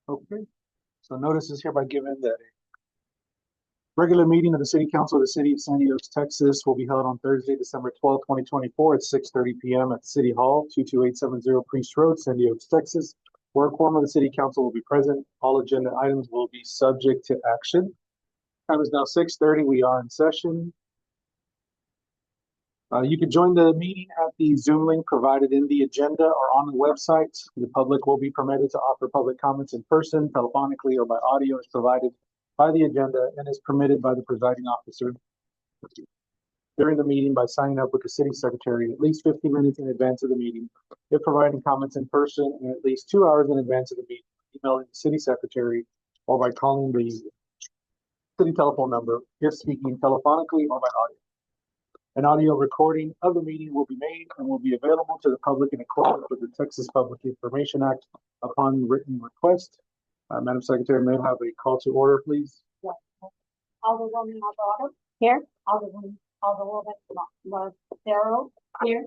Okay, so notice is hereby given that a regular meeting of the City Council of the City of San Diego, Texas will be held on Thursday, December 12th, 2024 at 6:30 p.m. at City Hall, 22870 Priest Road, San Diego, Texas, where a quorum of the City Council will be present. All agenda items will be subject to action. Time is now 6:30. We are in session. You can join the meeting at the Zoom link provided in the agenda or on the website. The public will be permitted to offer public comments in person, telephonically, or by audio as provided by the agenda and is permitted by the presiding officer during the meeting by signing up with the city secretary at least 15 minutes in advance of the meeting. If providing comments in person and at least 2 hours in advance of the meeting, emailing the city secretary or by calling the city telephone number if speaking telephonically or by audio. An audio recording of the meeting will be made and will be available to the public in accordance with the Texas Public Information Act upon written request. Madam Secretary, may I have a call to order, please? Yes. Alderwoman Alvarado. Here. Alderwoman Lucero. Here.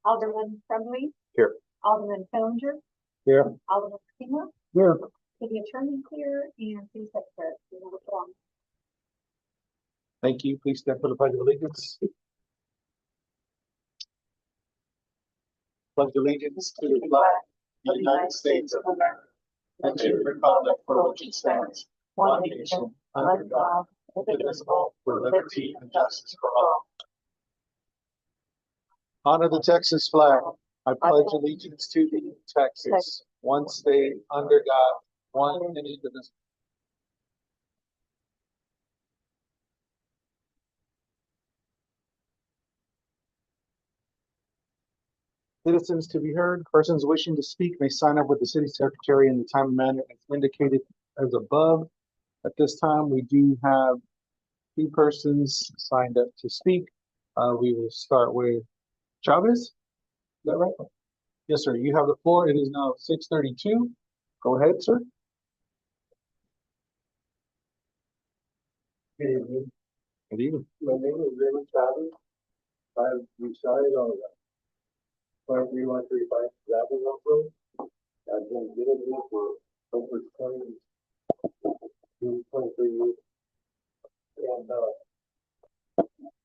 Alderman Tremblay. Here. Alderman Fillinger. Here. Alderman Seymour. Here. City Attorney here and City Secretary. Thank you. Please stand for the Pledge of Allegiance. Pledge allegiance to the flag of the United States of America and to the republic for which it stands, one nation, under God, indivisible, with liberty and justice for all. Honor the Texas flag. I pledge allegiance to thee, Texas, one state, under God, one and indivisible. Citizens to be heard. Persons wishing to speak may sign up with the city secretary in the time and manner as indicated as above. At this time, we do have 2 persons signed up to speak. We will start with Chavez. Is that right? Yes, sir. You have the floor. It is now 6:32. Go ahead, sir. Good evening. Good evening. My name is Raymond Chavez. I've resided on 23135 Gravel Road. I've been living here for over 23 years. And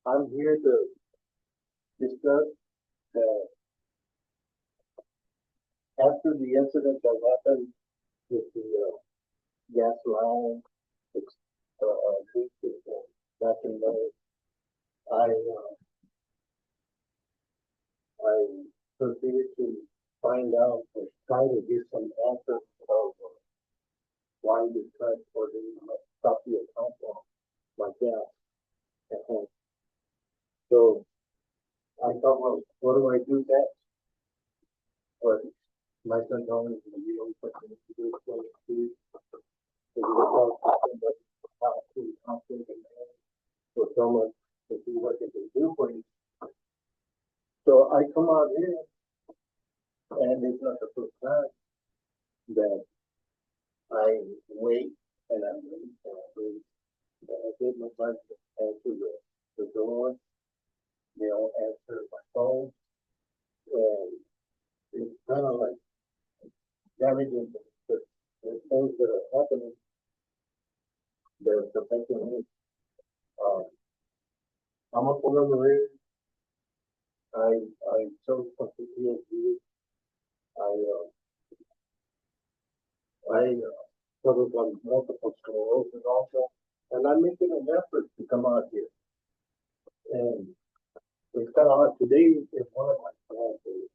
I'm here to discuss that after the incident that happened with the gas line leak back in May, I proceeded to find out or try to get some answers of why the transport stop the account on my gas at home. So I thought, well, what do I do next? But my son told me, you know, what you need to do is go to school. So we were talking to somebody for someone to see what they can do for you. So I come out here, and it's not the first time that I wait and I wait and I wait. And I get my friends to answer the door. They don't answer my phone. And it's kind of like damaging the things that are happening. They're affecting me. I'm a former Marine. I chose for PTSD. I suffer from multiple sclerosis also, and I'm making an effort to come out here. And it's kind of hard. Today is one of my bad days.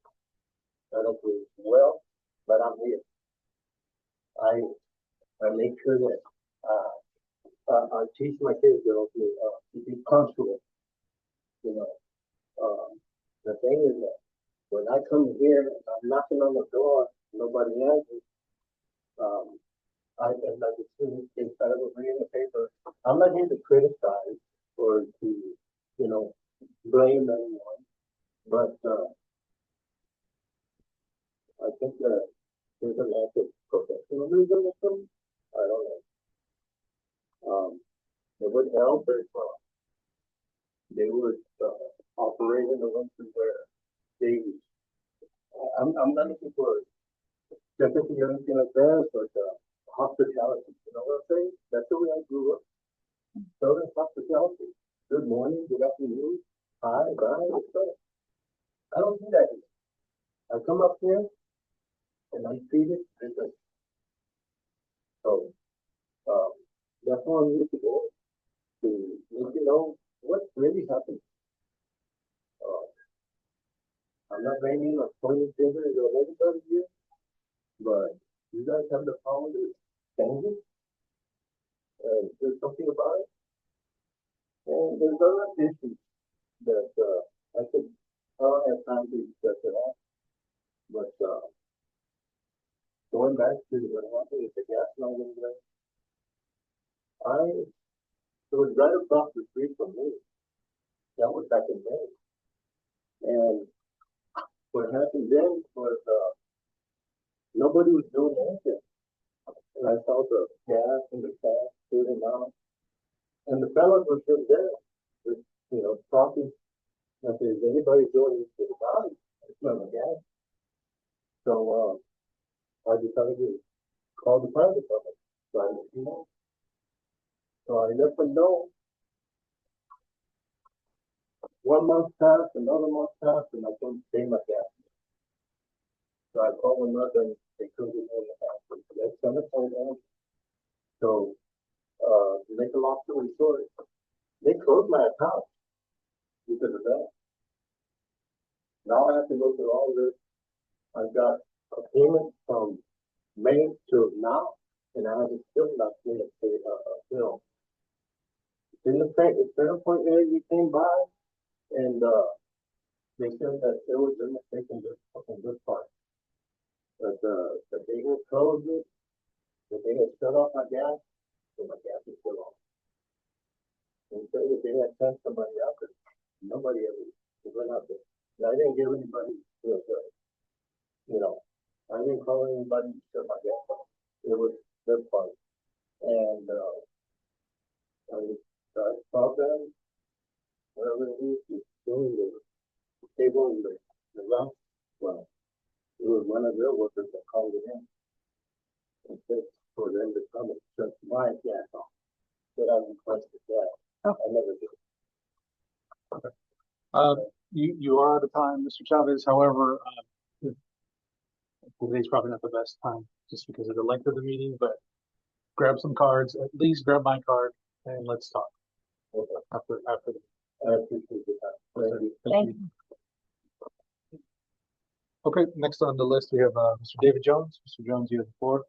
I don't feel well, but I'm here. I make sure that I teach my kids to be punctual. You know, the thing is that when I come here and I'm knocking on the door, nobody answers. And like as soon as I was reading the paper, I'm not here to criticize or to, you know, blame anyone, but I think that there's a lack of professionalism with them. I don't know. It would help if they would operate in a way where they. I'm not looking for sympathy or anything like that, but I don't do that. I come up here and I treat it as a, so, that's why I'm here to go, to let you know what's really happening. I'm not bringing a pointing fingers or anybody here, but you guys have the power to change it and do something about it. And there's other issues that, I think I don't have time to discuss it all. But, going back to what happened with the gas line in there, it was right across the street from me. That was back in May. And what happened then was, nobody was doing anything. And I saw the gas and the gas shooting out. And the fellows were still there, just, talking. I said, is anybody doing anything about it? I smell the gas. So, I decided to call the fire department. So I let you know. So I let them know. 1 month passed, another month passed, and I couldn't pay my gas. So I called them up and they couldn't get me in the house. So that's gonna point out. So, to make a long story short, they closed my account because of that. Now I have to go through all this. I've got a payment from May to now, and I have still not seen a bill. In the center point area, we came by, and they said that there was a mistake in this part. But they had closed it, that they had shut off my gas, so my gas is still on. And said that they had sent somebody out there. Nobody ever went out there. And I didn't give anybody I didn't call anybody to shut my gas off. It was their part. And I saw them, whatever it is, doing the table and the round. Well, it was one of their workers that called it in and said for them to come and shut my gas off. But I requested that. Oh. I never did. You are out of time, Mr. Chavez. However, today's probably not the best time just because of the length of the meeting, but grab some cards, at least grab my card and let's talk Okay. after the. I appreciate the time. Thank you. Thank you. Okay, next on the list, we have, Mr. David Jones. Mr. Jones, you have the floor.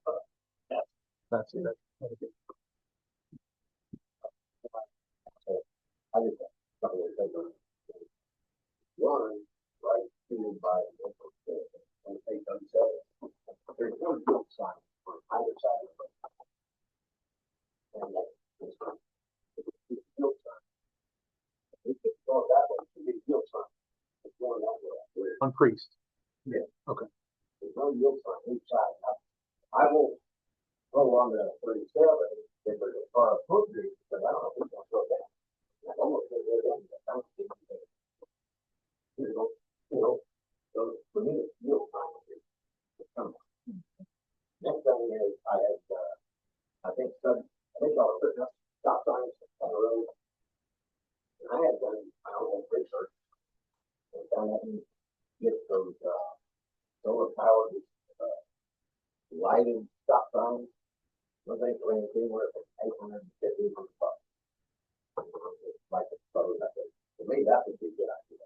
That's it. That's it. I just one, right, fueled by local state, and they themselves. There's no yield sign on either side of the road. And that's yield sign. We could go that way to be yield sign. It's going that way. On Priest. Yeah. Okay. There's no yield sign each side. I won't go on the 37 if there's a car approved, because I don't know if it's going to go down. I almost said they're in the house. So for me, it's yield sign. Next thing is I had, I think I'll put up stop signs on the road. And I had done my own research and found out you get those, solar powered, lighted stop signs. Those ain't for anything where it's $850 bucks. Like it's probably not good. For me, that would be a good idea.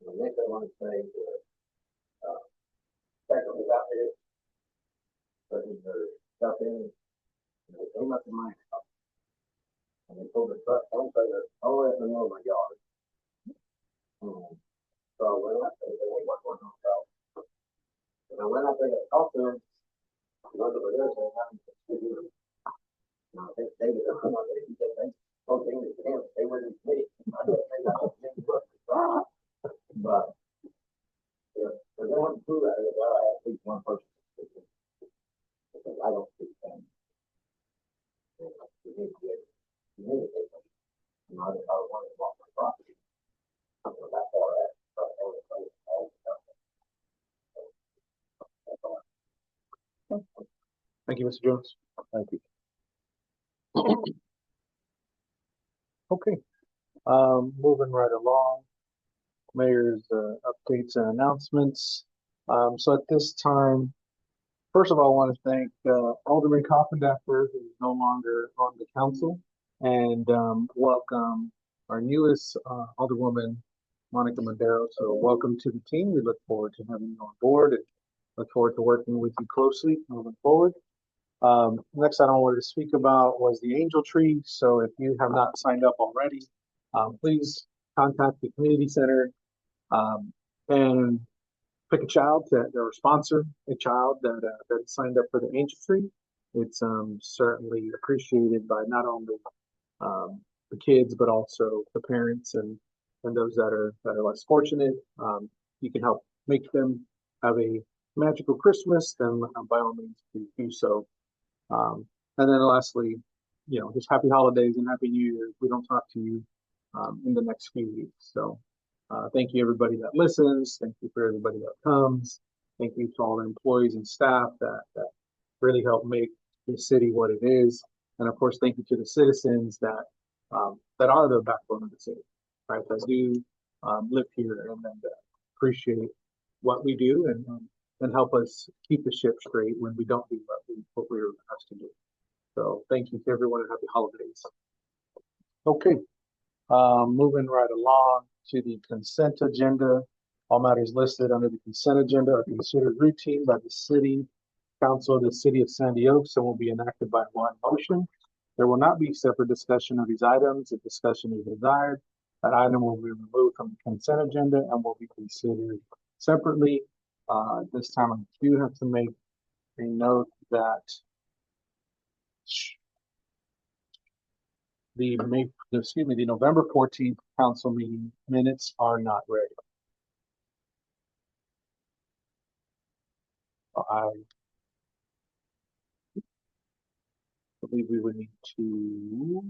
The next thing I want to say is, secondly, about this, putting their stuff in, and they came up to my house. And they pulled the truck, don't say that, all the way up in the middle of my yard. So I went up there, they went, what's going on, house? And I went up there to talk to them, and over there, so I happened to see them. Now, they did it, he said, they both things to him, they were in me. I didn't think I was in the but, yeah, if they want to prove that, well, I have at least one person. Because I don't speak Spanish. You need to get communicate with them. You know, I don't want to walk my property. So that's all that. All the stuff. That's all. Thank you, Mr. Jones. Thank you. Okay. Moving right along, mayor's updates and announcements. So at this time, first of all, I want to thank Alderman Coffendaffer, who is no longer on the council, and welcome our newest Alderwoman, Monica Madero. So welcome to the team. We look forward to having you on board and look forward to working with you closely moving forward. Next item I wanted to speak about was the Angel Tree. So if you have not signed up already, please contact the community center and pick a child or sponsor a child that signed up for the Angel Tree. It's certainly appreciated by not only the kids but also the parents and those that are less fortunate. You can help make them have a magical Christmas, then by all means please do so. And then lastly, just happy holidays and happy New Year. If we don't talk to you in the next few weeks. So thank you everybody that listens. Thank you for everybody that comes. Thank you to all the employees and staff that really help make this city what it is. And of course, thank you to the citizens that are the backbone of the city, right? That do live here and appreciate what we do and help us keep the ship straight when we don't do what we're asked to do. So thank you to everyone and happy holidays. Okay, moving right along to the consent agenda. All matters listed under the consent agenda are considered routine by the city council of the city of Sandy Oaks and will be enacted by one motion. There will not be separate discussion of these items. If discussion is desired, that item will be removed from the consent agenda and will be considered separately. This time I do have to make a note that the November 14th council meeting minutes are not ready. I believe we would need to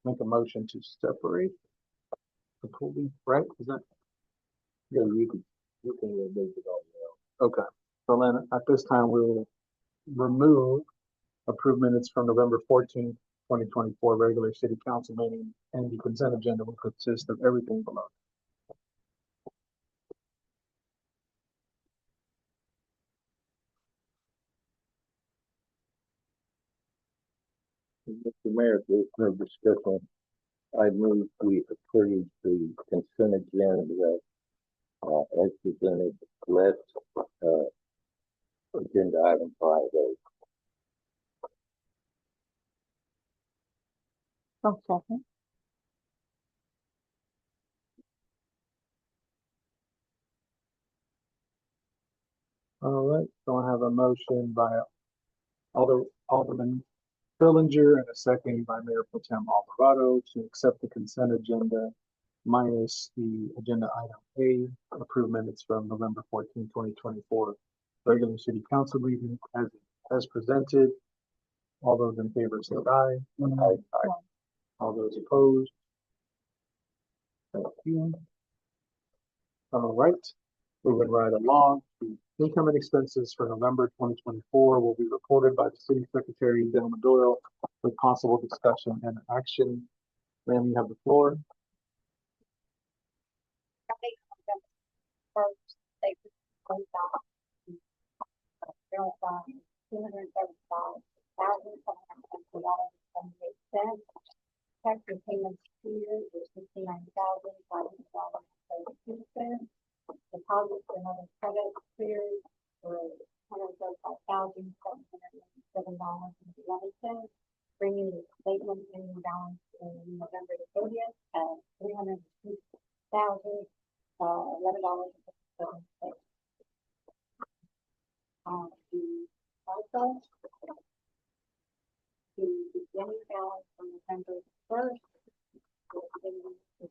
make a motion to separate the police, right? Is that? Yeah, you can make it all now. Okay. So then at this time, we will remove approved minutes from November 14th, 2024 regular city council meeting, and the consent agenda will consist of everything below. Mr. Mayor, there's no discussion. I move we approve the consent agenda as presented, less agenda item 5A. Second. All right, so I have a motion by Alderman Fillinger and a second by Mayor Pro Tem Alvarado to accept the consent agenda minus the agenda item A, approved minutes from November 14, 2024 regular city council meeting as presented. All those in favor say aye. Aye. Aye. All those opposed? Thank you. All right, moving right along. The income and expenses for November 2024 will be reported by the city secretary, Delma Doyle, with possible discussion and action. Ma'am, you have the floor. First, they closed out $235,720.78. Tax repayments here is $59,500.32. Deposits and other credit clears were $135,787.11, bringing the statement ending balance in November 30th at $302,011.57. The beginning balance from November 1st is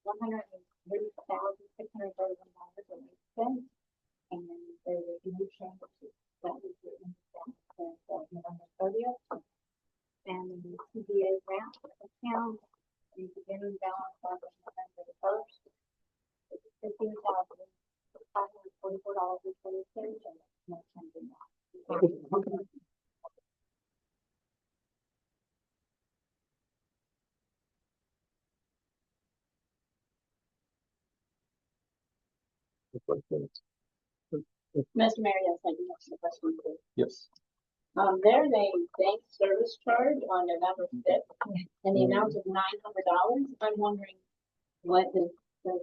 $130,631.08, and there was no change that was written since November 30th. And the CBA grant account, the beginning balance as of November 1st is $15,544.20, and no change in that. Yes, I do have some questions. Yes. There's a bank service charge on November 5th in the amount of $900. I'm wondering what is the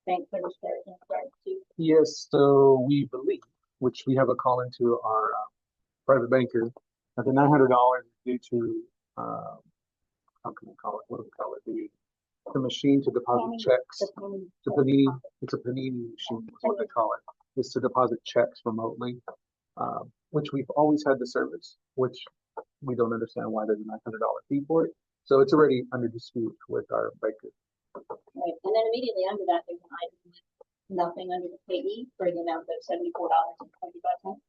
bank service charge in regard to? Yes, so we believe, which we have a call into our private banker, that the $900 is due to, how can we call it? What do we call it? The machine to deposit Panini. checks. Panini. The panini, it's a panini machine, is what they call it. It's to deposit checks remotely, which we've always had the service, which we don't understand why there's a $900 fee for it. So it's already under dispute with our banker. Right, and then immediately under that, there's an item with nothing under the payee for the amount of $74.25.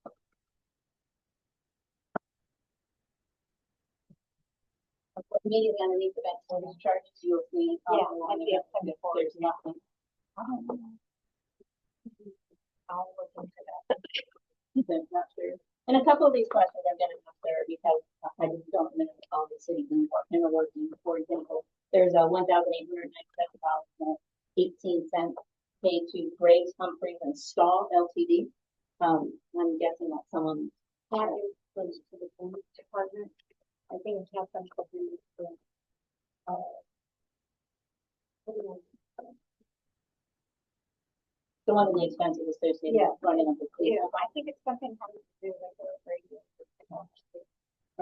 Immediately underneath the bank service charges, you'll see. Yeah, I I see it, 74. There's nothing. I'll look into that. That's not true. And a couple of these questions I'm gonna have there because I just don't know all the cities in working. For example, there's a $1,897.18 paid to Graves, Humphreys and Stahl Ltd. I'm guessing that someone. That is close to the police department. I think it has something to do with, what do you want? The one of the expenses associated Yeah. with running of the police. Yeah, I think it's something having to do with the radio, or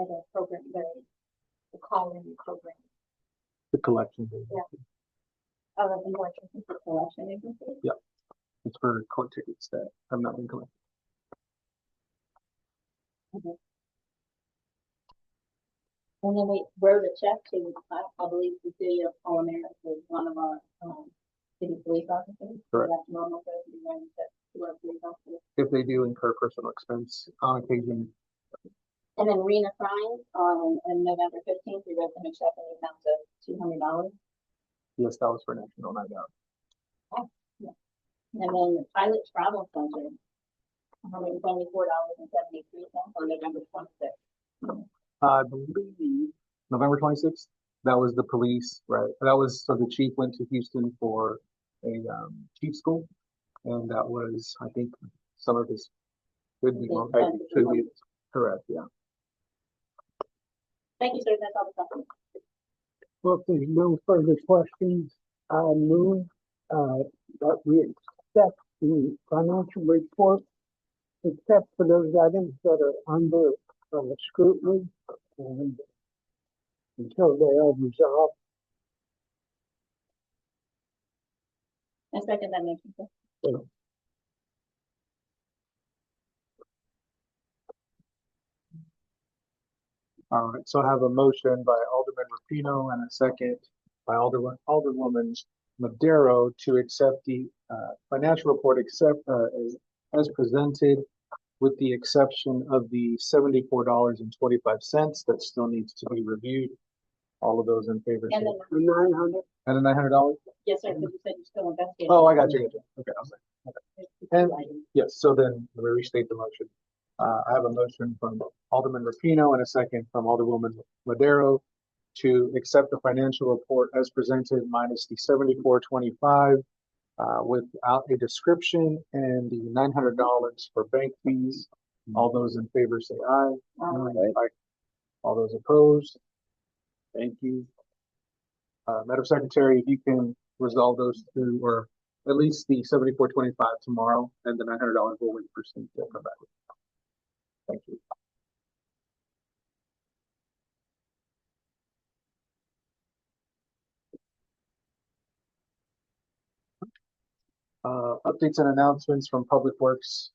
the program, the call-in program. The collection. Yeah. Other than what you For collection agency. It's for court tickets that have not been collected. And then we wrote a check to, I believe, the city of All America, one of our, city police officers. Correct. That's normal for us to write a check to our police officers. If they do incur personal expense on occasion, And then Rena Frying on November 15th, we wrote them a check in the amount of $200. yes, that was for National Night Out. And then the Pilot Travel Center, $174.73 on November 26th. I believe November 26th, that was the police, right? That was, so the chief went to Houston for a chief school. And that was, I think, some of his, could be wrong, could be correct, yeah. Thank you, sir. That's all the questions. Well, if there's no further questions, I move that we accept the financial report, except for those items that are under scrutiny, and until they are resolved. I second that motion, sir. All right, so I have a motion by Alderman Rapino and a second by Alderwoman Madero to accept the financial report as presented, with the exception of the $74.25 that still needs to be reviewed. All of those in favor say And then, The 900, and the $900? yes, sir, because you said you're still investigating. Oh, I got you. Okay, I was like, And- Two items. yes, so then we restate the motion. I have a motion from Alderman Rapino and a second from Alderwoman Madero to accept the financial report as presented minus the $74.25 without a description and the $900 for bank fees. All those in favor say aye. Aye. All those opposed? Thank you. Madam Secretary, if you can resolve those two, or at least the $74.25 tomorrow, and the $900 will wait for Steve to come back. Thank you. Updates and announcements from Public Works.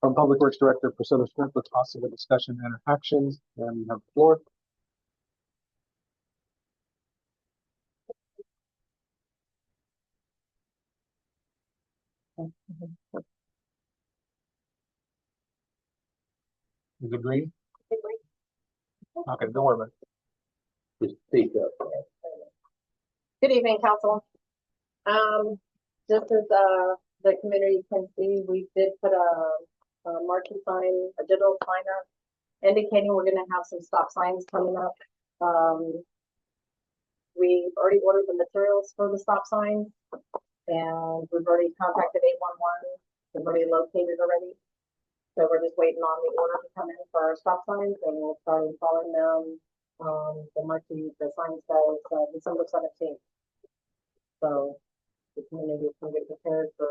From Public Works Director Priscilla Smith with possible discussion and actions, and you have the floor. Is it green? Okay, don't worry about it. Just speak up. Good evening, council. Just as, the community can see, we did put a marquee sign, a digital sign up indicating we're gonna have some stop signs coming up. We've already ordered the materials for the stop signs, and we've already contacted 811. They've already located already. So we're just waiting on the order to come in for our stop signs and we'll start installing them. The marquee, the sign says, December 17th. So the community can get prepared for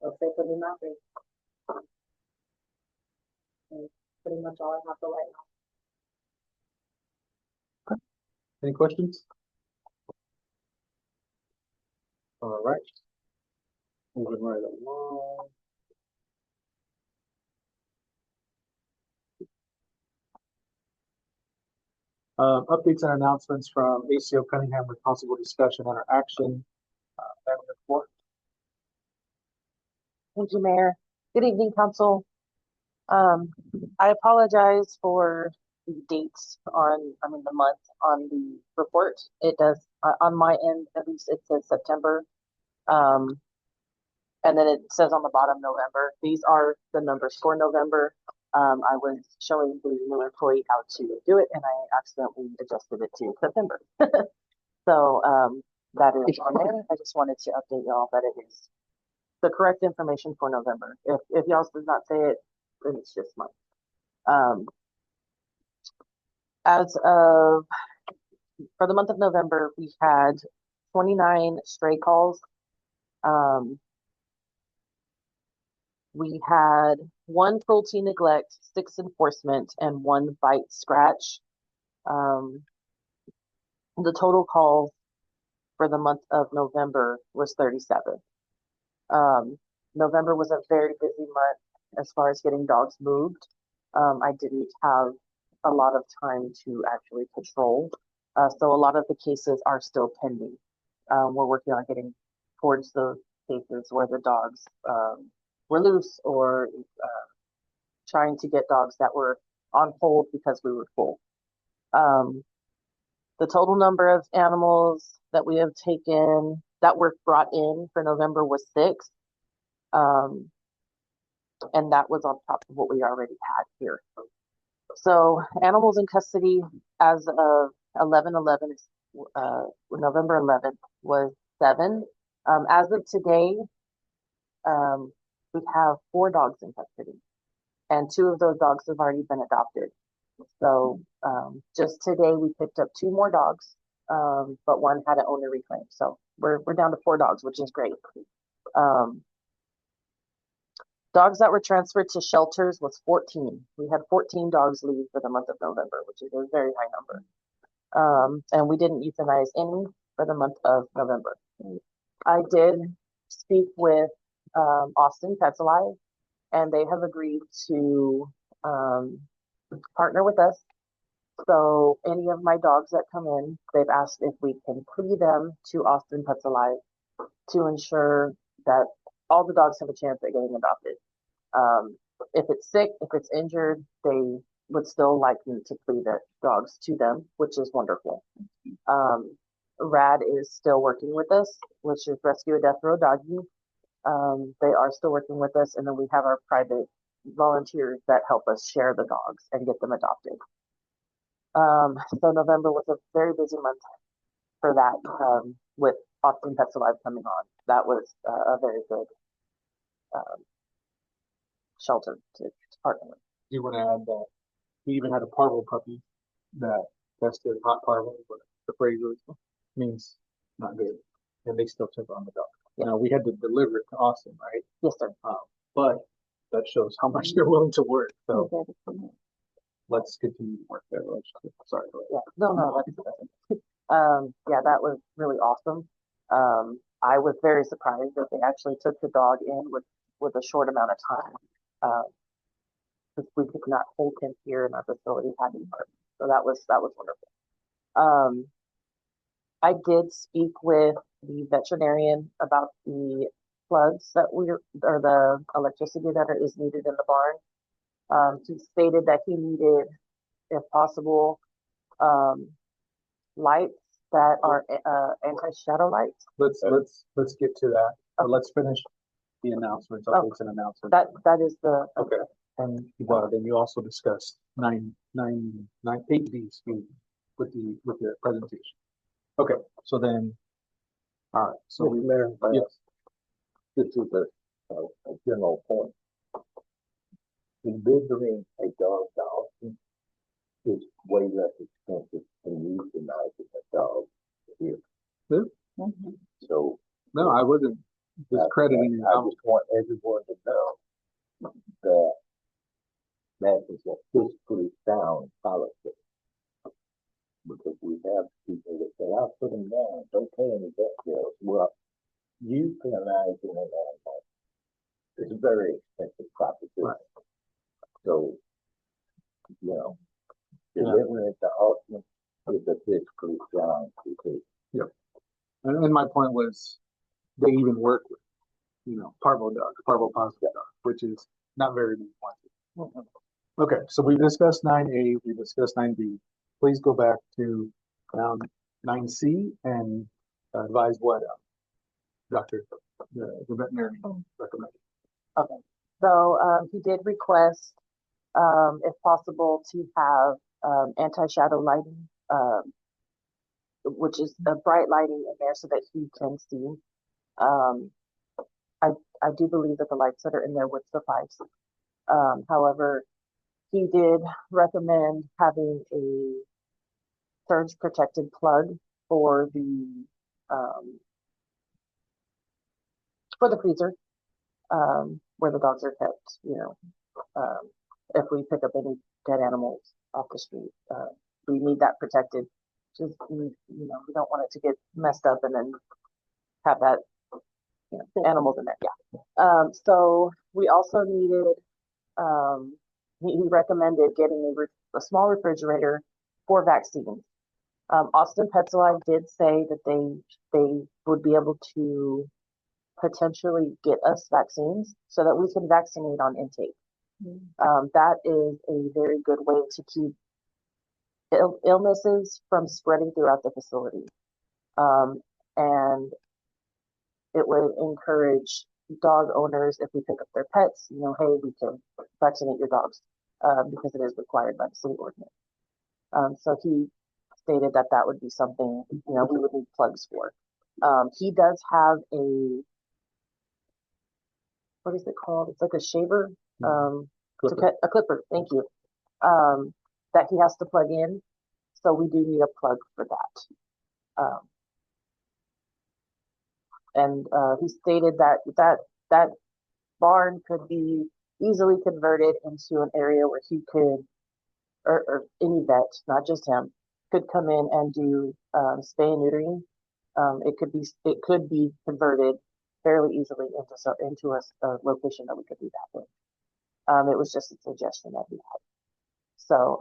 a safer new mapping. And pretty much all I have to right now. Any questions? All right. Moving right along. Updates and announcements from ACO Cunningham with possible discussion on our action. Madam Report. Thank you, Mayor. Good evening, Council. I apologize for the dates the month on the report. It does, on my end, at least it says September. And then it says on the bottom November. These are the numbers for November. I was showing the new employee how to do it and I accidentally adjusted it to September. So, that is on there. I just wanted to update y'all that it is the correct information for November. If y'all does not say it, then it's just mine. As of for the month of November, we had 29 stray calls. We had 1 cruelty neglect, 6 enforcement, and 1 bite scratch. The total calls for the month of November was 37. November was a very busy month as far as getting dogs moved. I didn't have a lot of time to actually patrol. So a lot of the cases are still pending. We're working on getting towards those cases where the dogs were loose or trying to get dogs that were on hold because we were full. The total number of animals that we have taken that were brought in for November was 6. And that was on top of what we already had here. So animals in custody as of 11/11, November 11th was 7. As of today, we have 4 dogs in custody and 2 of those dogs have already been adopted. So, just today we picked up 2 more dogs, but 1 had an owner reclaim. So we're down to 4 dogs, which is great. Dogs that were transferred to shelters was 14. We had 14 dogs leave for the month of November, which is a very high number. And we didn't euthanize any for the month of November. I did speak with Austin Pets Alive, and they have agreed to partner with us. So any of my dogs that come in, they've asked if we can plea them to Austin Pets Alive to ensure that all the dogs have a chance at getting adopted. If it's sick, if it's injured, they would still like me to plea the dogs to them, which is wonderful. RAD is still working with us, which is Rescue a Death Row Doggy. They are still working with us, and then we have our private volunteers that help us share the dogs and get them adopted. So November was a very busy month for that, with Austin Pets Alive coming on. That was a very good shelter to partner with. Do you want to add that we even had a parvo puppy that tested hot parvo, but the Fraser means not good, and they still took on the dog. Yeah. Now we had to deliver it to Austin, right? Yes, sir. But that shows how much they're willing to work. So let's continue to work there. Sorry. Yeah, no, that's yeah, that was really awesome. I was very surprised that they actually took the dog in with a short amount of time. Because we could not hold him here in our facility having part. So that was wonderful. I did speak with the veterinarian about the plugs or the electricity that is needed in the barn. He stated that he needed, if possible, lights that are anti-shadow lights. Let's get to that. But let's finish the announcements. Updates and announcements. That is the Okay. And then you also discussed 8B with the presentation. Okay, so then, all right. So Mr. Mayor, yes. this is a general point. delivering a dog to Austin is way less expensive than euthanizing a dog here. Mhm. So No, I wasn't discrediting your I comment. just want everyone to know that that is a fiscally sound policy. Because we have people that say, I'll put them down, don't pay any vet bills. Well, euthanizing an animal is a very expensive proposition. Right. So, you know, Yeah. delivering it to Austin is a fiscally sound decision. And my point was, they even work with, parvo dogs, parvo positive dogs, which is not very many ones. Okay, so we discussed 9A, we discussed 9B. Please go back to 9C and advise what Dr. the veterinarian recommended. Okay, so, he did request, if possible, to have, anti-shadow lighting, which is a bright lighting in there so that he can see. Um, I do believe that the lights that are in there would suffice. However, he did recommend having a surge protected plug for um, the freezer, where the dogs are kept, if we pick up any dead animals off the street, we need that protected. Just, we don't want it to get messed up and then have that, animals in there. Yeah. So we also needed, he recommended getting a small refrigerator for vaccines. Austin Pet Supply did say that they would be able to potentially get us vaccines so that we can vaccinate on intake. That is a very good way to keep illnesses from spreading throughout the facility. And it would encourage dog owners, if we pick up their pets, hey, we can vaccinate your dogs, because it is required by the city ordinance. So he stated that that would be something, we would need plugs for. He does have what is it called? It's like a shaver, to cut a clipper. Thank you. That he has to plug in. So we do need a plug for that. And he stated that barn could be easily converted into an area where he could, or any vet, not just him, could come in and do spay and neutering. It could be converted fairly easily into a location that we could do that with. It was just a suggestion that he had. So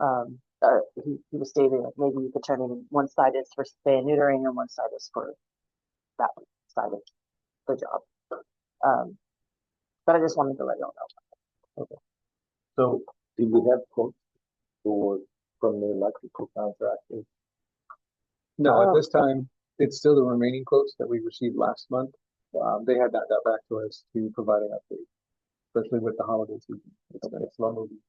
he was stating that maybe you could turn it in, one side is for spay and neutering and one side is for that side of the job. But I just wanted to let y'all know. So, do we have quotes from the electrical contractors? No, at this time, it's still the remaining quotes that we received last month. They had not got back to us to provide an update, especially with the holiday season. It's been a slow moving.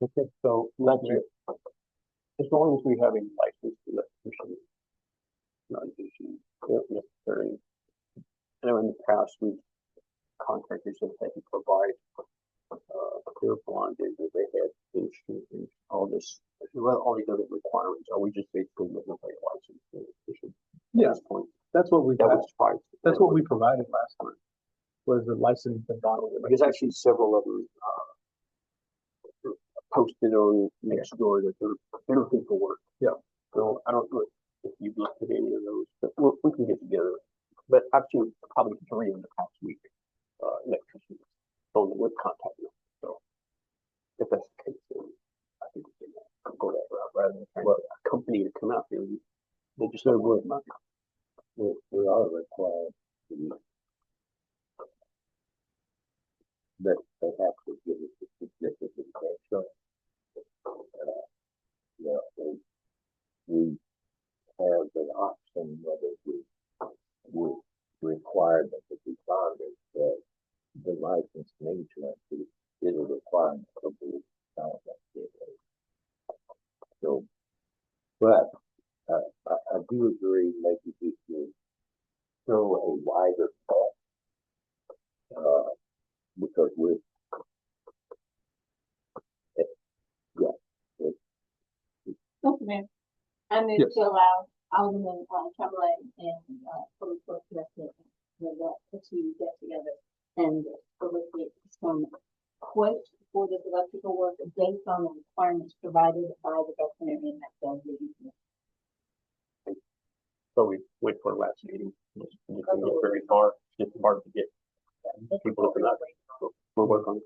Okay, so as long as we have a licensed electrician, not an issue, if necessary. I know in the past, contractors have had to provide clear bonded, that they had insurance, all this, all these other requirements. Are we just basically looking for a licensed electrician Yeah. at this point? That's what we That was fine. That's what we provided last month, was the license and bond. There's actually several of them posted on Nextdoor that they're looking for work. Yeah. So I don't know if you've looked at any of those, but we can get together. But I've seen probably 3 in the past week, electricians on the web contact me. So if that's the case, then I think we can go that route rather than trying to get a company to come out here. They just don't worry about it. We are required to, that they have to give us a certificate of insurance. We have an option whether we would require them to be bonded, that the license and insurance is a requirement of the contract. So, but I do agree, maybe we should throw a wider I move Yes. to allow Alderman, Tremblay and, Public Works Director, to get together and solicit some quotes for this electrical work based on the requirements provided by the veterinarian that does the use. So we went for last meeting, just didn't get very far, it's just hard to get people to that. So we'll work on it.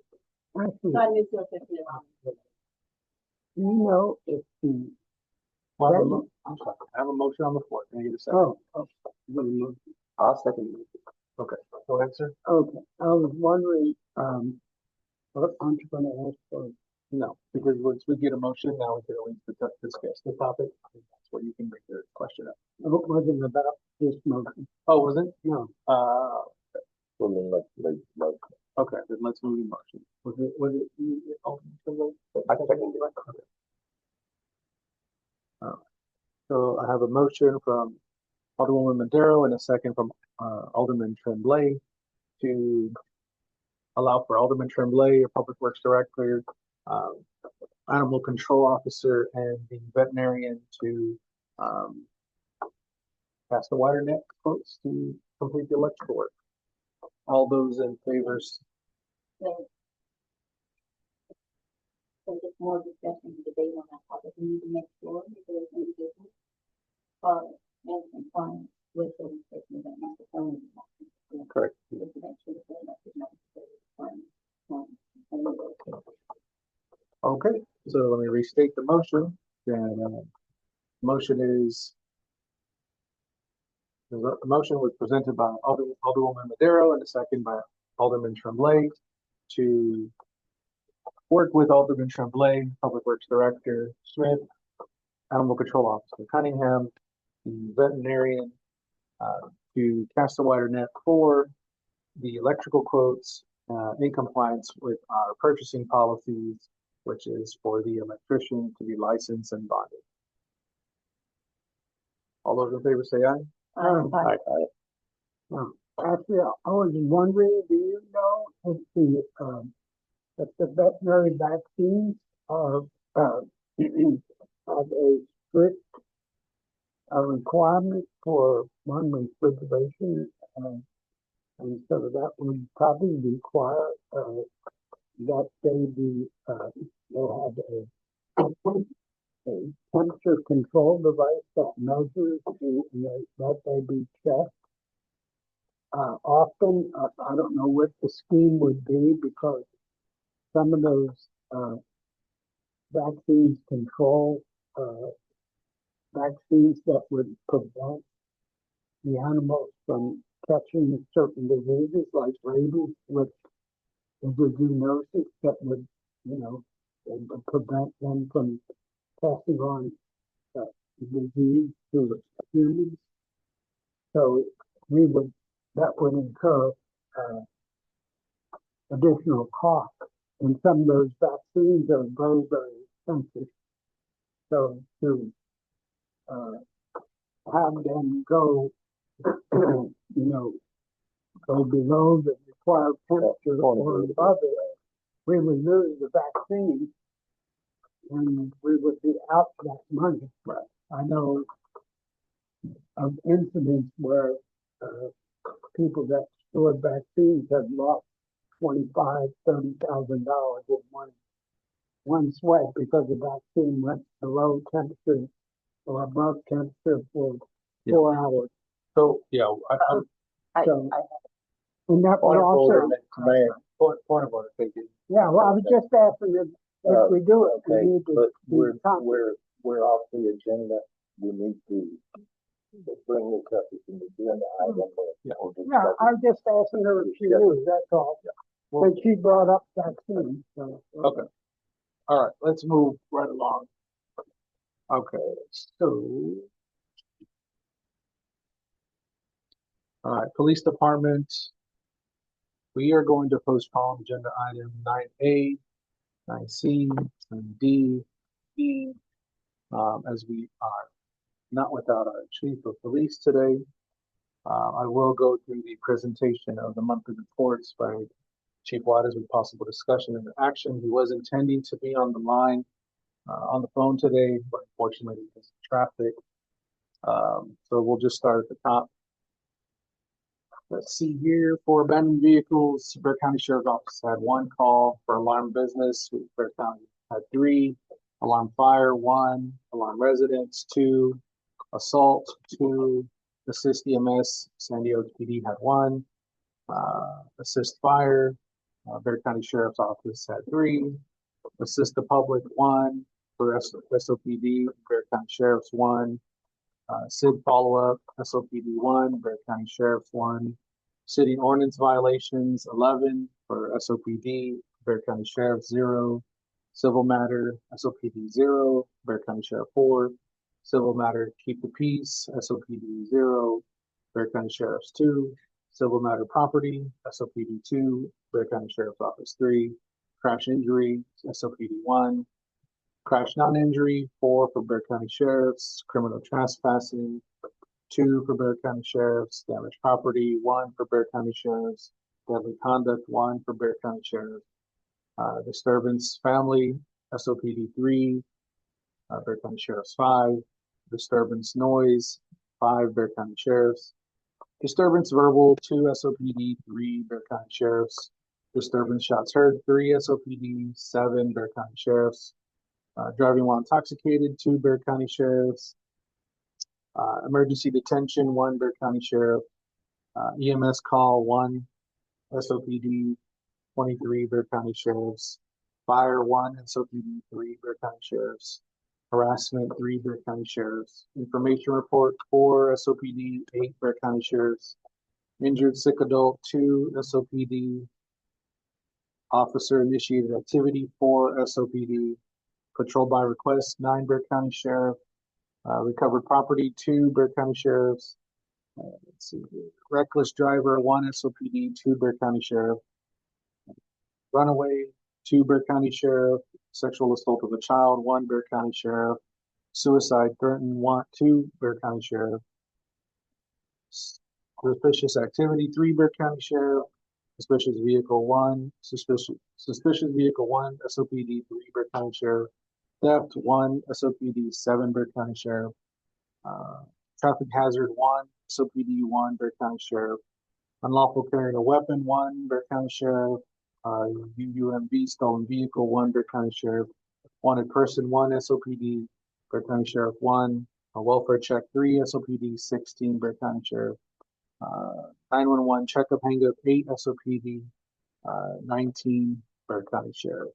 Actually, So I move to officially allow. do you know if the, Well, I'm sorry, I have a motion on the floor. Can I get a second? I'll second it. Okay, go ahead, sir. okay, I was wondering, what aren't you gonna ask for? No, because once we get a motion, now we can always discuss the topic. I think that's where you can bring the question up. It wasn't about this motion. Oh, was it? No, Well, then let's, Okay, then let's move the motion. Was it you, Alderman Tremblay? I second it. So I have a motion from Alderwoman Madero and a second from Alderman Tremblay to allow for Alderman Tremblay, a Public Works Director, Animal Control Officer, and the veterinarian to pass the wider net quotes to complete the electrical work. All those in favor, So just more discussion and debate on that topic. We need to make sure that those individuals in compliance with the restrictions that Mr. Tony. correct. To make sure that they're not requirements. Okay, so let me restate the motion. Then, motion is, the motion was presented by Alderwoman Madero and a second by Alderman Tremblay to work with Alderman Tremblay, Public Works Director Smith, Animal Control Officer Cunningham, the veterinarian, to cast a wider net for the electrical quotes, in compliance with our purchasing policies, which is for the electrician to be licensed and bonded. All those in favor say aye. actually, I was wondering, do you know if the veterinary vaccines are, have a strict requirement for one refrigeration, and so that would probably require, that they be, they'll have a temperature control device that measures that they be checked. Often, I don't know what the scheme would be because some of those, vaccines control, vaccines that would prevent the animals from catching certain diseases like rabies, which is a zoonosis that would, it would prevent them from passing on disease to humans. So that would incur additional cost. And some of those vaccines are very, very expensive. So to have them go, go below the required temperature or above it, we would lose the vaccine and we would be out that money. Right. I know of incidents where people that stored vaccines have lost $25,000-$30,000 in one sweat because the vaccine went below temperature or above temperature for 4 hours. So, yeah, So, and that would also, point of order, thank you. yeah, well, I was just asking if we do it, we okay, need to but be confident. we're off the agenda. We need to bring this up as an agenda item. Or Yeah, I'm just asking her if she knew, that's all. But she brought up vaccines, so. Okay. All right, let's move right along. Okay, so. All right, Police Department. We are going to postpone agenda item 9A, 9C, 9D, E, as we are not without our chief of police today. I will go through the presentation of the monthly reports by Chief Waters with possible discussion and action. He was intending to be on the line on the phone today, but unfortunately because of traffic. So we'll just start at the top. Let's see here, for abandoned vehicles, Bear County Sheriff's Office had 1 call. For alarm business, Bear County had 3. Alarm fire, 1. Alarm residence, 2. Assault, 2. Assist EMS, San Diego PD had 1. Assist fire, Bear County Sheriff's Office had 3. Assist the public, 1. For SOPD, Bear County Sheriff's 1. SID follow-up, SOPD 1, Bear County Sheriff's 1. City ordinance violations, 11 for SOPD, Bear County Sheriff 0. Civil matter, SOPD 0, Bear County Sheriff 4. Civil matter, keep the peace, SOPD 0, Bear County Sheriff's 2. Civil matter property, SOPD 2, Bear County Sheriff's Office 3. Crash injury, SOPD 1. Crash non-injury, 4 for Bear County Sheriffs. Criminal trespassing, 2 for Bear County Sheriffs. Damaged property, 1 for Bear County Sheriffs. Deadly conduct, 1 for Bear County Sheriffs. Disturbance family, SOPD 3, Bear County Sheriff's 5. Disturbance noise, 5 Bear County Sheriffs. Disturbance verbal, 2 SOPD, 3 Bear County Sheriffs. Disturbance shots heard, 3 SOPD, 7 Bear County Sheriffs. Driving while intoxicated, 2 Bear County Sheriffs. Emergency detention, 1 Bear County Sheriff. EMS call, 1 SOPD, 23 Bear County Sheriffs. Fire, 1 SOPD, 3 Bear County Sheriffs. Harassment, 3 Bear County Sheriffs. Information report, 4 SOPD, 8 Bear County Sheriffs. Injured sick adult, 2 SOPD. Officer initiated activity, 4 SOPD. Patrol by request, 9 Bear County Sheriff. Recovered property, 2 Bear County Sheriffs. Let's see here. Reckless driver, 1 SOPD, 2 Bear County Sheriff. Runaway, 2 Bear County Sheriff. Sexual assault of a child, 1 Bear County Sheriff. Suicide threatened, 2 Bear County Sheriff. Suspicious activity, 3 Bear County Sheriff. Suspicious vehicle, 1. Suspicious vehicle, 1 SOPD, 3 Bear County Sheriff. Theft, 1 SOPD, 7 Bear County Sheriff. Traffic hazard, 1 SOPD, 1 Bear County Sheriff. Unlawful carrying a weapon, 1 Bear County Sheriff. UUMV, stolen vehicle, 1 Bear County Sheriff. Wanted person, 1 SOPD, Bear County Sheriff 1. A welfare check, 3 SOPD, 16 Bear County Sheriff. 911 checkup hang-up, 8 SOPD, 19 Bear County Sheriff.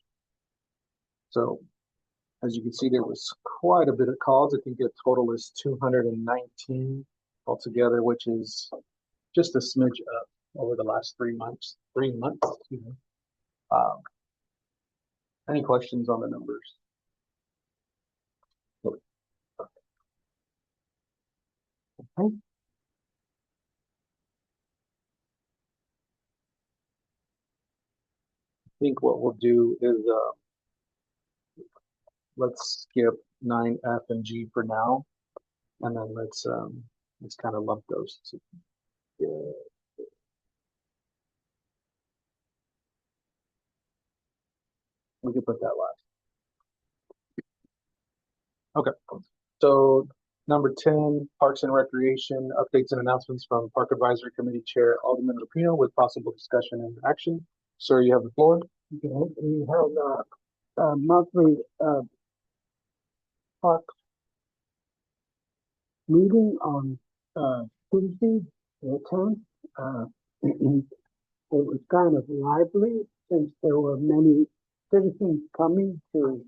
So, as you can see, there was quite a bit of calls. I think the total is 219 altogether, which is just a smidge up over the last 3 months. Excuse me. Any questions on the numbers? Okay. I think what we'll do is let's skip 9F and G for now, and then let's kind of lump those. Yeah. We can put that last. Okay. So number 10, Parks and Recreation, updates and announcements from Park Advisory Committee Chair Alderman Lupino with possible discussion and action. Sir, you have the floor. Okay, we held a monthly parks meeting on Tuesday, the 10th. It was kind of lively since there were many citizens coming to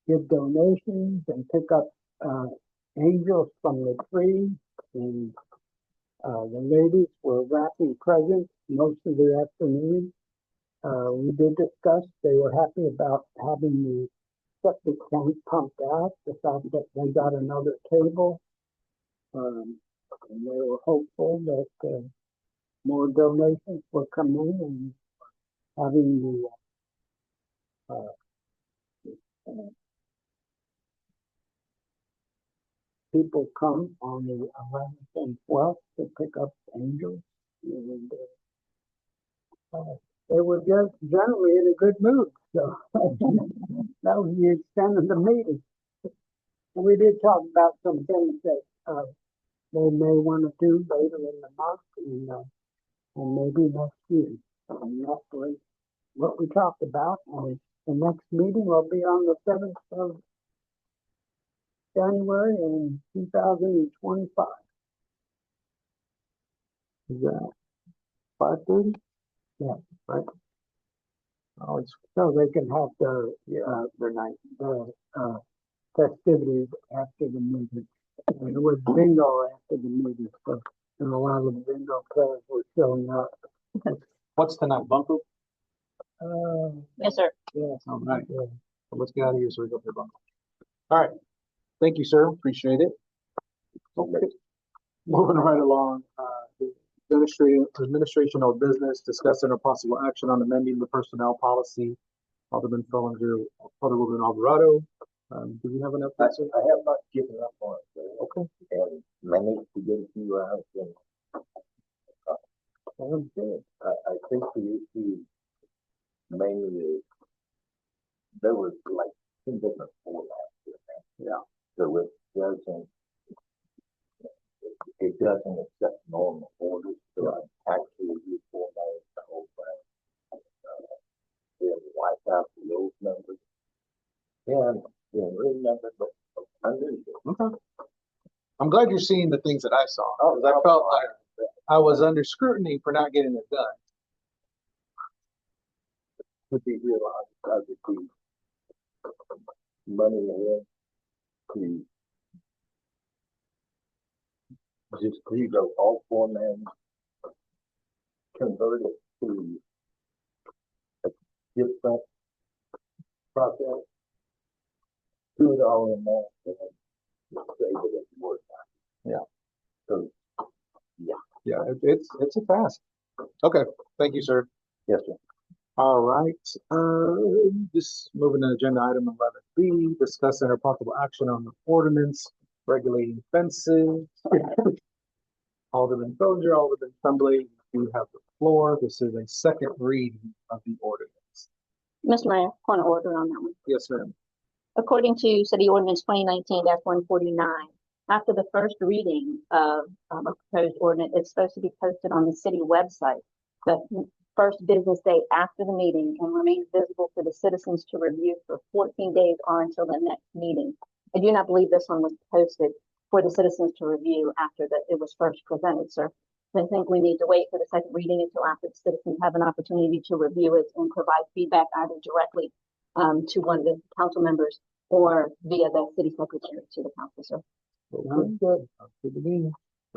give donations and pick up angels from the tree. And the ladies were wrapping presents most of the afternoon. We did discuss, they were happy about having the septic tank pumped out, the fact that they got another table. And they were hopeful that more donations will come in and having the people come on the 11th and 12th to pick up angels. And they were just generally in a good mood. So that was the extent of the meeting. We did talk about some things that, they may want to do later in the month and maybe next year. And that's what we talked about. And the next meeting will be on the 7th of January in 2025. Is that 5:30? Yeah. Right. Oh, it's So they can have the festivities after the meeting. And it was bingo after the meeting, so, and a lot of the bingo players were showing up. what's tonight, Bunko? Yes, sir. Yeah. All right. Yeah. Well, let's get out of here so we go for Bunko. All right. Thank you, sir. Appreciate it. Okay. Moving right along, administrational business, discussing a possible action on amending the personnel policy. Alderman Fellinger, Alderwoman Alvarado. Do we have an update, sir? I have not given up on it, sir. Okay. And managed to get a few rounds in. Sounds good. I think the issue mainly is there was like 2 different formats here. Yeah. So it doesn't accept normal orders, so I actually reformatted the whole thing. Then wiped out the old numbers. And remember, but unusual. Okay. I'm glad you're seeing the things that I saw. Oh, I felt like I was under scrutiny for not getting it done. To be realized, I would be money in to just rewrote all formats, convert it to a different process, do it all in that, and then save it as Word. Yeah. So, Yeah, it's a task. Okay, thank you, sir. yes, sir. All right, just moving to agenda item 11B, discussing or possible action on the ordinance regulating fences. Alderman Bellinger, Alderman Tremblay, you have the floor. This is a second reading of the ordinance. Mr. Mayor, point of order on that one. Yes, ma'am. According to City Ordinance 2019-149, after the first reading of a proposed ordinance, it's supposed to be posted on the city website the first business day after the meeting and remain visible for the citizens to review for 14 days or until the next meeting. I do not believe this one was posted for the citizens to review after it was first presented, sir. I think we need to wait for the second reading until after the citizens have an opportunity to review it and provide feedback either directly to one of the council members or via the city secretary to the council, sir. Okay, good. Good to be.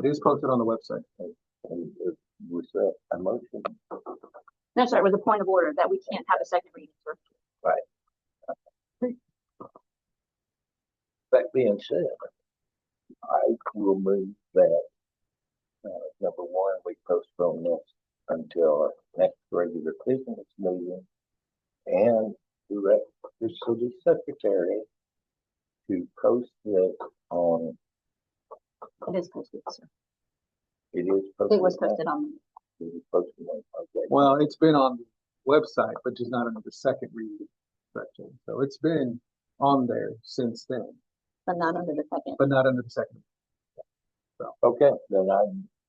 It is posted on the website. And it was a motion. No, sir, it was a point of order that we can't have a second reading, sir. That being said, I will move that, number one, we postpone this until our next regular business meeting and direct the city secretary to post this on, It is posted, sir. it is posted. It was posted on, It is posted on, okay. Well, it's been on the website, but just not under the second reading section. So it's been on there since then, but not under the second. but not under the second. Okay, then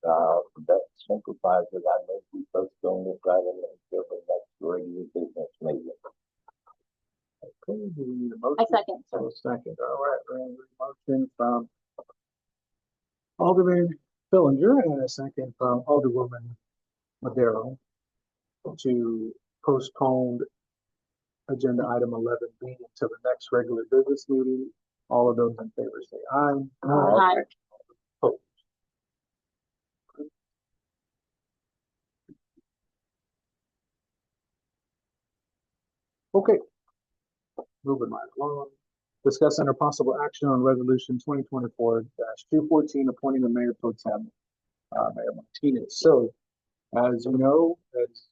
that simplifies it. I think we postpone this item until the next regular business meeting. Okay, do we need a motion? I second, sir. So a second. All right, we have a motion from Alderman Fillinger and a second from Alderwoman Madero to postpone agenda item 11B until the next regular business meeting. All of those in favor say aye. Aye. Opposed? Okay. Moving right along. Discuss under possible action on resolution 2024-214, appointing the mayor pro tem, Mayor Martinez. So, as you know, as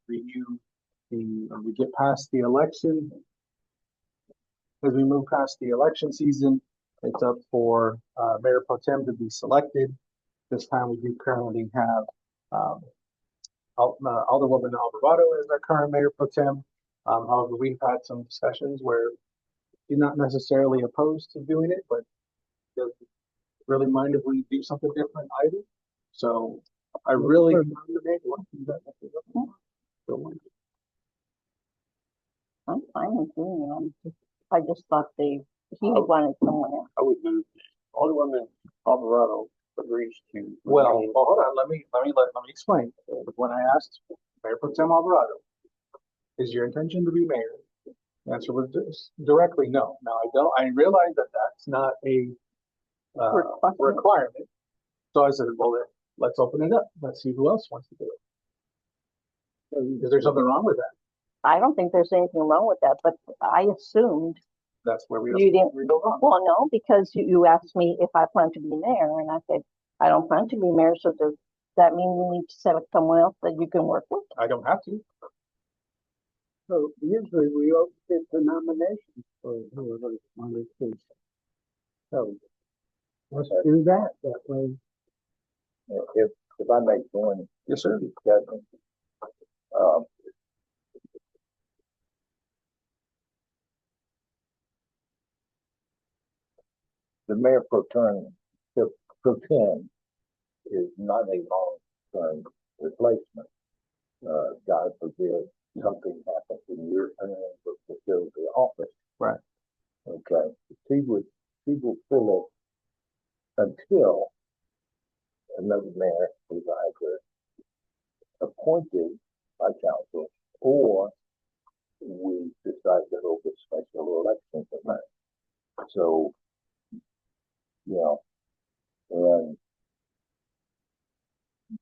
we get past the election, as we move past the election season, it's up for Mayor pro tem to be selected. This time we do currently have Alderwoman Alvarado as our current mayor pro tem. However, we've had some discussions where you're not necessarily opposed to doing it, but doesn't really mind if we do something different either. So I really. I'm fine with doing it. I just thought he wanted someone else. I would move, Alderwoman Alvarado agrees to. Well, remain- hold on, let me explain. When I asked Mayor Pro Tem Alvarado, is your intention to be mayor? The answer was directly no. Now, I realize that that's not a requirement. So I said, well, then, let's open it up. Let's see who else wants to do it. Is there something wrong with that? I don't think there's anything wrong with that, but I assumed That's where we you didn't. we go wrong. Well, no, because you asked me if I plan to be mayor, and I said, I don't plan to be mayor, so does that mean you need to select someone else that you can work with? I don't have to. So usually we open it to nominations for whoever wants to. So let's do that way. If I may join Yes, sir. the discussion, the mayor pro tem is not a long-term replacement. God forbid something happens in your term of facility office. Right. Okay, she will fill it until another mayor is either appointed by council or we decide to hold a special election for mayor. So, and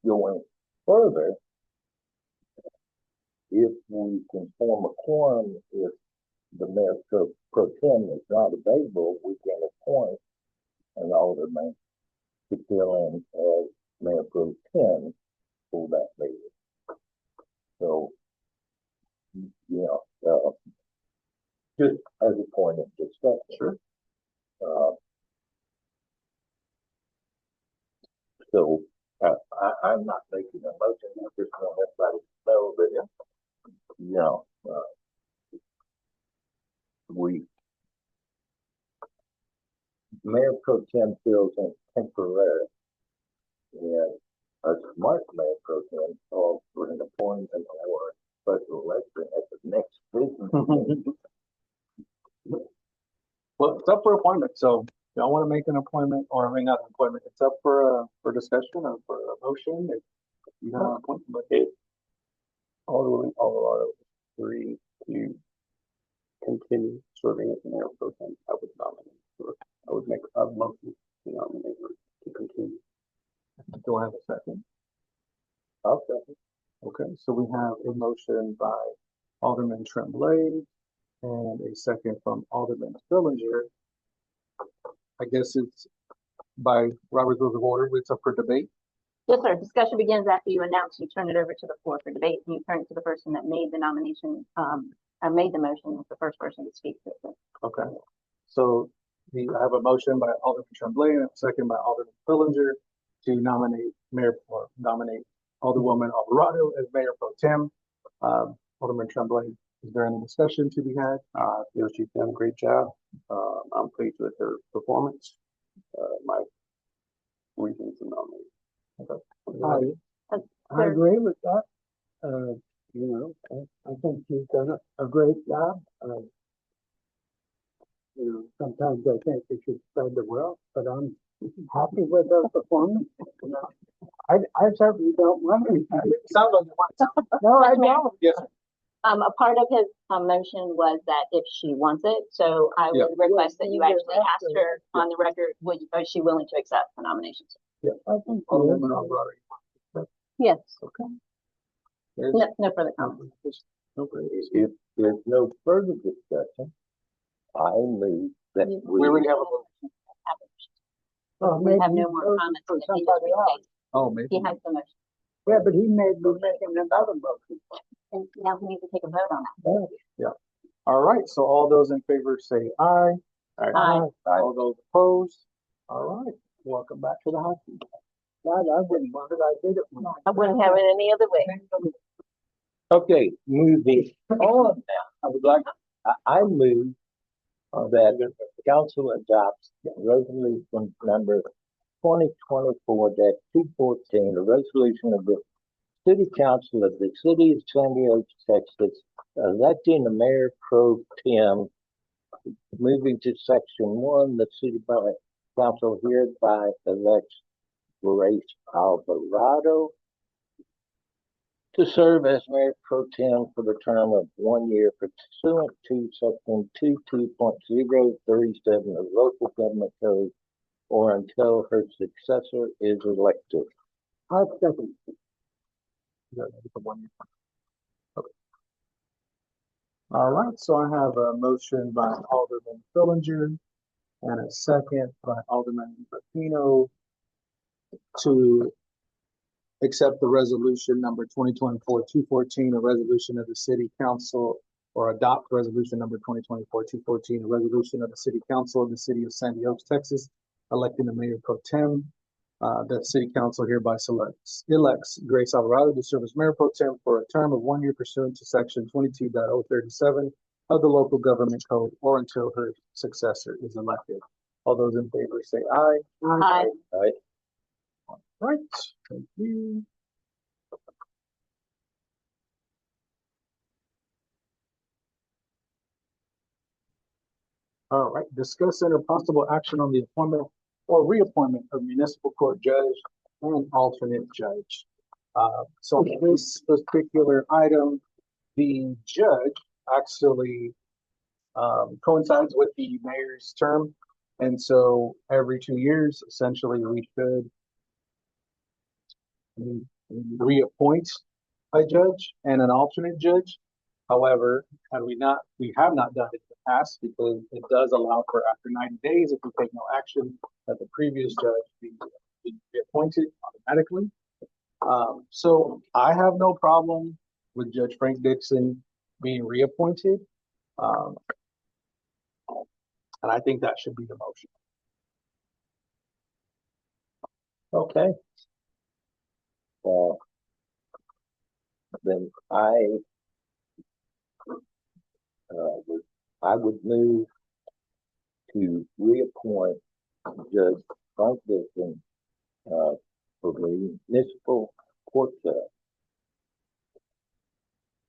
going further, if we can form a quorum, if the mayor pro tem is not available, we can appoint an alderman to fill in as mayor pro tem for that meeting. So, just as a point of discussion. Sure. So, I'm not making a motion, I just want everybody to know that, Mayor Pro Tem fills in temporarily. And a smart Mayor Pro Tem calls for an appointment or a special election at the next business meeting. Well, it's up for appointment, so if y'all want to make an appointment, or I mean, not an appointment, it's up for discussion or for a motion. If you have an appointment, but If Alderwoman Alvarado agrees to continue serving as mayor pro tem, I would nominate her. I would make a motion to nominate her to continue. do I have a second? I'll second. Okay, so we have a motion by Alderman Tremblay and a second from Alderman Fillinger. I guess it's by Robert's Rules of Order, it's up for debate. Yes, sir. Discussion begins after you announce, you turn it over to the floor for debate, and you turn it to the person that made the nomination, made the motion, as the first person to speak to it. Okay, so I have a motion by Alderman Tremblay and a second by Alderman Fillinger to nominate Alderwoman Alvarado as Mayor Pro Tem. Alderman Tremblay, is there any discussion to be had? I feel she's done a great job. I'm pleased with her performance. My reasons to nominate. I agree with that. I think she's done a great job. Sometimes I think we should spread the wealth, but I'm happy with her performance. I certainly don't want anything. Sounds like you want to. No, I Mr. Mayor? don't. Yes, A part of his motion was that if she wants it, so I Yeah. would request that you Yeah, actually ask her on the record, is she willing to accept the nomination? I think she Alderwoman is. Alvarado. Yes. Okay. No further comments. If there's no further discussion, I move that We already have a motion. Well, We maybe have no you more voted comments. for and if he just somebody else. restates, Oh, maybe. He has the motion, Yeah, but he may be making another motion. and now we need to take a vote on that. All right, so all those in favor say aye. Aye. All those opposed? All right, welcome back to the house. God, I wouldn't want it. I did it once. I wouldn't have it any other way. Okay, moving on now. I would like, I move that the council adopts resolution number 2024-214, a resolution of the City Council of the City of Sandy Oaks, Texas, electing the mayor pro tem. Moving to section 1, the city council hereby elects Grace Alvarado to serve as mayor pro tem for the term of 1 year pursuant to section 22.037 of the local government code, or until her successor is elected. I'll second. All right, so I have a motion by Alderman Fillinger and a second by Alderman Rapino to accept the resolution number 2024-214, a resolution of the city council, or adopt resolution number 2024-214, a resolution of the city council of the city of Sandy Oaks, Texas, electing the mayor pro tem. That city council hereby elects Grace Alvarado to serve as mayor pro tem for a term of 1 year pursuant to section 22.037 of the local government code, or until her successor is elected. All those in favor say aye. Aye. Aye. Right, thank you. All right, discuss and possible action on the appointment or reappointment of municipal court judge and alternate judge. So this particular item, the judge actually coincides with the mayor's term. And so every 2 years, essentially, we should reappoint a judge and an alternate judge. However, we have not done it in the past because it does allow for after 90 days, if we take no action, that the previous judge be reappointed automatically. So I have no problem with Judge Frank Dixon being reappointed. And I think that should be the motion. Okay. Then I would move to reappoint Judge Frank Dixon for the municipal court judge.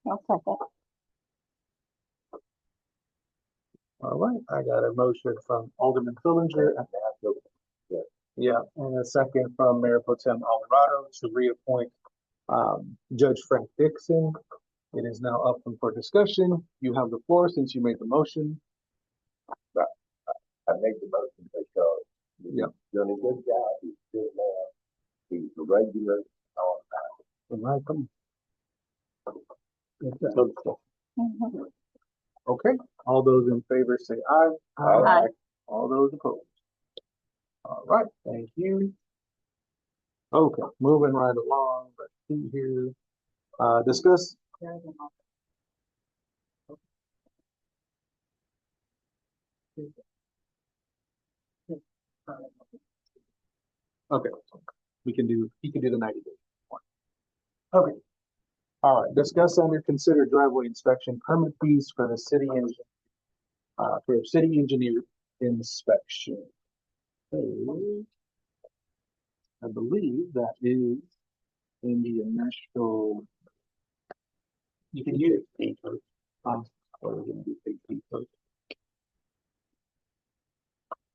I'll second. All right, I got a motion from Alderman Fillinger and a second from Mayor Pro Tem Alvarado to reappoint Judge Frank Dixon. It is now up for discussion. You have the floor since you made the motion. I made the motion because he's done a good job. He's still there. He's a regular on time. Welcome. Mhm. Okay, all those in favor say aye. Aye. All those opposed. All right, thank you. Okay, moving right along, let's see here. Discuss. Okay, he can do the 90 days. Okay. All right, discuss and consider driveway inspection permit fees for the city engineer, for city engineer inspection. So, I believe that is in the initial. You can use it. Or we're gonna do page first.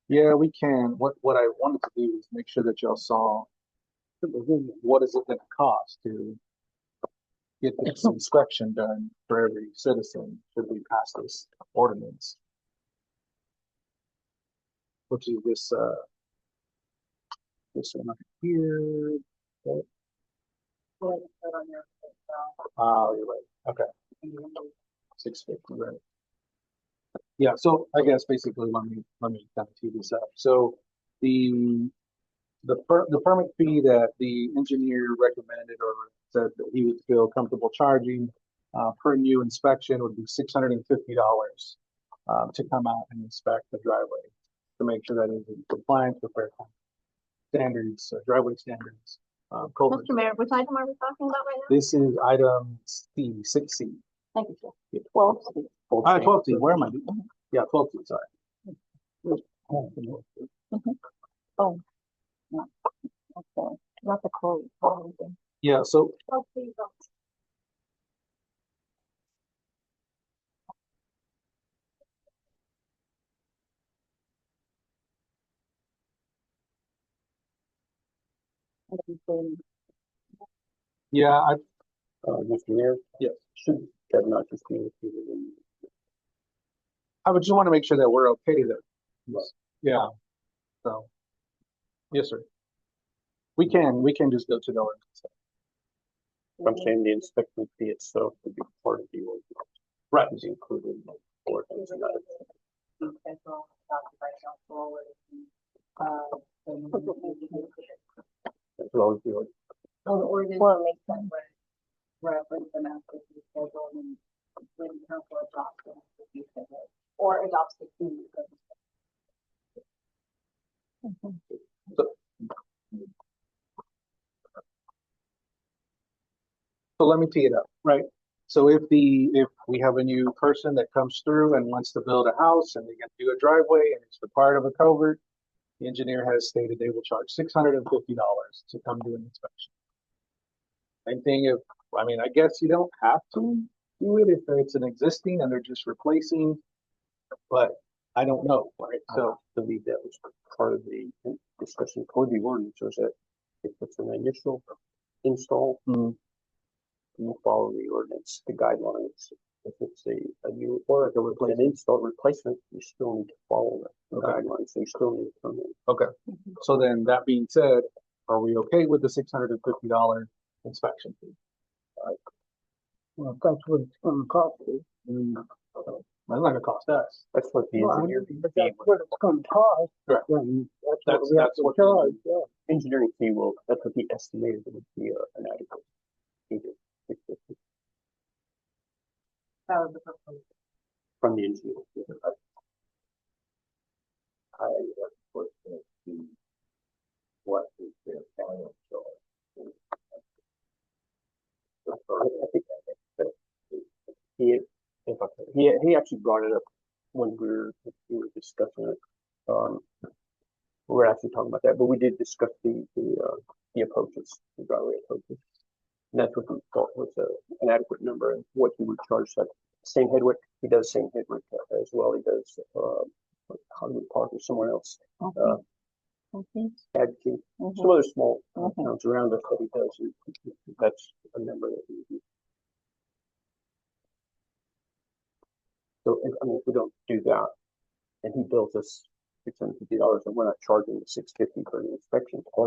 Yeah, we can. What I wanted to do is make sure that y'all saw what is it gonna cost to get this inspection done for every citizen should we pass this ordinance. Which is this one right here. Oh, you're right. Okay. 650, right? Yeah, so I guess basically let me kind of tee this up. So the permit fee that the engineer recommended or said that he would feel comfortable charging per new inspection would be $650 to come out and inspect the driveway to make sure that it's in compliance with their standards, driveway standards. Mr. Mayor, which item are we talking about right now? This is item C, 6C. Thank you, sir. 12 feet. 12 feet, where am I? Yeah, 12 feet, sorry. Oh, no, okay, not the quote. Yeah, so Oh, please don't. yeah, Mr. Mayor? Yes. Should that not just be included in? I would just want to make sure that we're okay there. Yeah, so, yes, sir. We can just go to the ordinance. I'm saying the inspection fee itself would be part of the ordinance. Right. Is included in the ordinance. not- As well as the ordinance. Oh, the ordinance. Well, it makes sense. Reference the master fee schedule and when council adopts the master fee schedule or adopts the fee. So let me tee it up, right? So if we have a new person that comes through and wants to build a house and they can do a driveway and it's required of a culvert, the engineer has stated they will charge $650 to come do an inspection. Same thing if, I mean, I guess you don't have to do it if it's an existing and they're just replacing, but I don't know, right? So I believe that was part of the discussion for the ordinance, was that if it's an initial install, you follow the ordinance, the guidelines. If it's a new or an install replacement, you still need to follow the guidelines. So you still need to come in. okay. So then that being said, are we okay with the $650 inspection fee? Well, if that's what it's gonna cost you. That's not gonna cost us. That's what the Well, engineer but that's what it's gonna cost. Correct. Then that's That's- what we have that's to what- charge, yeah. engineering fee will. That's what he estimated it would be an adequate fee. That was the proposal. From the engineer. I was going to see what is their final choice. I think he, he actually brought it up when we were discussing it. We were actually talking about that, but we did discuss the approaches, the driveway approaches. And that's what he thought was an adequate number and what he would charge. Like same head width, he does same head width as well. He does Hollywood Park or somewhere else. Adkey, some other small towns around us that he does. That's a number that he uses. So I mean, if we don't do that, and he bills us $650, and we're not charging the $650 for the inspection. Oh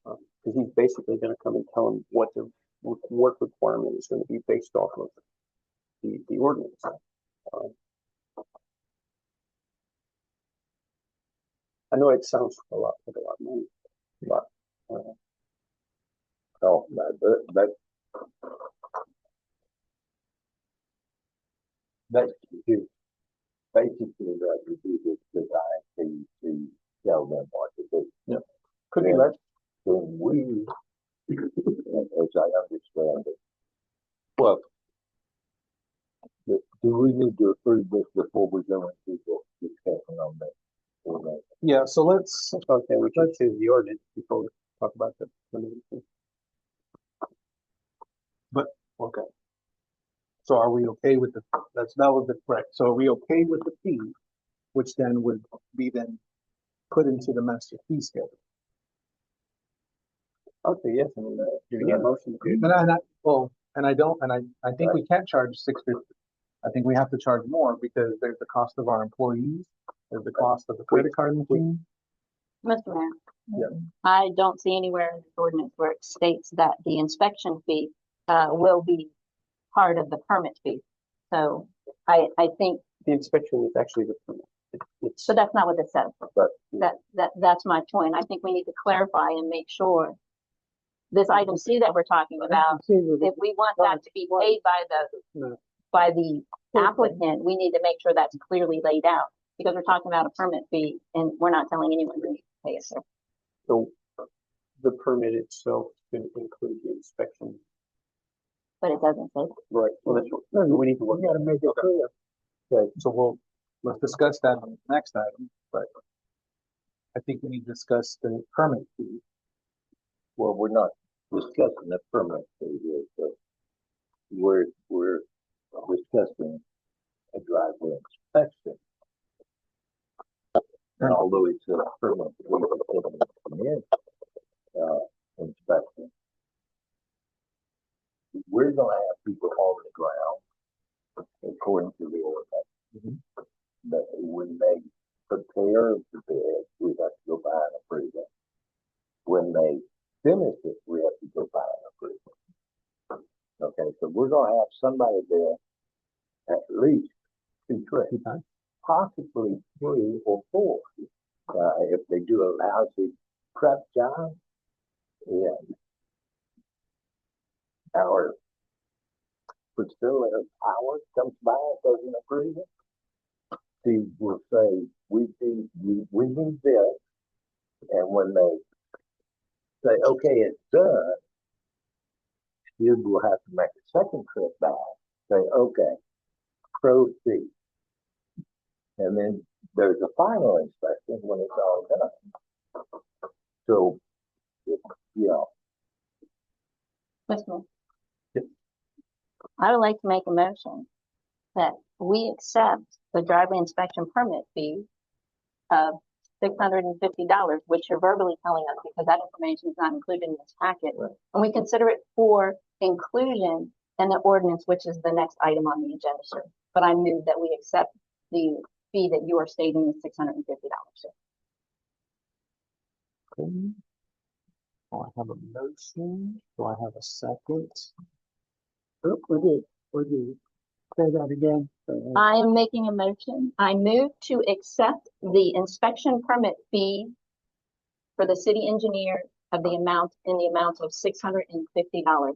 no, because he's basically going to come and tell him what the work requirement is going to be based off of the ordinance. I know it sounds like a lot of money, but No, that's basically that would be the design to tell them what to do. Yeah. Could you let then we, as I understand it, well, do we need to approve this before we go into the discussion on that? Or not? Yeah, so let's, okay, we should choose the ordinance before we talk about the. okay. So are we okay with that was the correct. So are we okay with the fee, which then would be then put into the master fee schedule? Okay, yes, and do we get a motion? I think we can't charge $650. I think we have to charge more because there's the cost of our employees, there's the cost of the credit card machine. Mr. Mayor. Yeah. I don't see anywhere in this ordinance where it states that the inspection fee will be part of the permit fee. So I think, The inspection is actually the permit. It's so that's not what it says. But That's my point. I think we need to clarify and make sure this item C that we're talking about, if we want that to be paid by the applicant, we need to make sure that's clearly laid out. Because we're talking about a permit fee and we're not telling anyone to pay it. So the permit itself can include the inspection. but it doesn't say. Right, well, that's, what we need to work. We gotta make it Okay. clear. Okay, so let's discuss that on the next item, but I think we need to discuss the permit fee. Well, we're not discussing the permit fee here, so we're discussing a driveway inspection. And although it's a permit fee for inspection, we're gonna have people on the ground according to the ordinance. That when they prepare the bid, we have to go buy an approval. When they finish it, we have to go buy an approval. Okay, so we're gonna have somebody there at least 2 trips, possibly 3 or 4. If they do a lousy prep job, and our facility power comes by and doesn't approve it, he will say, we need this, and when they say, okay, it's done, you will have to make a second trip back, say, okay, proceed. And then there's a final inspection when it's all done. So, you know, Mr. Mayor. I would like to make a motion that we accept the driveway inspection permit fee of $650, which you're verbally telling us because that information is not included in this packet. Right. And we consider it for inclusion in the ordinance, which is the next item on the agenda, sir. But I move that we accept the fee that you are stating is $650, sir. Okay. Do I have a motion? Do I have a second? Would you say that again? I am making a motion. I move to accept the inspection permit fee for the city engineer of the amount of $650.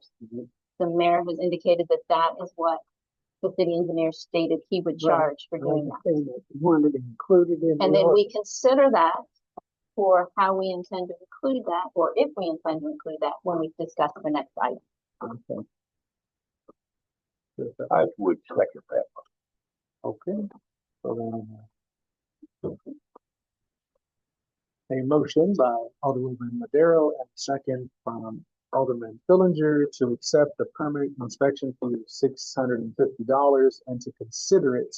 The mayor has indicated that that is what the city engineer stated he would charge for doing that. You wanted to include it in. And the then we ordinance. consider that for how we intend to include that, or if we intend to include that when we discuss the next item. Okay. I would second that. Okay. So then, a motion by Alderwoman Madero and a second from Alderman Fillinger to accept the permit inspection fee of $650 and to consider it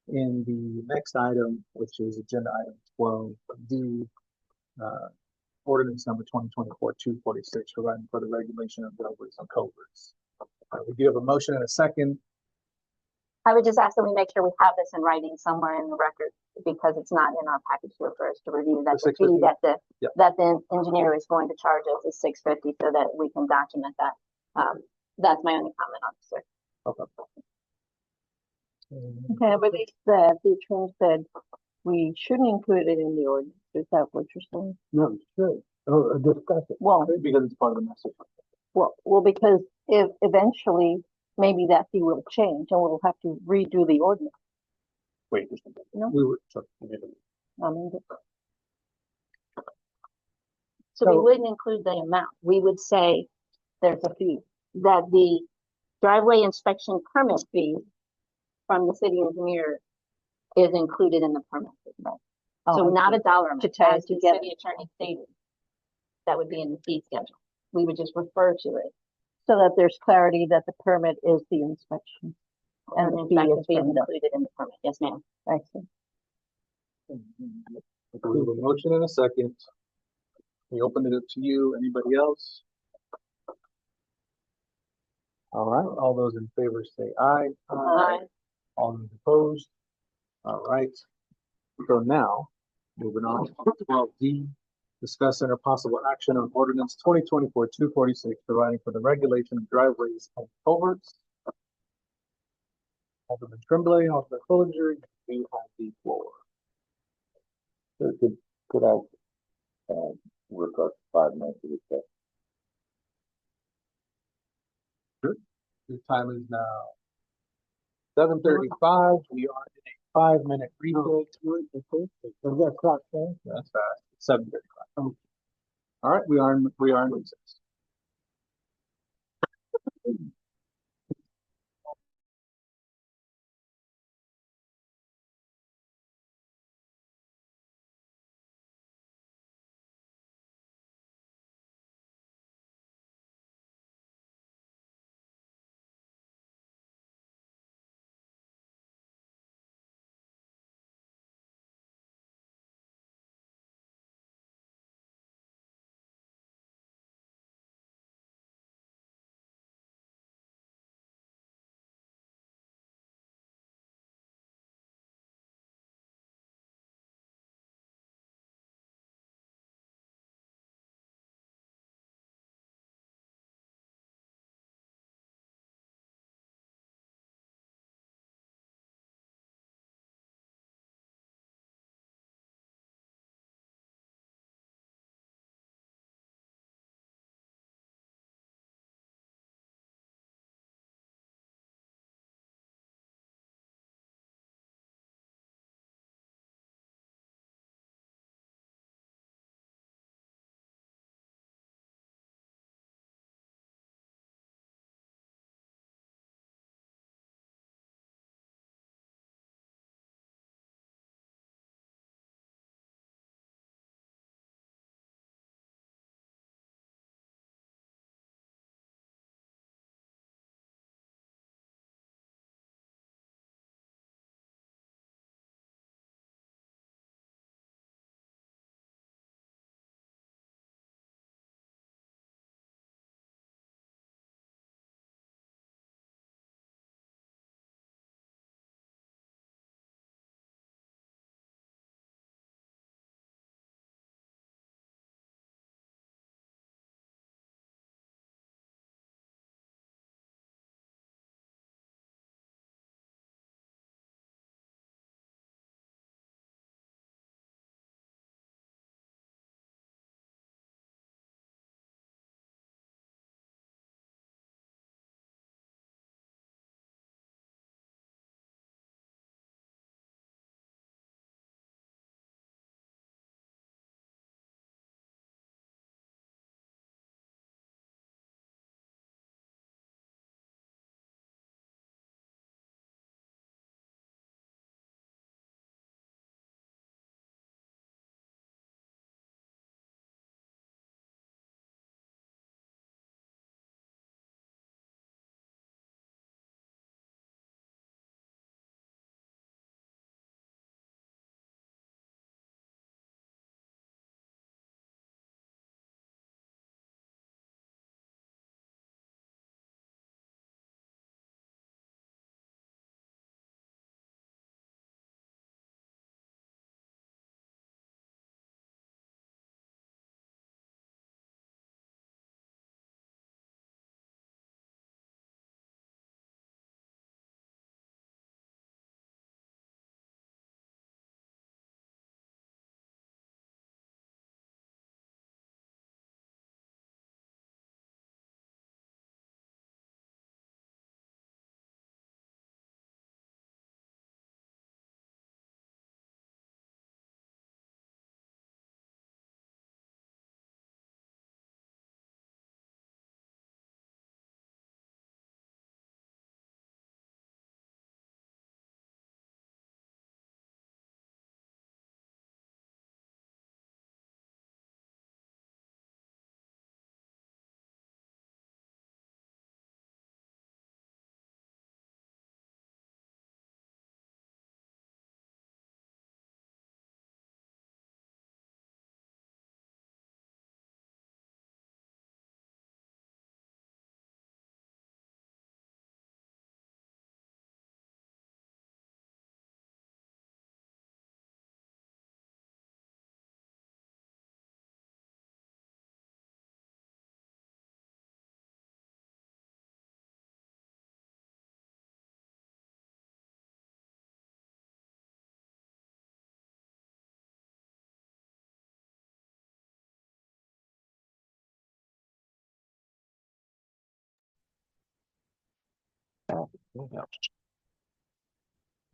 in the next item, which is agenda item 12D, ordinance number 2024-246, providing for the regulation of driveways and culverts. We do have a motion and a second. I would just ask that we make sure we have this in writing somewhere in the record because it's not in our package here for us to review. That The the fee $650? Yeah. that the engineer is going to charge us is $650 so that we can document that. That's my only comment on this, sir. Okay. Okay, I believe that the attorney said we shouldn't include it in the ordinance. Is that what you're saying? No, sure. Discuss it. Well, Because it's part of the message. well, because if eventually maybe that fee will change and we'll have to redo the ordinance. Wait, just a minute. No. We were, sorry. I mean, So we So- wouldn't include the amount. We would say there's a fee, that the driveway inspection permit fee from the city engineer is included in the permit fee. So oh, not a dollar amount, To tie it as the together. city attorney stated. That would be in the fee schedule. We would just refer to it. so that there's clarity that the permit is the inspection. And And the the fee inspection is fee is from the, included in the permit. Yes, ma'am. excellent. We have a motion and a second. We open it up to you. Anybody else? All right, all those in favor say aye. Aye. All those opposed? All right. So now, moving on to 12D, discuss and or possible action on ordinance 2024-246, providing for the regulation of driveways and culverts. Alderman Tremblay, Alderman Fillinger, you have the floor. So could I, request 5 minutes of discussion? The time is now 7:35. We are in a 5-minute recess. That's not fair. That's fast. 7:35. All right, we are in recess.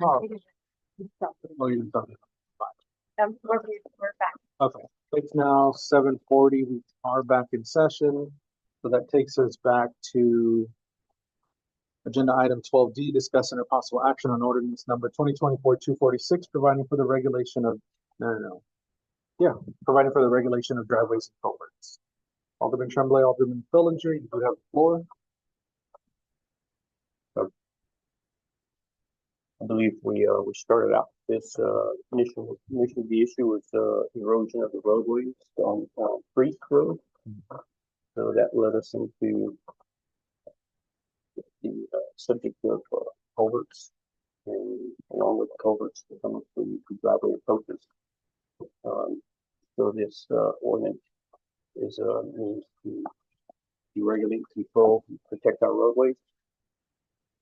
Oh, you didn't tell me. We're back. Okay, it's now 7:40. We are back in session. So that takes us back to agenda item 12D, discussing a possible action on ordinance number 2024-246, providing for the regulation of, providing for the regulation of driveways and culverts. Alderman Tremblay, Alderman Fillinger, you do have the floor. I believe we started out this, initially the issue was, erosion of the roadways on, Creek Road. So that led us into the, subject of, culverts, and along with culverts, some of the driveway approaches. So this, ordinance is, means to deregulate, control, and protect our roadways.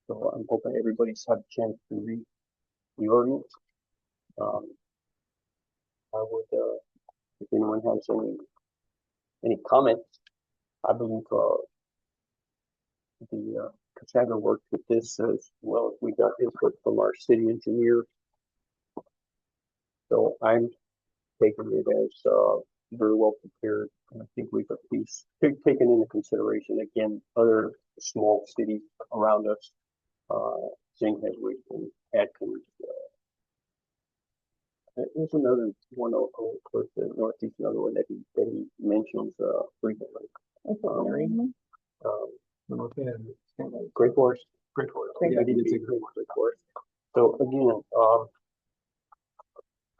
So I'm hoping everybody's had a chance to read the ordinance. I would, if anyone has any comments, I believe, the Cassandra worked with this as well as we got input from our city engineer. So I'm taking it as, very well prepared. And I think we've at least taken into consideration, again, other small cities around us, St. Hedwig and Atkins. There's another one, of course, the Northeast, another one that he mentions frequently. Great Forest. Great Forest. Yeah, he did say Great Forest. So again,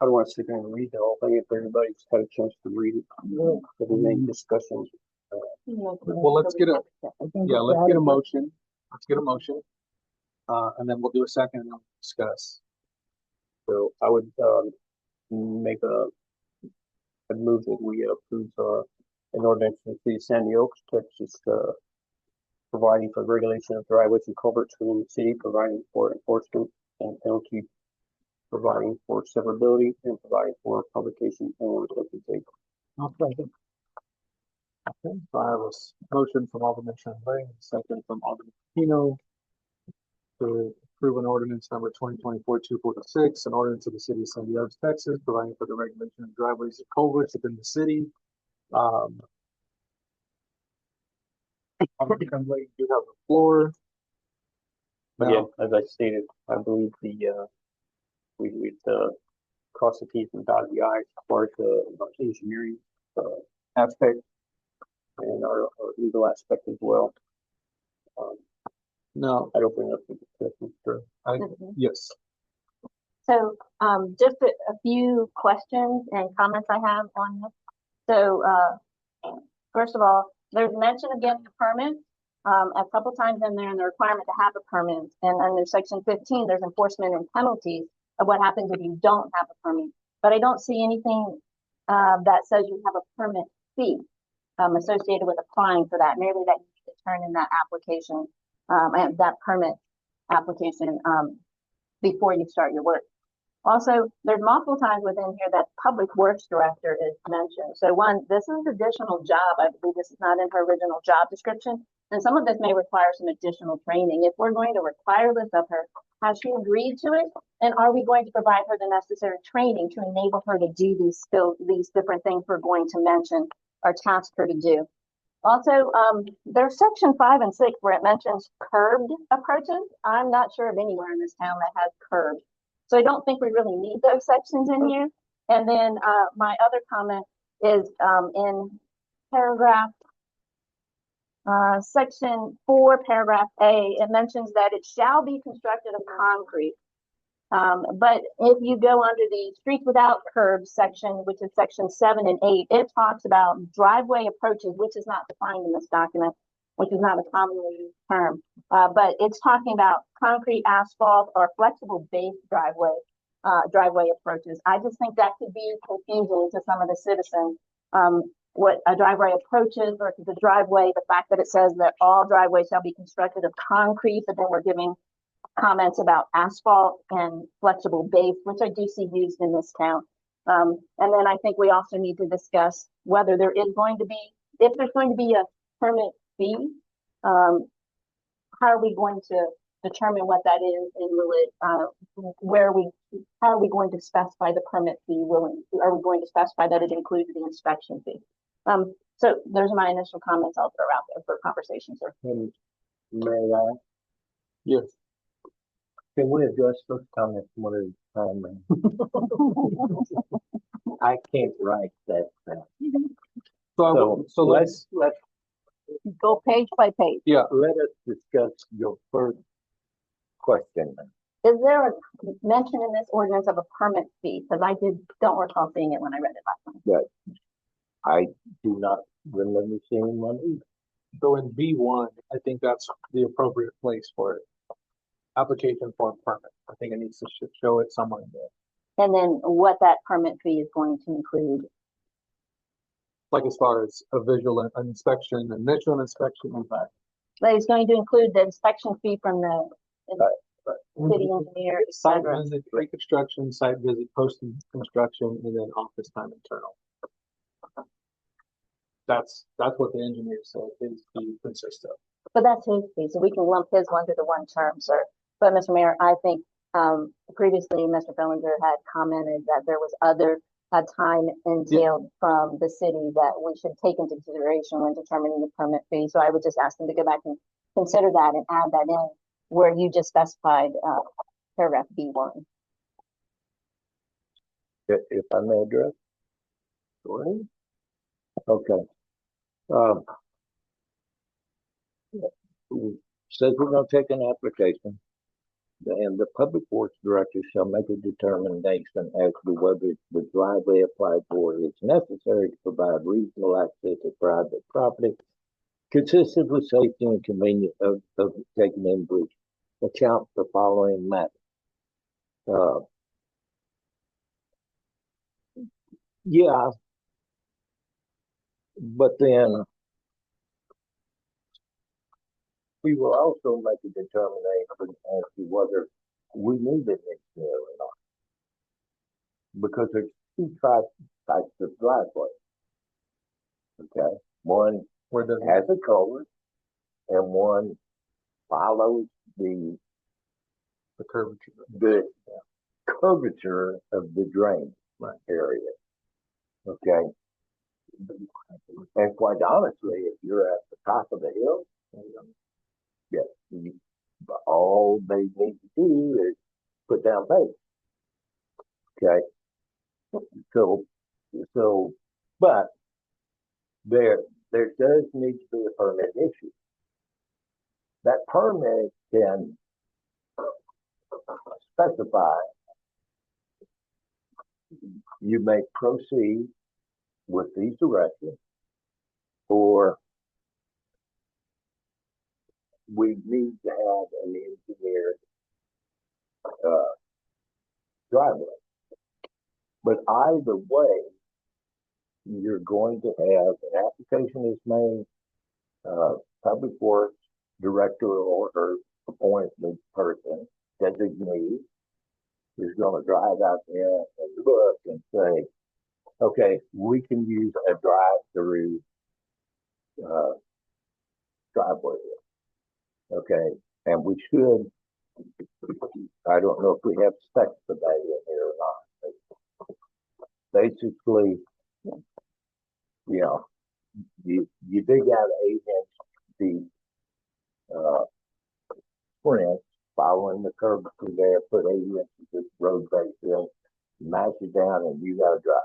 I don't want to sit there and read the whole thing. If everybody's had a chance to read it, if we make discussions. Well, let's get a motion. Let's get a motion. And then we'll do a second and then we'll discuss. So I would make a move that we approve an ordinance in the city of Sandy Oaks, Texas, providing for regulation of driveways and culverts within the city, providing for enforcement and penalty, providing for severability, and providing for publication and implementation. Okay, so I have a motion from Alderman Tremblay, a second from Alderman Pino to approve an ordinance number 2024-246, an ordinance of the city of Sandy Oaks, Texas, providing for the regulation of driveways and culverts within the city. Alderman Tremblay, you have the floor. Again, as I stated, I believe we'd cross the T's and dot the I's as far as the engineering aspect and our legal aspect as well. No, I'd open it up for discussion, sure. yes. So, just a few questions and comments I have on this. So, first of all, there's mention of getting a permit, a couple times in there, and the requirement to have a permit. And under section 15, there's enforcement and penalties of what happens if you don't have a permit. But I don't see anything, that says you have a permit fee, associated with applying for that. Maybe that you need to turn in that application, and that permit application, before you start your work. Also, there's multiple times within here that public works director is mentioned. So one, this is an additional job. I believe this is not in her original job description. And some of this may require some additional training. If we're going to require this of her, has she agreed to it? And are we going to provide her the necessary training to enable her to do these different things we're going to mention or task her to do? Also, there's section 5 and 6 where it mentions curbed approaches. I'm not sure of anywhere in this town that has curbs. So I don't think we really need those sections in here. And then my other comment is in paragraph, section 4, paragraph A, it mentions that it shall be constructed of concrete. But if you go under the streets without curbs section, which is section 7 and 8, it talks about driveway approaches, which is not defined in this document, which is not a commonly used term. But it's talking about concrete, asphalt, or flexible base driveway approaches. I just think that could be confusing to some of the citizens. What a driveway approach is versus a driveway, the fact that it says that all driveways shall be constructed of concrete, but then we're giving comments about asphalt and flexible base, which I do see used in this town. And then I think we also need to discuss whether there is going to be, if there's going to be a permit fee, how are we going to determine what that is, and will it, how are we going to specify the permit fee? Are we going to specify that it includes the inspection fee? So those are my initial comments. I'll throw out there for conversation, sir. And may I, Yes. can we address those comments one at a time, man? I can't write that fast. So let's, Go page by page. Let us discuss your first question. Is there a mention in this ordinance of a permit fee? Because I don't recall seeing it when I read it last time. I do not remember seeing one either. so in B1, I think that's the appropriate place for it. Application for a permit. I think it needs to show it somewhere in there. And then what that permit fee is going to include. Like as far as a visual inspection, initial inspection, in fact. But it's going to include the inspection fee from the city engineer, et Site cetera. visit, pre-construction, site visit, post-construction, and then office time internal. That's what the engineer said his fee consists of. But that's his fee, so we can lump his one to the one term, sir. But Mr. Mayor, I think, previously Mr. Fillinger had commented that there was other time entailed from the city that we should take into consideration when determining the permit fee. So I would just ask them to go back and consider that and add that in where you just specified, paragraph B1. If I may address? Go ahead. Okay. Says we're gonna take an application, and the public works director shall make a determination as to whether the driveway applied for is necessary to provide reasonable access to private property, consistent with safety and convenience of taking into account the following matters. Yeah, but then we will also make a determination as to whether we need an engineer or not. Because there's two types of driveway. Okay, one has a culvert and one follows the curvature of the drain area. Okay. And quite honestly, if you're at the top of the hill, all they need to do is put down base. Okay. So, but there does need to be a permit issue. That permit can specify you may proceed with these directions, or we need to have an engineered driveway. But either way, you're going to have an application is made, public works director or appointed person, designee, is going to drive out there and look and say, okay, we can use a drive-through driveway here. Okay, and we should, I don't know if we have specs for that in here or not. Basically, you know, you dig out 8-inch deep sprints, following the curve through there, put 8 inches of road base in, mash it down, and you got a driveway.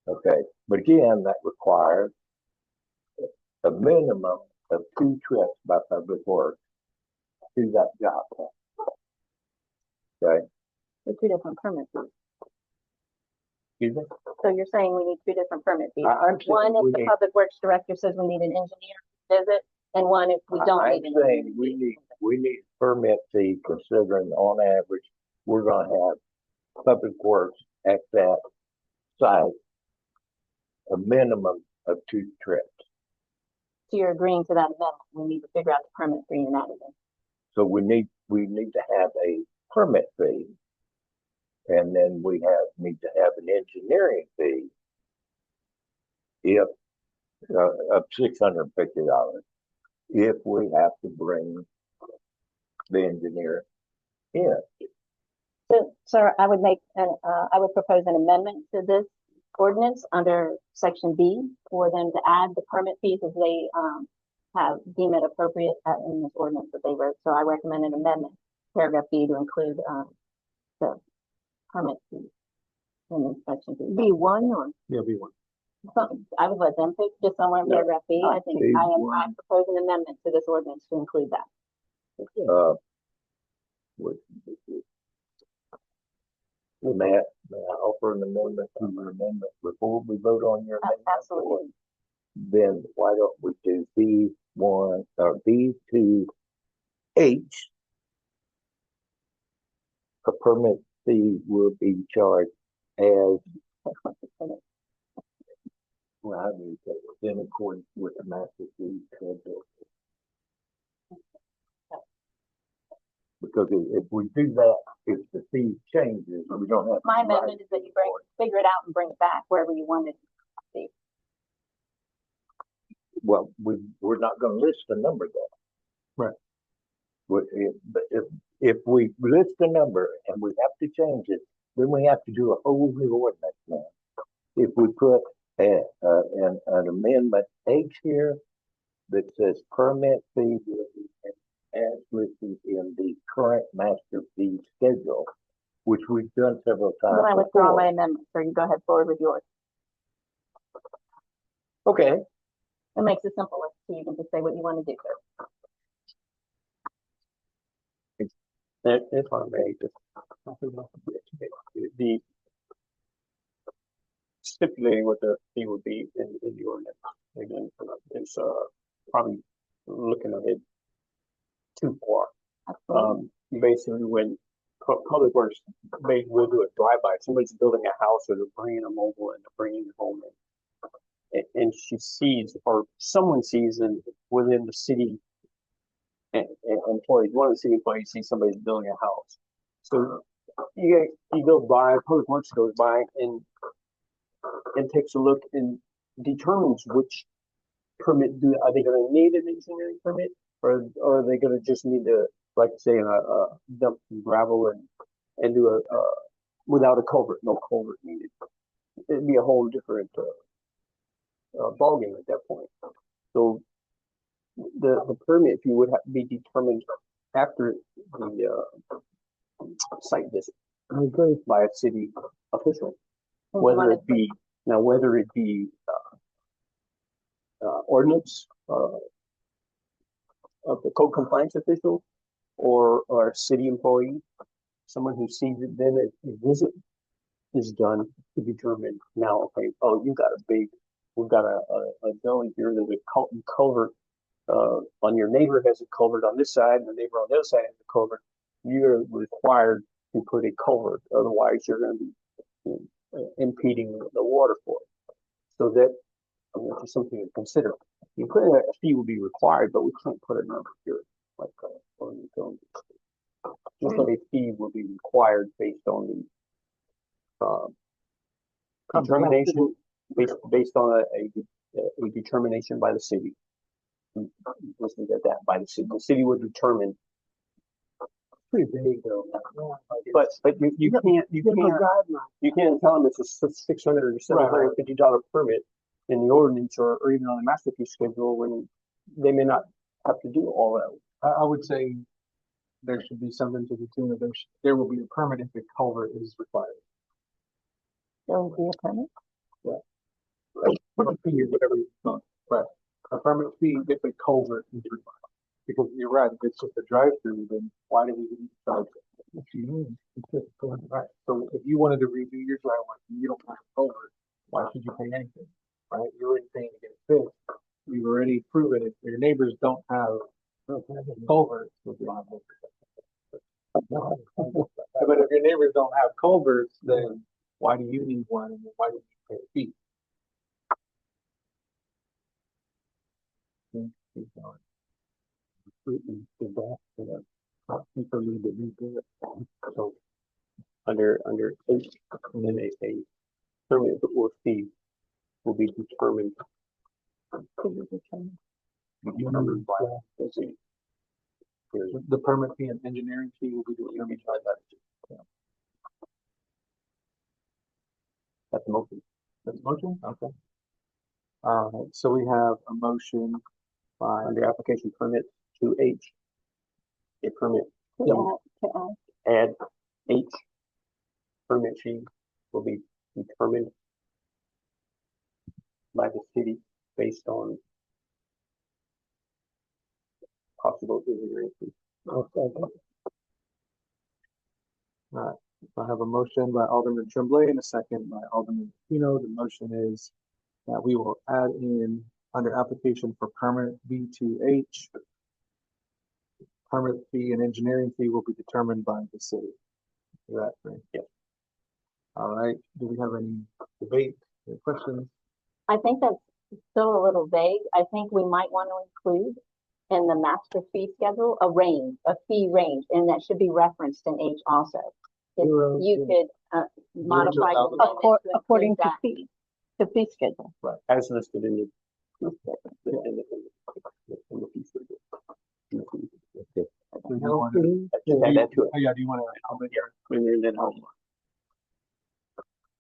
Okay, but again, that requires a minimum of 2 trips by public works to that job. Okay. The two different permit fees. Excuse me? So you're saying we need two different permit fees? I'm saying One we if the need- public works director says we need an engineer to visit, and one if we don't I'm need an saying engineer. we need permit fee considering on average, we're gonna have public works at that site, a minimum of 2 trips. So you're agreeing to that amendment. We need to figure out the permit fee and that again. So we need to have a permit fee. And then we need to have an engineering fee if of $650 if we have to bring the engineer. Yeah. So, sir, I would I would propose an amendment to this ordinance under section B for them to add the permit fees as they, have deemed it appropriate in this ordinance that they wrote. So I recommend an amendment, paragraph B, to include, the permit fees in this section B. B1 or Yeah, B1. something? I would let them pick just somewhere in No. paragraph B. I think I propose an amendment to this ordinance to include that. What- May I offer an amendment to your amendment before we vote on your amendment? Absolutely. Then why don't we do B1 or B2H? A permit fee will be charged as, well, I mean, in accordance with the master fee schedule. Because if we do that, if the fee changes, we don't have. to My write amendment is that you figure it out and bring it back wherever you want it. Well, we're not gonna list the number there. Right. But if we list the number and we have to change it, then we have to do a whole new ordinance now. If we put an amendment H here that says permit fee will be as listed in the current master fee schedule, which we've done several times. Then I withdraw before. my amendment, so you go ahead forward with yours. Okay, It makes it simpler, so you can just say what you want to do, sir. If I may, the stipulating what the fee would be in the ordinance, again, is, probably looking ahead too far. Basically, when Public Works, they will do a drive-by, somebody's building a house or they're bringing a mobile and they're bringing it home and she sees, or someone sees within the city employees, one of the city employees sees somebody building a house. So you go by, Public Works goes by and takes a look and determines which permit are they going to need an engineering permit, or are they going to just need to, like say, dump some gravel and do a without a culvert, no culvert needed. It'd be a whole different ballgame at that point. So the permit fee would have to be determined after the site visit I agree. by a city official, whether it be ordinance of the code compliance official or a city employee, someone who sees it. Then a visit is done to determine now, okay, oh, we've got a zone here, there's a culvert, on your neighbor has a culvert on this side and the neighbor on the other side has a culvert. You're required to put a culvert, otherwise you're going to be impeding the water flow. So that, which is something to consider. You put in a fee will be required, but we can't put a number here, like on the zone. Just like a fee will be required based on the determination, based on a determination by the city. Let's look at that by the city. The city would determine. Pretty big though. But you can't tell them it's a $600 or $750 permit in the ordinance or even on the master fee schedule when they may not have to do all that. I would say there should be something to the tune of there will be a permit if the culvert is required. There will be a permit. Whatever you want. Right. A permit fee if a culvert is required. Because you're right, if it's just a drive-through, then why do we need to charge it? Right. So if you wanted to redo your driveway and you don't have a culvert, why should you pay anything? Right? You're already paying to get it fixed. You've already proven it. Your neighbors don't have culverts. But if your neighbors don't have culverts, then why do you need one and why do you pay a fee? So under H, and then a permit or fee will be determined. Determined by the city. There's The permit fee and engineering fee will be determined by that. That's the motion. That's the motion? Okay. So we have a motion by, Under application permit 2H, a permit Yeah. To add, add H permit fee will be determined by the city based on possible engineering fee. Okay, I have a motion by Alderman Tremblay and a second by Alderman Pino. The motion is that we will add in under application for permit B2H. Permit fee and engineering fee will be determined by the city. Is that right? Yes. All right. Do we have any debate, any questions? I think that's still a little vague. I think we might want to include in the master fee schedule a range, a fee range, and that should be referenced in H also. If Zero you to- could modify the amendment to according include to that. fee, the fee schedule. As listed in the fee schedule. Okay. Do you want to- Fee, Add that to it. Oh, yeah, do you want to comment here? And then I'll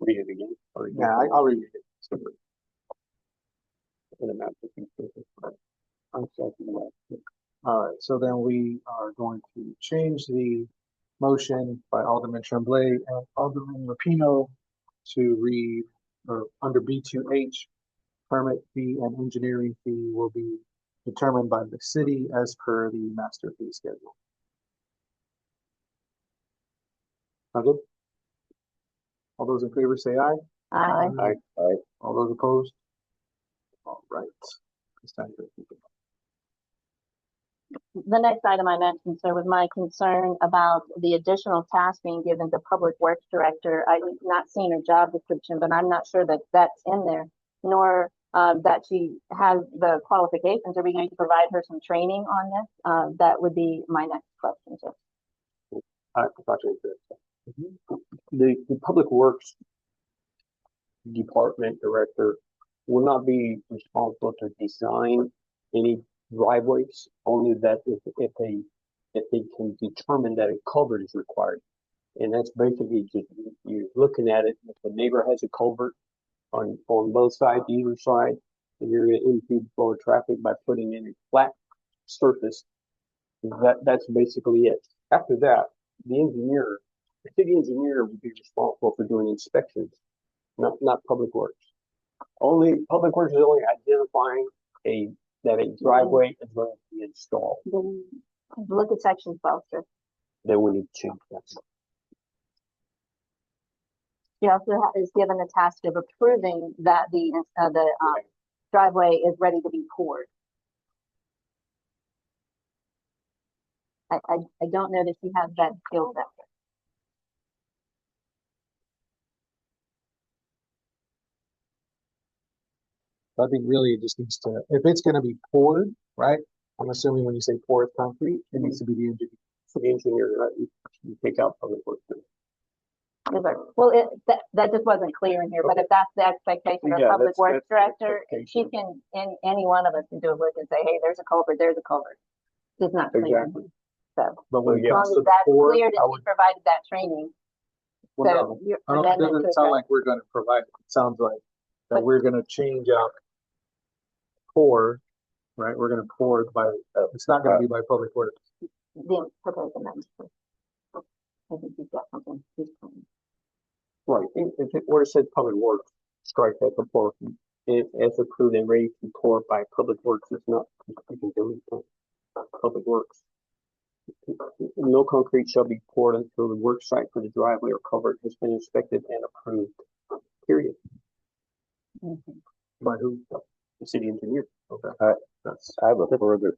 read it again. Or Yeah, I'll read it. In the master fee schedule. I'm second that. All right, so then we are going to change the motion by Alderman Tremblay and Alderman Rapino to read, or under B2H, permit fee and engineering fee will be determined by the city as per the master fee schedule. Sound good? All those in favor say aye. Aye. All those opposed? All right. It's time to- The next item I mentioned, sir, was my concern about the additional task being given to Public Works Director. I've not seen her job description, but I'm not sure that that's in there, nor that she has the qualifications. Are we going to provide her some training on this? That would be my next question, sir. The Public Works Department Director will not be responsible to design any driveways, only that if they can determine that a culvert is required. And that's basically just, you're looking at it, if the neighbor has a culvert on both sides, either side, and you're gonna impede flow of traffic by putting in a flat surface, that's basically it. After that, the city engineer will be responsible for doing inspections, not Public Works. Public Works is only identifying that a driveway is going to be installed. Then look at section 12, sir. Then we need to change that. She also is given the task of approving that the driveway is ready to be poured. I don't know that she has that skill set. I think really it just needs to, if it's gonna be poured, right? I'm assuming when you say poured concrete, it needs to be the engineer. City engineer, right? You take out Public Works. Yes, sir. Well, that just wasn't clear in here, but if that's the expectation of Yeah, Public Works that's the Director, she expectation. can, any one of us can do a look and say, hey, there's a culvert, there's a culvert. It's not clear. Exactly. So, But when it yeah. as comes long to as that's poured, clear I that would, she provided that training, well, so no, your I don't, it amendment doesn't to sound address- like we're gonna provide, it sounds like that But- we're gonna change out pour, right? We're gonna pour it by, it's not gonna be by Public Works. the proposed amendment. I think you've got something. Right, if it where it says Public Works, strike that before, as approved and ready to pour by Public Works, it's not, you can delete that. Public Works. No concrete shall be poured until the work site for the driveway or culvert has been inspected and approved, period. By who? The city engineer. Okay. That's, I have a further,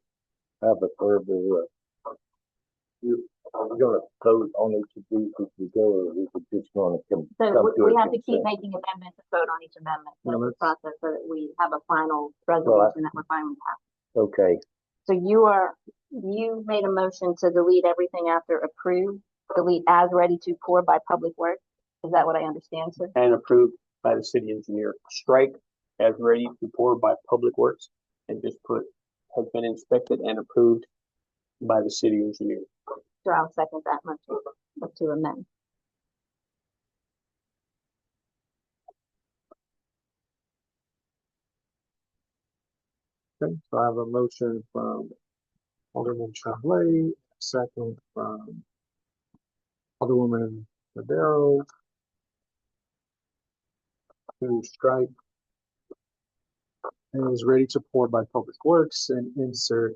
I'm gonna vote on each of these as we go, or is it just gonna come? So come we a have to keep consent? making amendments and vote on each amendment. Yeah, That's the let's- process so that we have a final resolution that we're finally passing. Okay, So you made a motion to delete everything after approved, delete as ready to pour by Public Works. Is that what I understand, sir? And approved by the city engineer. Strike as ready to pour by Public Works and just put has been inspected and approved by the city engineer. So I'll second that motion to amend. Okay, so I have a motion from Alderman Tremblay, second from Alderwoman Madero to strike and is ready to pour by Public Works and insert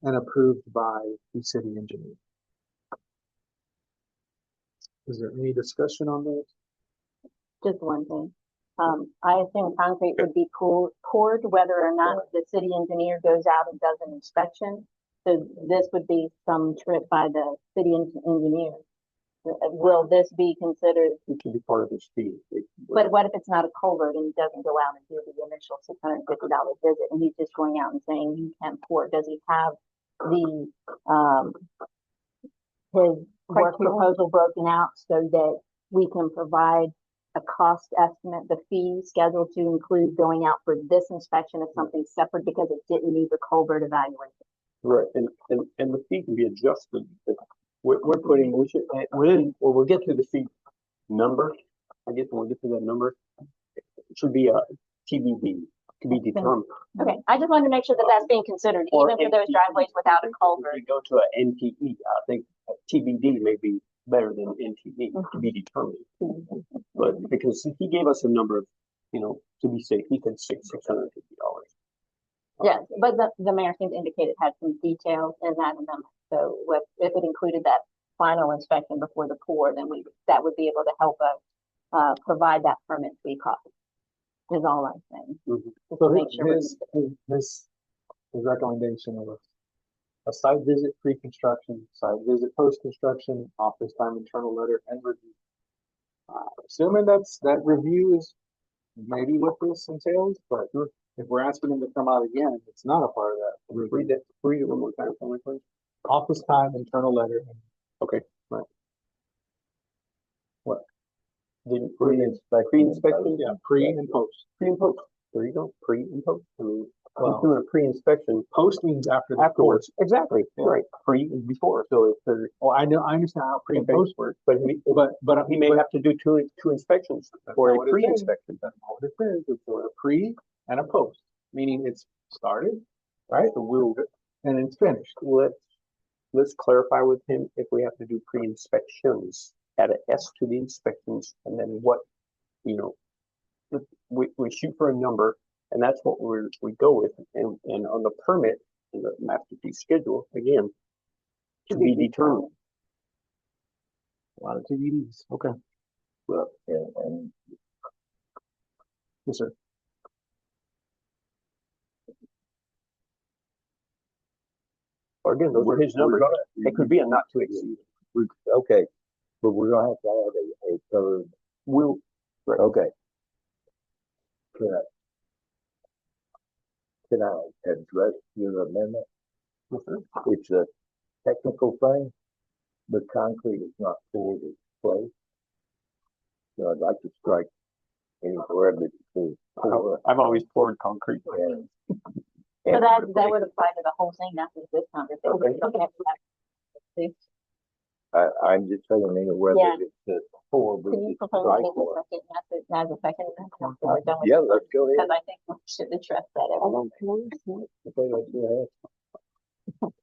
and approved by the city engineer. Is there any discussion on this? Just one thing. I assume concrete would be poured whether or not the city engineer goes out and does an inspection. So this would be some trip by the city engineer. Will this be considered, It should be part of his fee. but what if it's not a culvert and he doesn't go out and do the initial $650 visit and he's just going out and saying you can pour? Does he have the, his work proposal broken out so that we can provide a cost estimate, the fee schedule to include going out for this inspection as something separate because it didn't need the culvert evaluation? Right, and the fee can be adjusted. We're putting, we'll get to the fee number. I guess when we get to that number, it should be a TBD, to be determined. Okay, I just wanted to make sure that that's being considered, Or even for those NTE. driveways without a If culvert. we go to an NTE, I think TBD may be better than NTE, to be determined. But because he gave us a number of, to be safe, he said $650. Yes, but the mayor seemed to indicate it had some details in that amendment. So if it included that final inspection before the pour, then that would be able to help us provide that permit fee cost. Is all I'm saying. Mhm. Just So to make sure. his recommendation was a site visit pre-construction, site visit post-construction, office time internal letter and review. Assuming that review is maybe what this entails, but if we're asking him to come out again, it's not a part of that. Read it one more time for me, please. Office time internal letter. Okay, right. What? The Pre-inspection. pre-inspection? Yeah, pre and post. Pre and post. There you go, pre and post. I mean, Well- he's doing a pre-inspection Post means after the afterwards. Exactly, right. Pre is before, so if there's, Oh, I understand how pre and Okay. post work, but but he may have to do two inspections or not a what it says. pre-inspection. That's not what it says. It's a pre and a post, meaning it's started, right? And it's finished. Let's clarify with him if we have to do pre-inspections, add an S to the inspections, and then what, we shoot for a number, and that's what we go with, and on the permit, and the master fee schedule, again, to be determined. A lot of TVDs. Okay. Well, and Yes, sir. Or again, those are his numbers. It could be a not to exceed. okay, but we're gonna have to add a third. Okay. Can I address your amendment? It's a technical thing, but concrete is not poured, it's clay. So I'd like to strike any verbiage to pour. I've always poured concrete. And So that would apply to the whole thing, not just this conversation. Okay. I'm just saying anywhere Yeah. that it says pour, but Can you it's propose strike making for. a second, as a second? After we're done with Yeah, this? let's go Because ahead. I think we should address that. Okay, let's go ahead.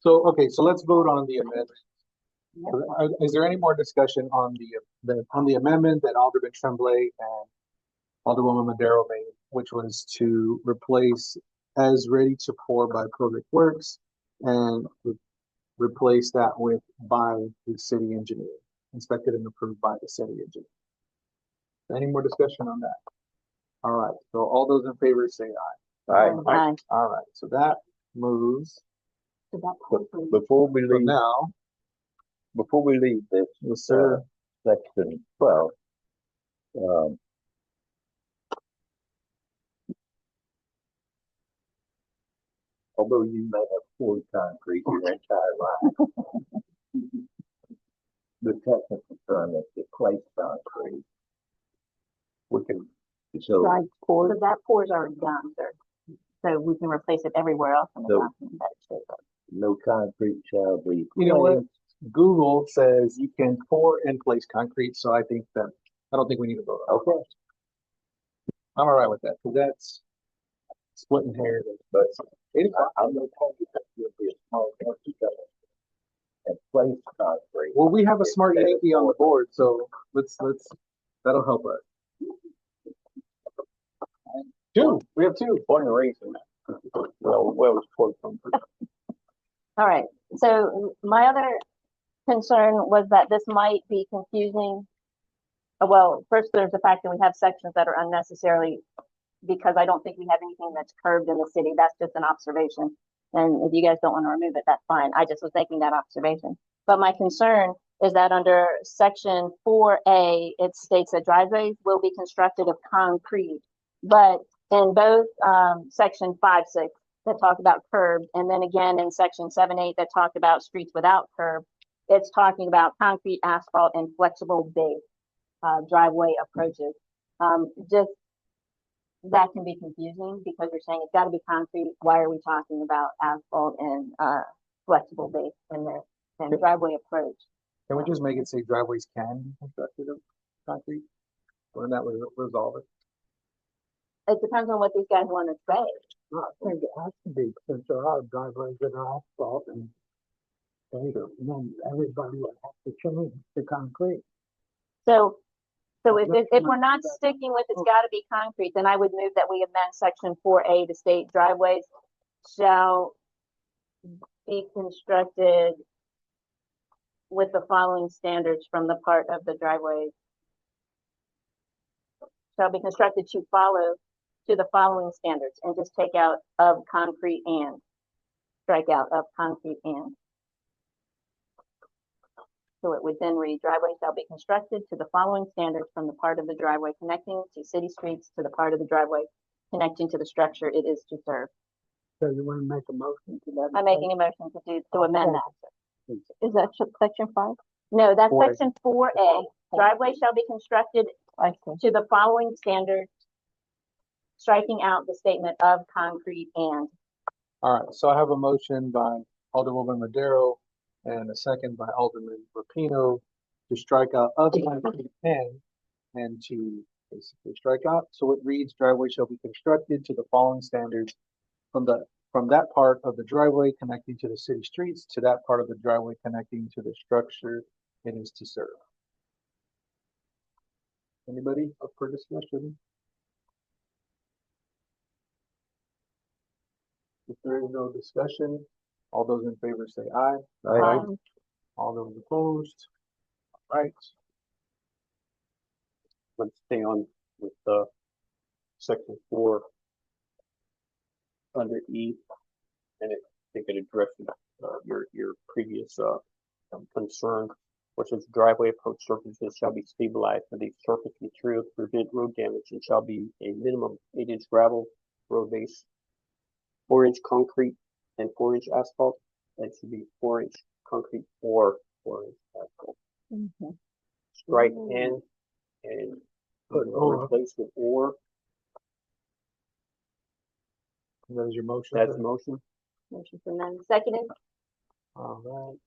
So let's vote on the amendment. Is there any more discussion on the amendment that Alderman Tremblay and Alderwoman Madero made, which was to replace as ready to pour by Public Works and replace that with by the city engineer, inspected and approved by the city engineer? Any more discussion on that? All right, so all those in favor say aye. Aye. All right, so that moves. So that hopefully- Before we So leave, now, this, yes, sir. section 12, although you may have poured concrete your entire life, the technical term is the clay concrete. We can, So, Strike pour, but that pour is already done, sir. So we can replace it everywhere else in the So- document that it shows up. no concrete shall be. You know what? placed. Google says you can pour and place concrete, so I don't think we need to vote on it. Okay, I'm all right with that, because that's splitting hairs, but I'm gonna tell you that you'll be a small country government and place concrete. well, we have a smart Yankee on the board, so that'll help us. We have two. Born and raised in that. Well, it's for All right, so my other concern was that this might be confusing. Well, first, there's the fact that we have sections that are unnecessarily, because I don't think we have anything that's curved in the city. That's just an observation. And if you guys don't want to remove it, that's fine. I just was making that observation. But my concern is that under section 4A, it states that driveways will be constructed of concrete. But in both section 5, 6, that talk about curb, and then again in section 7, 8, that talk about streets without curb, it's talking about concrete, asphalt, and flexible base driveway approaches. Just that can be confusing because you're saying it's got to be concrete. Why are we talking about asphalt and flexible base in there and driveway approach? Can we just make it say driveways can be constructed of concrete? Wouldn't that resolve it? It depends on what these guys want to say. I think it has to be, since there are driveways that are asphalt and paved, and then everybody would have to change to concrete. So if we're not sticking with it's got to be concrete, then I would move that we amend section 4A to state driveways shall be constructed with the following standards from the part of the driveway. Shall be constructed to follow to the following standards, and just take out of concrete and strike out of concrete and. So it would then read, driveway shall be constructed to the following standards from the part of the driveway connecting to city streets to the part of the driveway connecting to the structure it is to serve. So you want to make a motion to that? I'm making a motion to amend that. Is that section 5? No, that's 4A. section 4A. Driveway shall be constructed to the following standards, striking out the statement of concrete and. All right, so I have a motion by Alderwoman Madero and a second by Alderman Rapino to strike out of concrete and to basically strike out. So it reads, driveway shall be constructed to the following standards from that part of the driveway connecting to the city streets to that part of the driveway connecting to the structure it is to serve. Anybody up for discussion? If there is no discussion, all those in favor say aye. Aye. All those opposed? All right. let's stay on with section 4 under E, and I think it addresses your previous concern, which says driveway approach surfaces shall be stabilized with a surface material to prevent road damage and shall be a minimum 8-inch gravel road base, 4-inch concrete, and 4-inch asphalt. That should be 4-inch concrete or 4-inch asphalt. Mm-hmm. Strike and put replace with or. That is your motion? That's the motion. Motion for amend. Seconded. All right.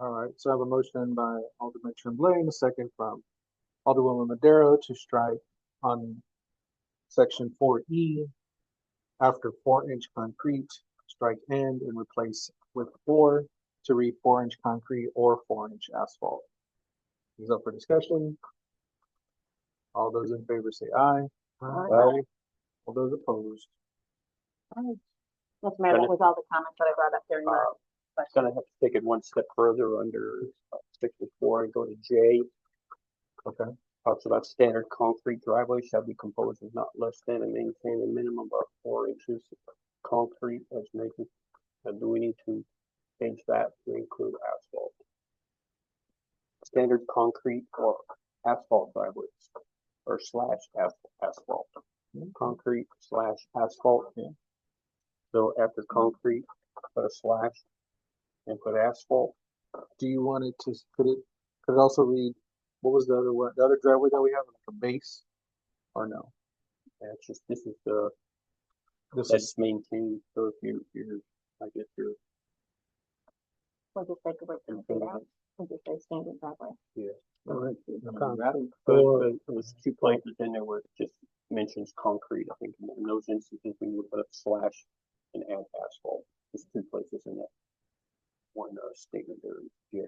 All right, so I have a motion by Alderman Tremblay and a second from Alderwoman Madero to strike on section 4E after 4-inch concrete, strike and replace with or to read 4-inch concrete or 4-inch asphalt. Is up for discussion? All those in favor say aye. Aye. All those opposed? Mr. Mayor, that was all the comments that I brought up during the Gonna have to take it one step further under section 4 and go to J. Okay. Talks about standard concrete driveway shall be composed of not less than and maintain a minimum of 4 inches of concrete as measured. And do we need to change that to include asphalt? Standard concrete or asphalt driveways or slash asphalt. Concrete slash asphalt. Yeah. So after concrete, put a slash and put asphalt. Do you want it to, could it also read, what was the other one, the other driveway that we have, like a base? Or no? And it's just, this is the This is, that's maintained, so if you're, I guess you're, We'll just take a word from it out. We'll just say standard driveway. but there's two places in there where it just mentions concrete, I think, in those instances, we would put a slash and add asphalt. There's two places in that one, statement there, yeah.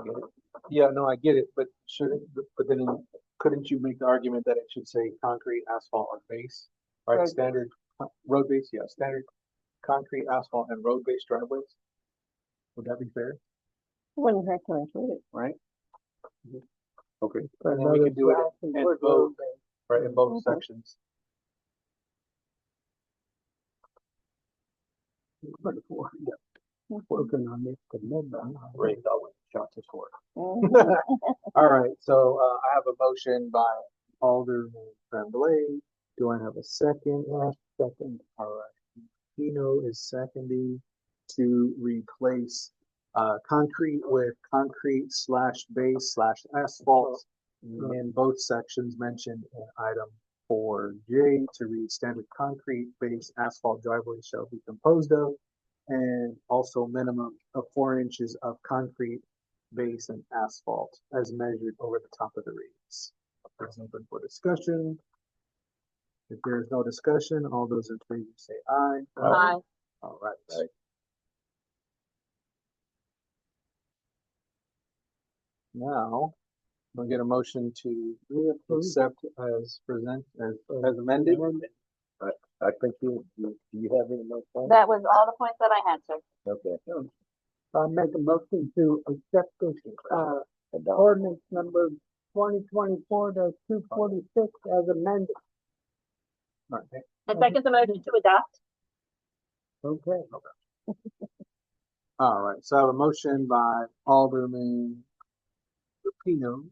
Get it? yeah, no, I get it, but but then couldn't you make the argument that it should say concrete, asphalt, or base? Right, Road. standard, road base, yeah, standard concrete, asphalt, and road base driveways? Would that be fair, Wouldn't hurt to include it. right? Okay, And then we can do it in both, right, in both sections. Working on this commitment. Ray Darwin shot his horse. Mhm. All right, so, I have a motion by Alderman Tremblay. Do I have a second? Second. All right. Pino is seconding to replace, concrete with concrete slash base slash asphalt in both sections mentioned in item 4J to read standard concrete base asphalt driveway shall be composed of, and also minimum of 4 inches of concrete base and asphalt as measured over the top of the reeds. It's open for discussion. If there is no discussion, all those in favor say aye. Aye. All right. Now, we'll get a motion to accept as as amended. I think do you have any more points? That was all the points that I had, sir. Okay. I make a motion to accept this, ordinance number 2024-246 as amended. All right. I second the motion to adopt. Okay. All right, so I have a motion by Alderman Rapino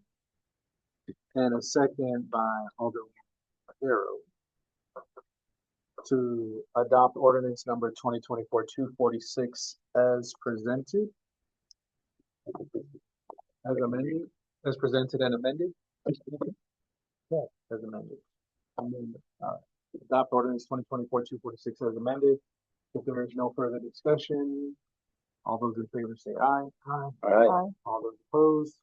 and a second by Alderman Madero to adopt ordinance number 2024-246 as presented. As amended, as presented and amended? Yeah, as amended. Adopt ordinance 2024-246 as amended. If there is no further discussion, all those in favor say aye. Aye. All right. All those opposed?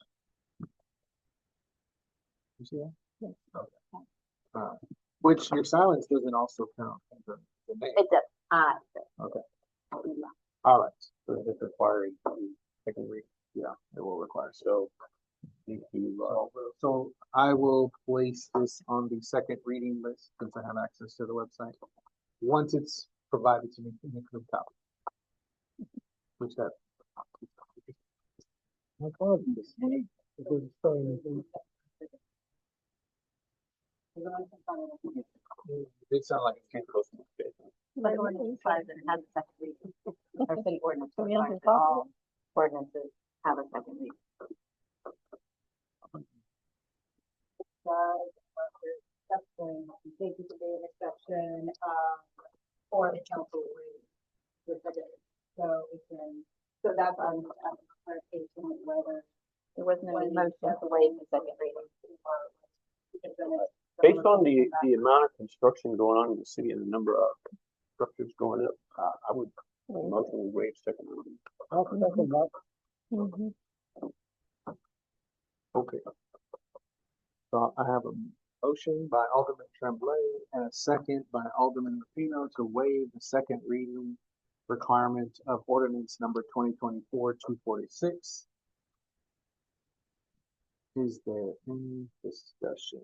You see that? Yes. Okay. Which your silence doesn't also count. As the nay. It does. Aye. Okay. All right. So it's requiring second read. Yeah, it will require. So, thank you. So I will place this on the second reading list since I have access to the website. Once it's provided to me in the copy. Which that. No problem. It was saying, It sounded like it came close to the But ordinance requires that it has a second reading. Our city ordinance So we don't requires have that all ordinances have a second reading. Thank you for the inspection, for the council with the, so we can, so that's on, clarification of whether. There wasn't any motion to waive the second reading. Based on the amount of construction going on in the city and the number of structures going up, I would motion we waive second reading. I'll second that. Mhm. Okay. So I have a motion by Alderman Tremblay and a second by Alderman Rapino to waive the second reading requirement of ordinance number 2024-246. Is there any discussion?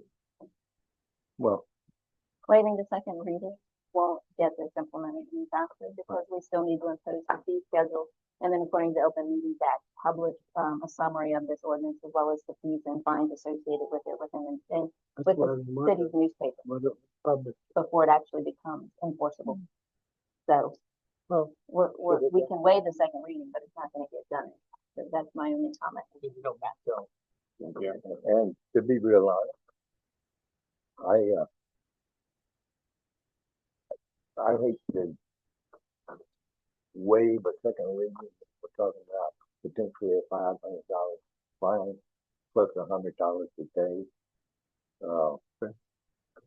Well, Waiving the second reading won't get this implemented any faster because we still need to impose the fee schedule. And then according to Open Meetings Act, publish a summary of this ordinance as well as the fees and fines associated with it within the That's with what I the wondered, city's newspaper whether it was public. before it actually becomes enforceable. So Well, we can waive the second reading, but it's not gonna get done. So that's my only comment. yeah, and to be real honest, I hate to waive a second reading. We're talking about potentially a $500 fine plus $100 a day.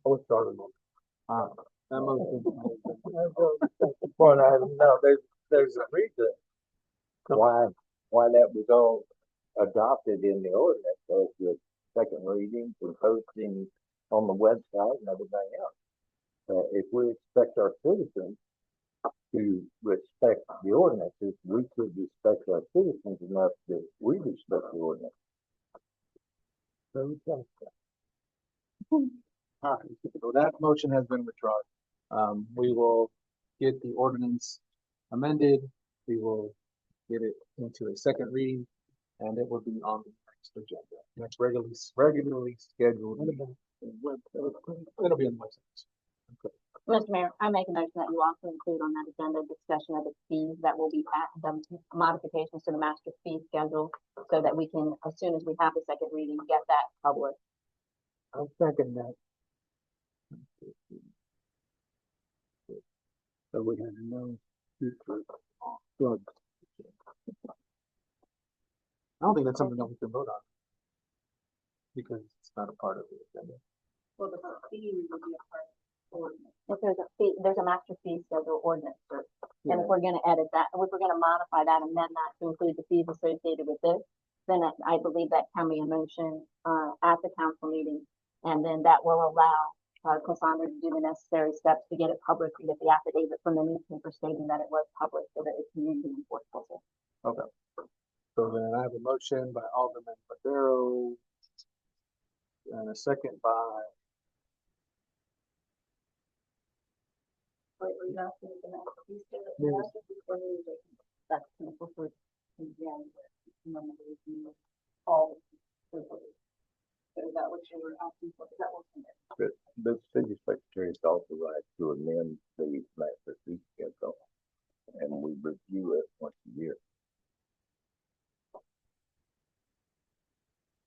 Let's start with That motion. Well, I know there's a reason why that was all adopted in the ordinance, so the second readings and posting on the website and everything else. If we expect our citizens to respect the ordinances, we should respect our citizens enough that we respect the ordinance. Alright, so that motion has been withdrawn. We will get the ordinance amended. We will get it into a second reading, and it will be on the next agenda, next regularly scheduled. meeting. It'll be on the website. Mr. Mayor, I make a motion that you also include on that agenda discussion of the fees that will be the modifications to the master fee schedule, so that we can, as soon as we have the second reading, get that published. I'll second that. So we have no future drugs. I don't think that's something that we can vote on, because it's not a part of the agenda. Well, the fee will be a part of the ordinance. If there's a master fee schedule ordinance, and if we're gonna edit that, if we're gonna modify that, amend that to include the fees associated with this, then I believe that can be a motion, at the council meeting, and then that will allow Cassandra to do the necessary steps to get it published, to get the affidavit from the newspaper stating that it was published, so that it's community enforceable. Okay. So then I have a motion by Alderman Madero and a second by, Wait, were you asking the master fee schedule? Yes. The master fee schedule is that's council for in January. All. So is that what you were asking for? Is that what you meant? The city secretary is authorized to amend the master fee schedule, and we review it once a year.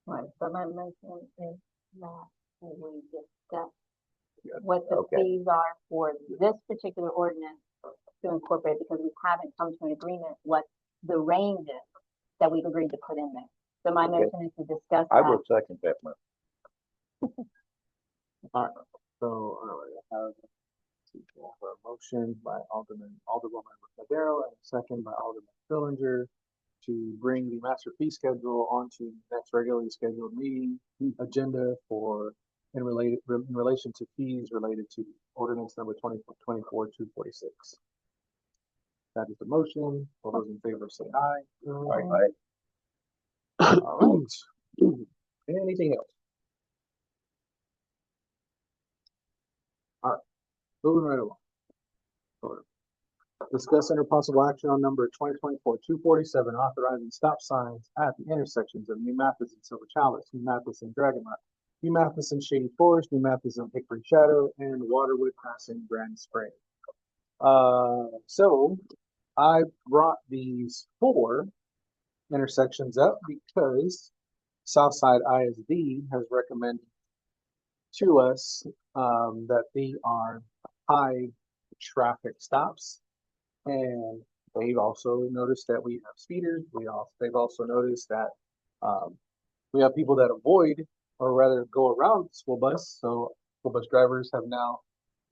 Right, so my motion is that we discuss Yeah, what the okay. fees are for this particular ordinance to incorporate, because we haven't come to an agreement what the range is that we've agreed to put in there. So my Okay. motion is to discuss I that. will second that motion. so, I have a motion by Alderwoman Madero and a second by Alderman Fillinger to bring the master fee schedule onto the next regularly scheduled meeting agenda in relation to fees related to ordinance number 2024-246. That is the motion. All those in favor say aye. All right. Anything else? All right, moving right along. Discuss under possible action on number 2024-247, authorizing stop signs at the intersections of New Mathis and Silver Chalice, New Mathis and Dragonite, New Mathis and Shady Forest, New Mathis and Hickory Shadow, and Waterwood passing Grand Spring. So I brought these 4 intersections up because Southside ISD has recommended to us that they are high traffic stops, and they've also noticed that we have speeders. They've also noticed that we have people that avoid, or rather go around the school bus. So school bus drivers have now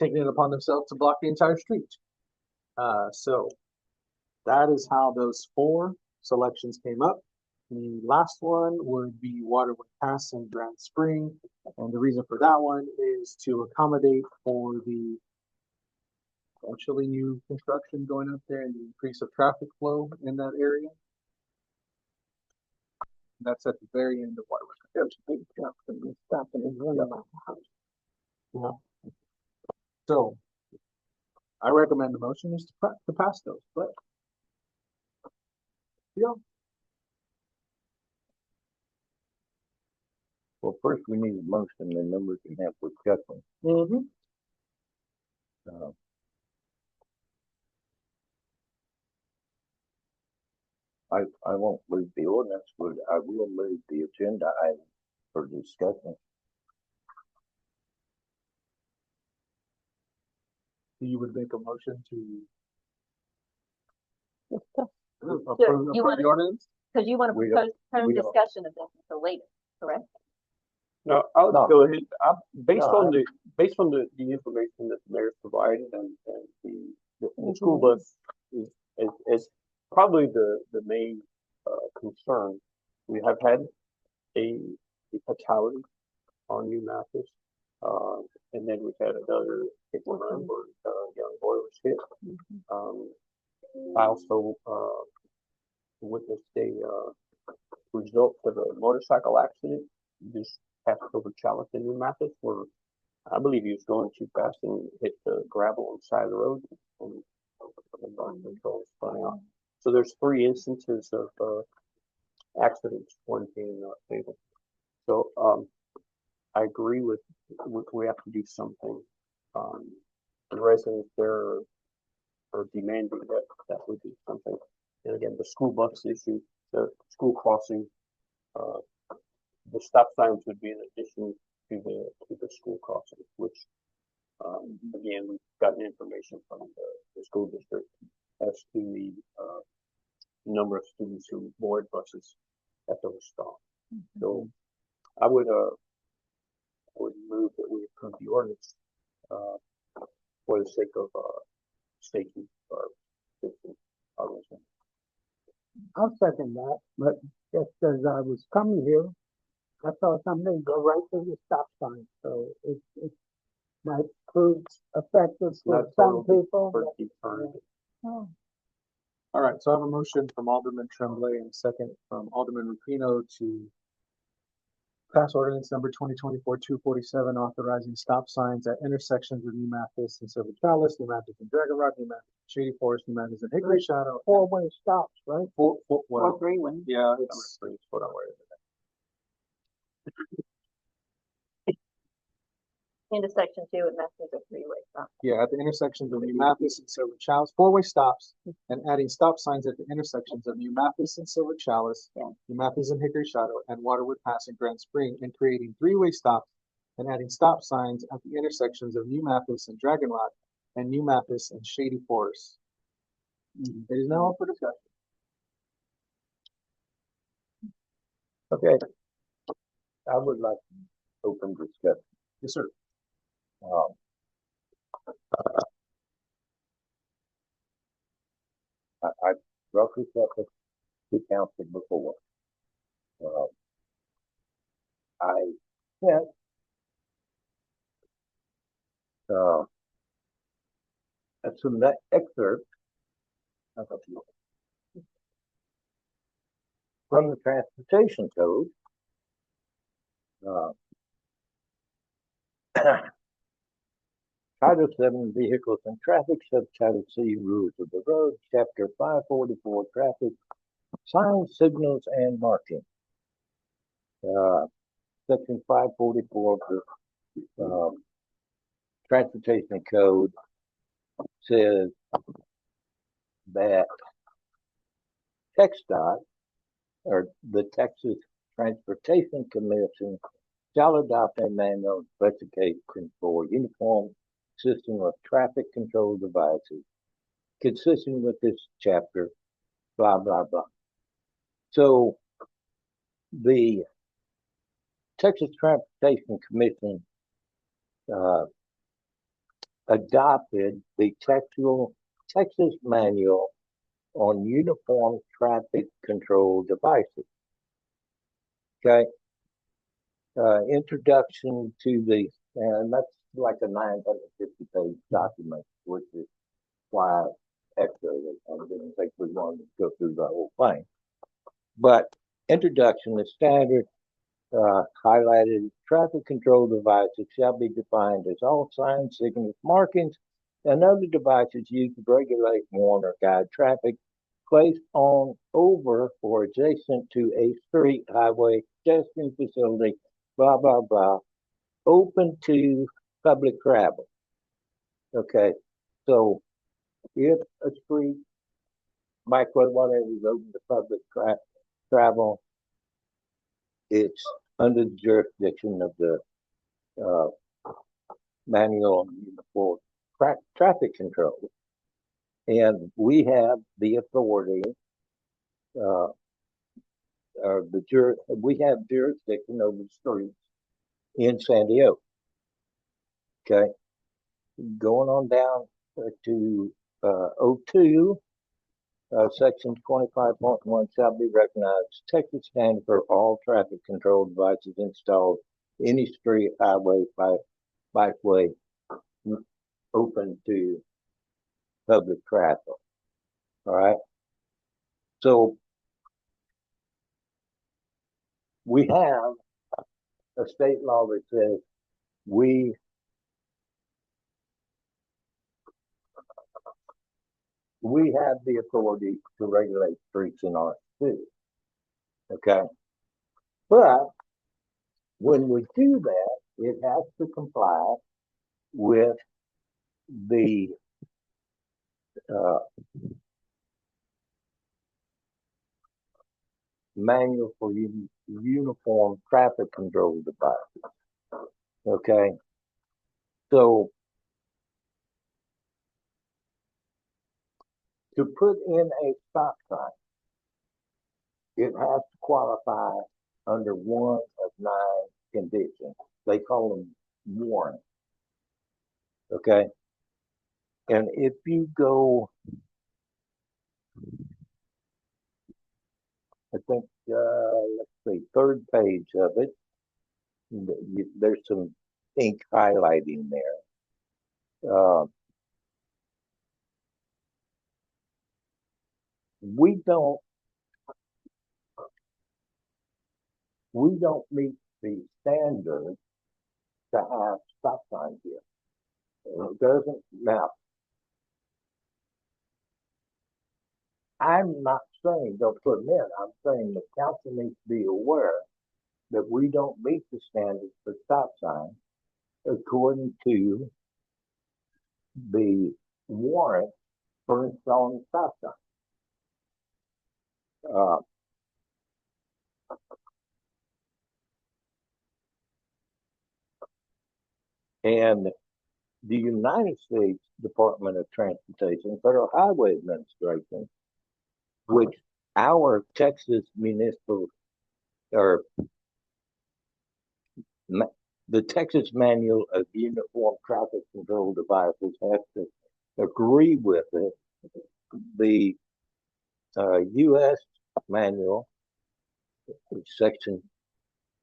taken it upon themselves to block the entire street. So that is how those 4 selections came up. The last one would be Waterwood Pass and Grand Spring. And the reason for that one is to accommodate for the potentially new construction going up there and the increase of traffic flow in that area. That's at the very end of Waterwood. Yeah. So I recommend the motion is to pass those, but yeah. Well, first we need a motion, and then we can have discussion. Mm-hmm. I won't leave the ordinance, but I will leave the agenda item for discussion. You would make a motion to approve you the ordinance? Because you want to We don't- postpone we don't- discussion of this until later, correct? No, I'll No. go ahead. Based No, on the information that the mayor provided and the school bus is probably the main concern. We have had a fatality on New Mathis, and then we've had another hit and run where a young boy was hit. I also witnessed a result of a motorcycle accident this past over Chalice in New Mathis, where I believe he was going too fast and hit the gravel on the side of the road, and the bus control spun out. So there's 3 instances of accidents, one being not fatal. So I agree with we have to do something. The residents there are demanding that we do something. And again, the school bus issue, the school crossing, the stop signs would be in addition to the school crossing, which again we've gotten information from the school district as to the number of students who board buses at those stops. So I would move that we approve the ordinance for the sake of safety for our citizens. I'll second that, but just as I was coming here, I saw somebody go right through the stop sign, so it might prove effective for Not some totally people. for but- deterrent. Oh, All right, so I have a motion from Alderman Tremblay and a second from Alderman Rupino to pass ordinance number 2024-247, authorizing stop signs at intersections of New Mathis and Silver Chalice, New Mathis and Dragon Rock, New Mathis and Shady Forest, New Mathis and Hickory Shadow. four-way stops, right? Well, 3-1. yeah, Number it's 3 is what I'm worried about. Intersection 2 and that's a 3-way stop. yeah, at the intersections of New Mathis and Silver Chalice, 4-way stops, and adding stop signs at the intersections of New Mathis and Silver Chalice, Yeah. New Mathis and Hickory Shadow, and Waterwood Pass and Grand Spring, and creating 3-way stops and adding stop signs at the intersections of New Mathis and Dragon Rock and New Mathis and Shady Forest. It is now up for discussion. Okay. I would like to open discussion. Yes, sir. I brought this up to council before. I sent some excerpt from the transportation code. Title 7 Vehicles and Traffic, Subtitle C Rules of the Road, Chapter 544 Traffic, Signs, Signals, and Marking. Section 544 of the Transportation Code says that TxDOT, or the Texas Transportation Commission, shall adopt a manual specification for uniform system of traffic control devices consistent with this chapter, blah, blah, blah. So the Texas Transportation Commission adopted the Texas Manual on Uniform Traffic Control Devices. Okay. Introduction to the, and that's like a 950-page document, which is why extra. I didn't think we wanted to go through the whole thing. But introduction is standard, highlighted traffic control devices shall be defined as all signs, signals, markings, and other devices used to regulate, warn, or guide traffic placed on, over, or adjacent to a street, highway, pedestrian facility, blah, blah, blah, open to public travel. Okay, so if a street, bikeway, whatever is open to public travel, it's under the jurisdiction of the Manual on Uniform Traffic Control. And we have the authority, we have jurisdiction over the streets in San Diego. Okay, going on down to O2, section 25.1 shall be recognized Texas standard for all traffic control devices installed any street, highway, bikeway open to public traffic. All right. So we have a state law that says we have the authority to regulate streets in our city. Okay. But when we do that, it has to comply with the manual for uniform traffic control devices. Okay. So to put in a stop sign, it has to qualify under one of 9 conditions. They call them warrants. Okay. And if you go, I think, let's see, 3rd page of it, there's some ink highlighting there. We don't meet the standard to have stop signs here. It doesn't. Now, I'm not saying don't put them in. I'm saying the council needs to be aware that we don't meet the standards for stop signs according to the warrant for installing stop signs. And the United States Department of Transportation, Federal Highway Administration, which our Texas municipal or the Texas Manual of Uniform Traffic Control Devices has to agree with it. The U.S. manual, section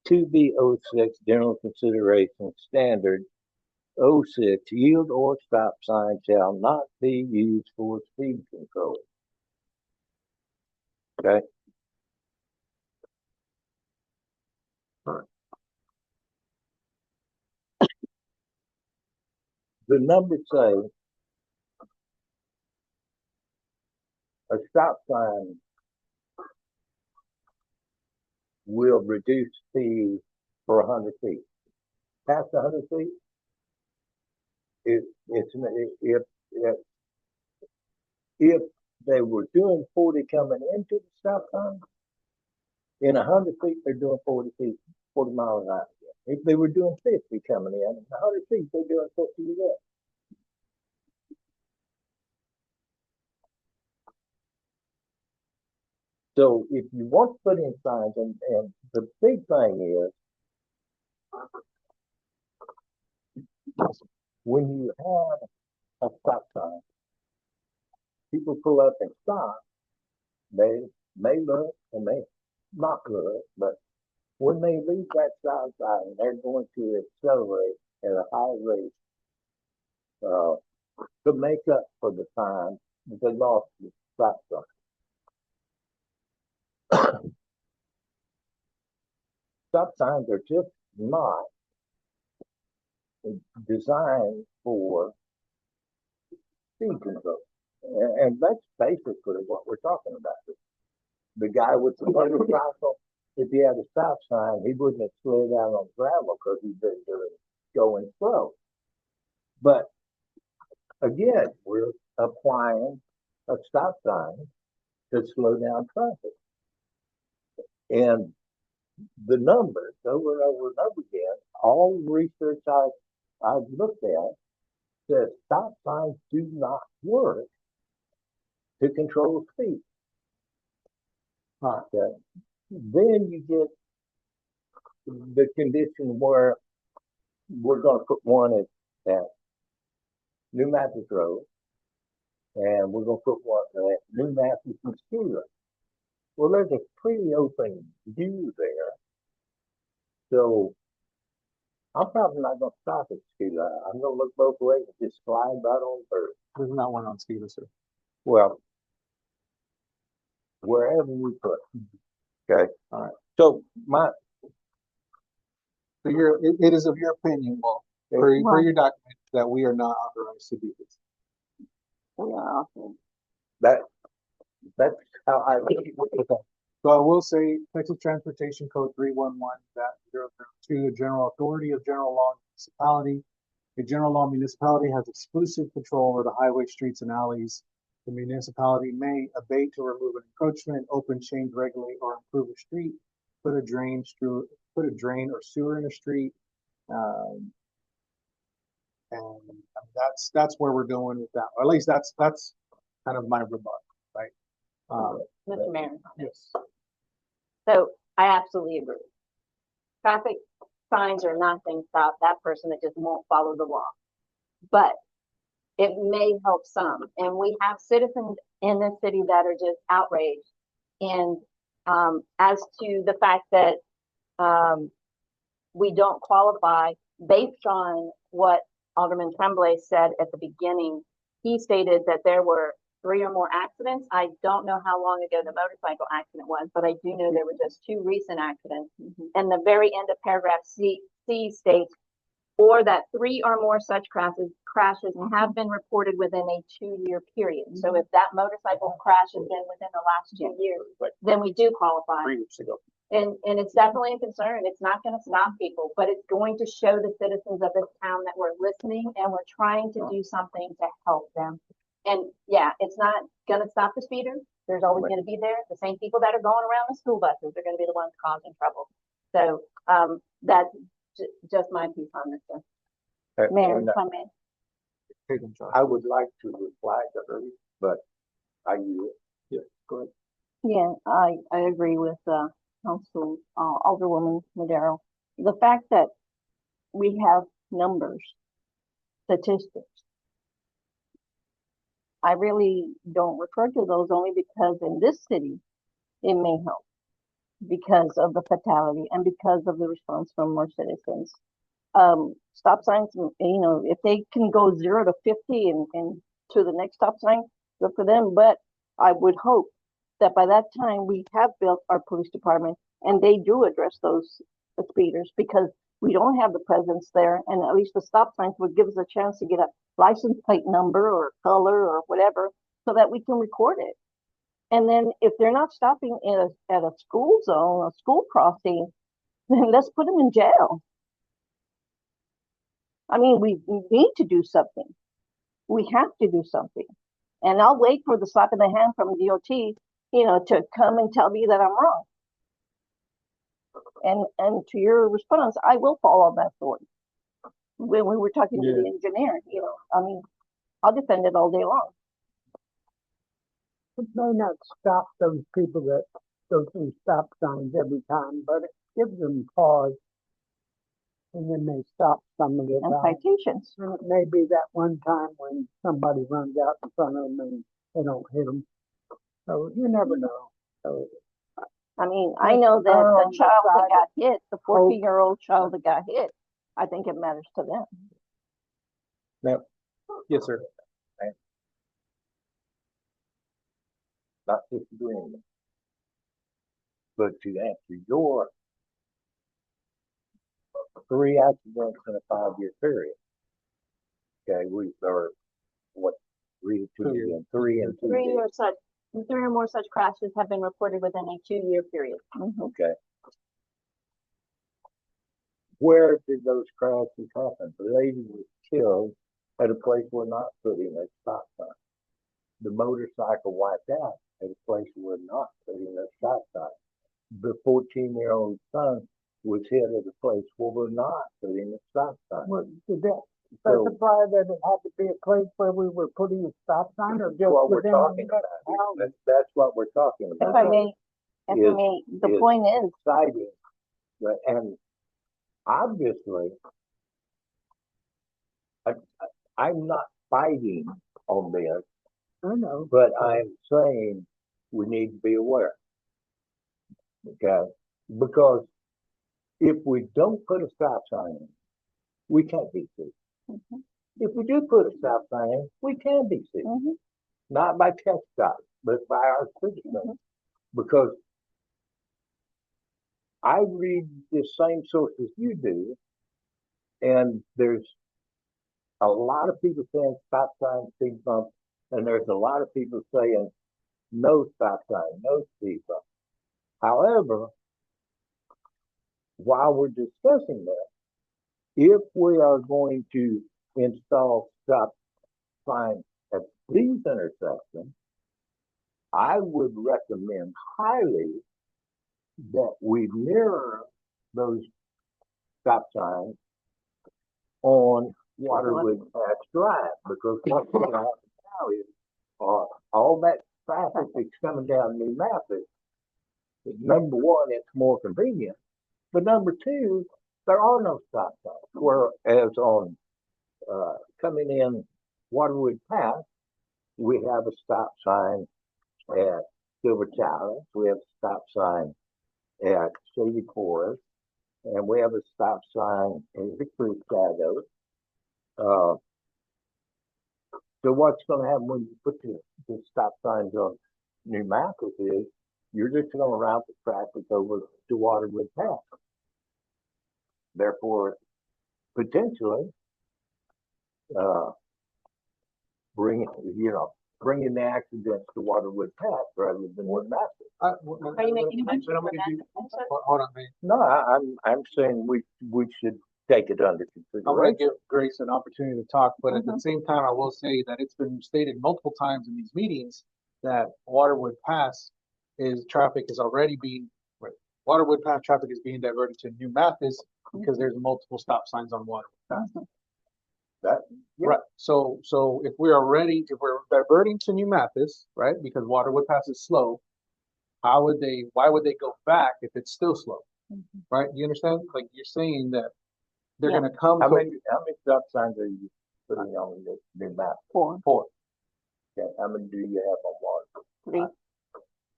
2B06, General Consideration Standard 06, yield or stop sign shall not be used for speed control. Okay. The numbers say a stop sign will reduce speed for 100 feet. Past 100 feet, if they were doing 40 coming into the stop sign, in 100 feet they're doing 40 miles an hour. If they were doing 50 coming in, 100 feet they're doing 50 again. So if you want to put in signs, and the big thing is, when you have a stop sign, people pull up and stop. They may look and may not look, but when they leave that stop sign, they're going to accelerate at a high rate to make up for the time that they lost the stop sign. Stop signs are just not designed for speed control. And that's basically what we're talking about. The guy with the motorcycle, if he had a stop sign, he wouldn't have slid out on gravel because he'd been going slow. But again, we're applying a stop sign to slow down traffic. And the numbers over and over and over again, all research I've looked at says stop signs do not work to control speed. Okay. Then you get the condition where we're gonna put one at New Matthews Road, and we're gonna put one at New Matthews and Skeeler. Well, there's a pretty open view there, so I'm probably not gonna stop at Skeeler. I'm gonna look both ways and just slide right on through. There's not one on Stevens, sir. Well, wherever we put. Okay. All right. So So it is of your opinion, well, per your document, that we are not authorized to do this. that's how I look at it. Okay. So I will say Texas Transportation Code 311.002, a general authority of general law municipality. A general law municipality has exclusive control over the highway, streets, and alleys. The municipality may abate to remove an encroachment, open, change, regulate, or improve a street, put a drain or sewer in a street. And that's where we're going with that. Or at least that's kind of my remark, right? Mr. Mayor. Yes. So I absolutely agree. Traffic signs are not going to stop that person that just won't follow the law. But it may help some. And we have citizens in this city that are just outraged. And as to the fact that we don't qualify based on what Alderman Tremblay said at the beginning, he stated that there were 3 or more accidents. I don't know how long ago the motorcycle accident was, but I do know there were just 2 recent accidents. And the very end of paragraph C states, or that 3 or more such crashes have been reported within a 2-year period. So if that motorcycle crash has been within the last 2 years, then we do qualify. 3 weeks ago. And it's definitely a concern. It's not going to stop people, but it's going to show the citizens of this town that we're listening and we're trying to do something to help them. And yeah, it's not going to stop the speeders. There's always going to be there. The same people that are going around the school buses are going to be the ones causing trouble. So that's just my piece on this one. Mayor, And, if I may. I would like to reply to her, but I yield. Yeah, go ahead. Yeah, I agree with Council Alderwoman Madero. The fact that we have numbers, statistics, I really don't refer to those only because in this city, it may help because of the fatality and because of the response from more citizens. Stop signs, if they can go 0 to 50 and to the next stop sign, good for them. But I would hope that by that time we have built our police department and they do address those speeders, because we don't have the presence there, and at least the stop signs would give us a chance to get a license plate number or color or whatever so that we can record it. And then if they're not stopping at a school zone, a school crossing, then let's put them in jail. I mean, we need to do something. We have to do something. And I'll wait for the slap in the hand from DOT, to come and tell me that I'm wrong. And to your response, I will fall on that sword. When we were talking to the engineer, I'll defend it all day long. It may not stop those people that go through stop signs every time, but it gives them pause. And then they stop some of it. And citations. And it may be that one time when somebody runs out in front of them and they don't hit them. So you never know. So, I mean, I know that the child that got hit, the 14-year-old child that got hit, I think it matters to them. Now, Yes, sir. not disagreeing, but to answer your 3 accidents in a 5-year period. Okay, or what, 3 and 3 and 2 3 years. or more such crashes have been reported within a 2-year period. Okay. Where did those crashes happen? The lady was killed at a place we're not putting a stop sign. The motorcycle wiped out at a place we're not putting a stop sign. The 14-year-old son was hit at a place where we're not putting a stop sign. well, did that specify that it had to be a place where we were putting a stop sign, or just What we're within talking the about. town? That's what we're talking If about. I may, the is point is, Citing, and obviously, I'm not fighting on this, I know. but I'm saying we need to be aware. Okay? Because if we don't put a stop sign in, we can't be sued. If we do put a stop sign in, we can be sued. Mhm. Not by test stops, but by our citizens. Because I read the same sources you do, and there's a lot of people saying stop sign, speed bump, and there's a lot of people saying no stop sign, no speed bump. However, while we're discussing that, if we are going to install stop signs at these intersections, I would recommend highly that we mirror those stop signs on Waterwood Patch Drive, because what's going to happen now is all that traffic that's coming down New Memphis. Number one, it's more convenient, but number two, there are no stop signs. Whereas on coming in Waterwood Path, we have a stop sign at Silver Challenge, we have a stop sign at Shady Forest, and we have a stop sign in Victory Shadows. So what's going to happen when you put the stop signs on New Memphis is you're just going to route the traffic over to Waterwood Path. Therefore, potentially, bringing the accidents to Waterwood Path rather than New Memphis. Are you making a motion for that? Hold on, man. No, I'm saying we should take it under I'm gonna consideration. give Grace an opportunity to talk, but at the same time, I will say that it's been stated multiple times in these meetings that Waterwood Pass traffic is already being, Waterwood Path traffic is being diverted to New Mathis because there's multiple stop signs on Waterwood Path. Yeah. Right, so if if we're diverting to New Mathis, right, because Waterwood Pass is slow, why would they go back if it's still slow? Right, you understand? Like, you're saying that they're Yeah. gonna come How to many stop signs are you putting on the New Memphis? 4, four. Okay, how many do you have on Waterwood? 3.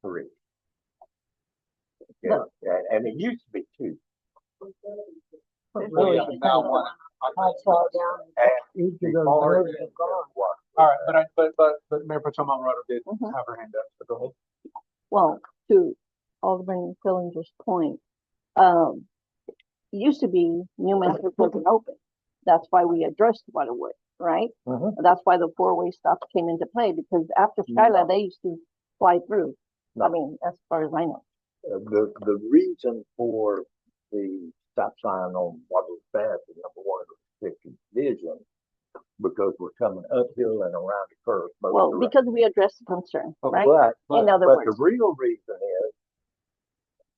3. Okay, and it used to be 2. Well, yeah, now one. How far down And each of those before roads it have gone. was All right, but Mayor Pro Tem Alvarado did Mhm. have her hand up, so go ahead. Well, to Alderman Fillinger's point, it used to be New Memphis wasn't open. That's why we addressed Waterwood, right? Mhm. That's why the four-way stop came into play, because after Skyline, they used to fly through. I No. mean, as far as I know. The reason for the stop sign on Waterwood Path is number one, restricted vision, because we're coming uphill and around the curve. both Well, directions. because we addressed the concern, right? But, In other but words. the real reason is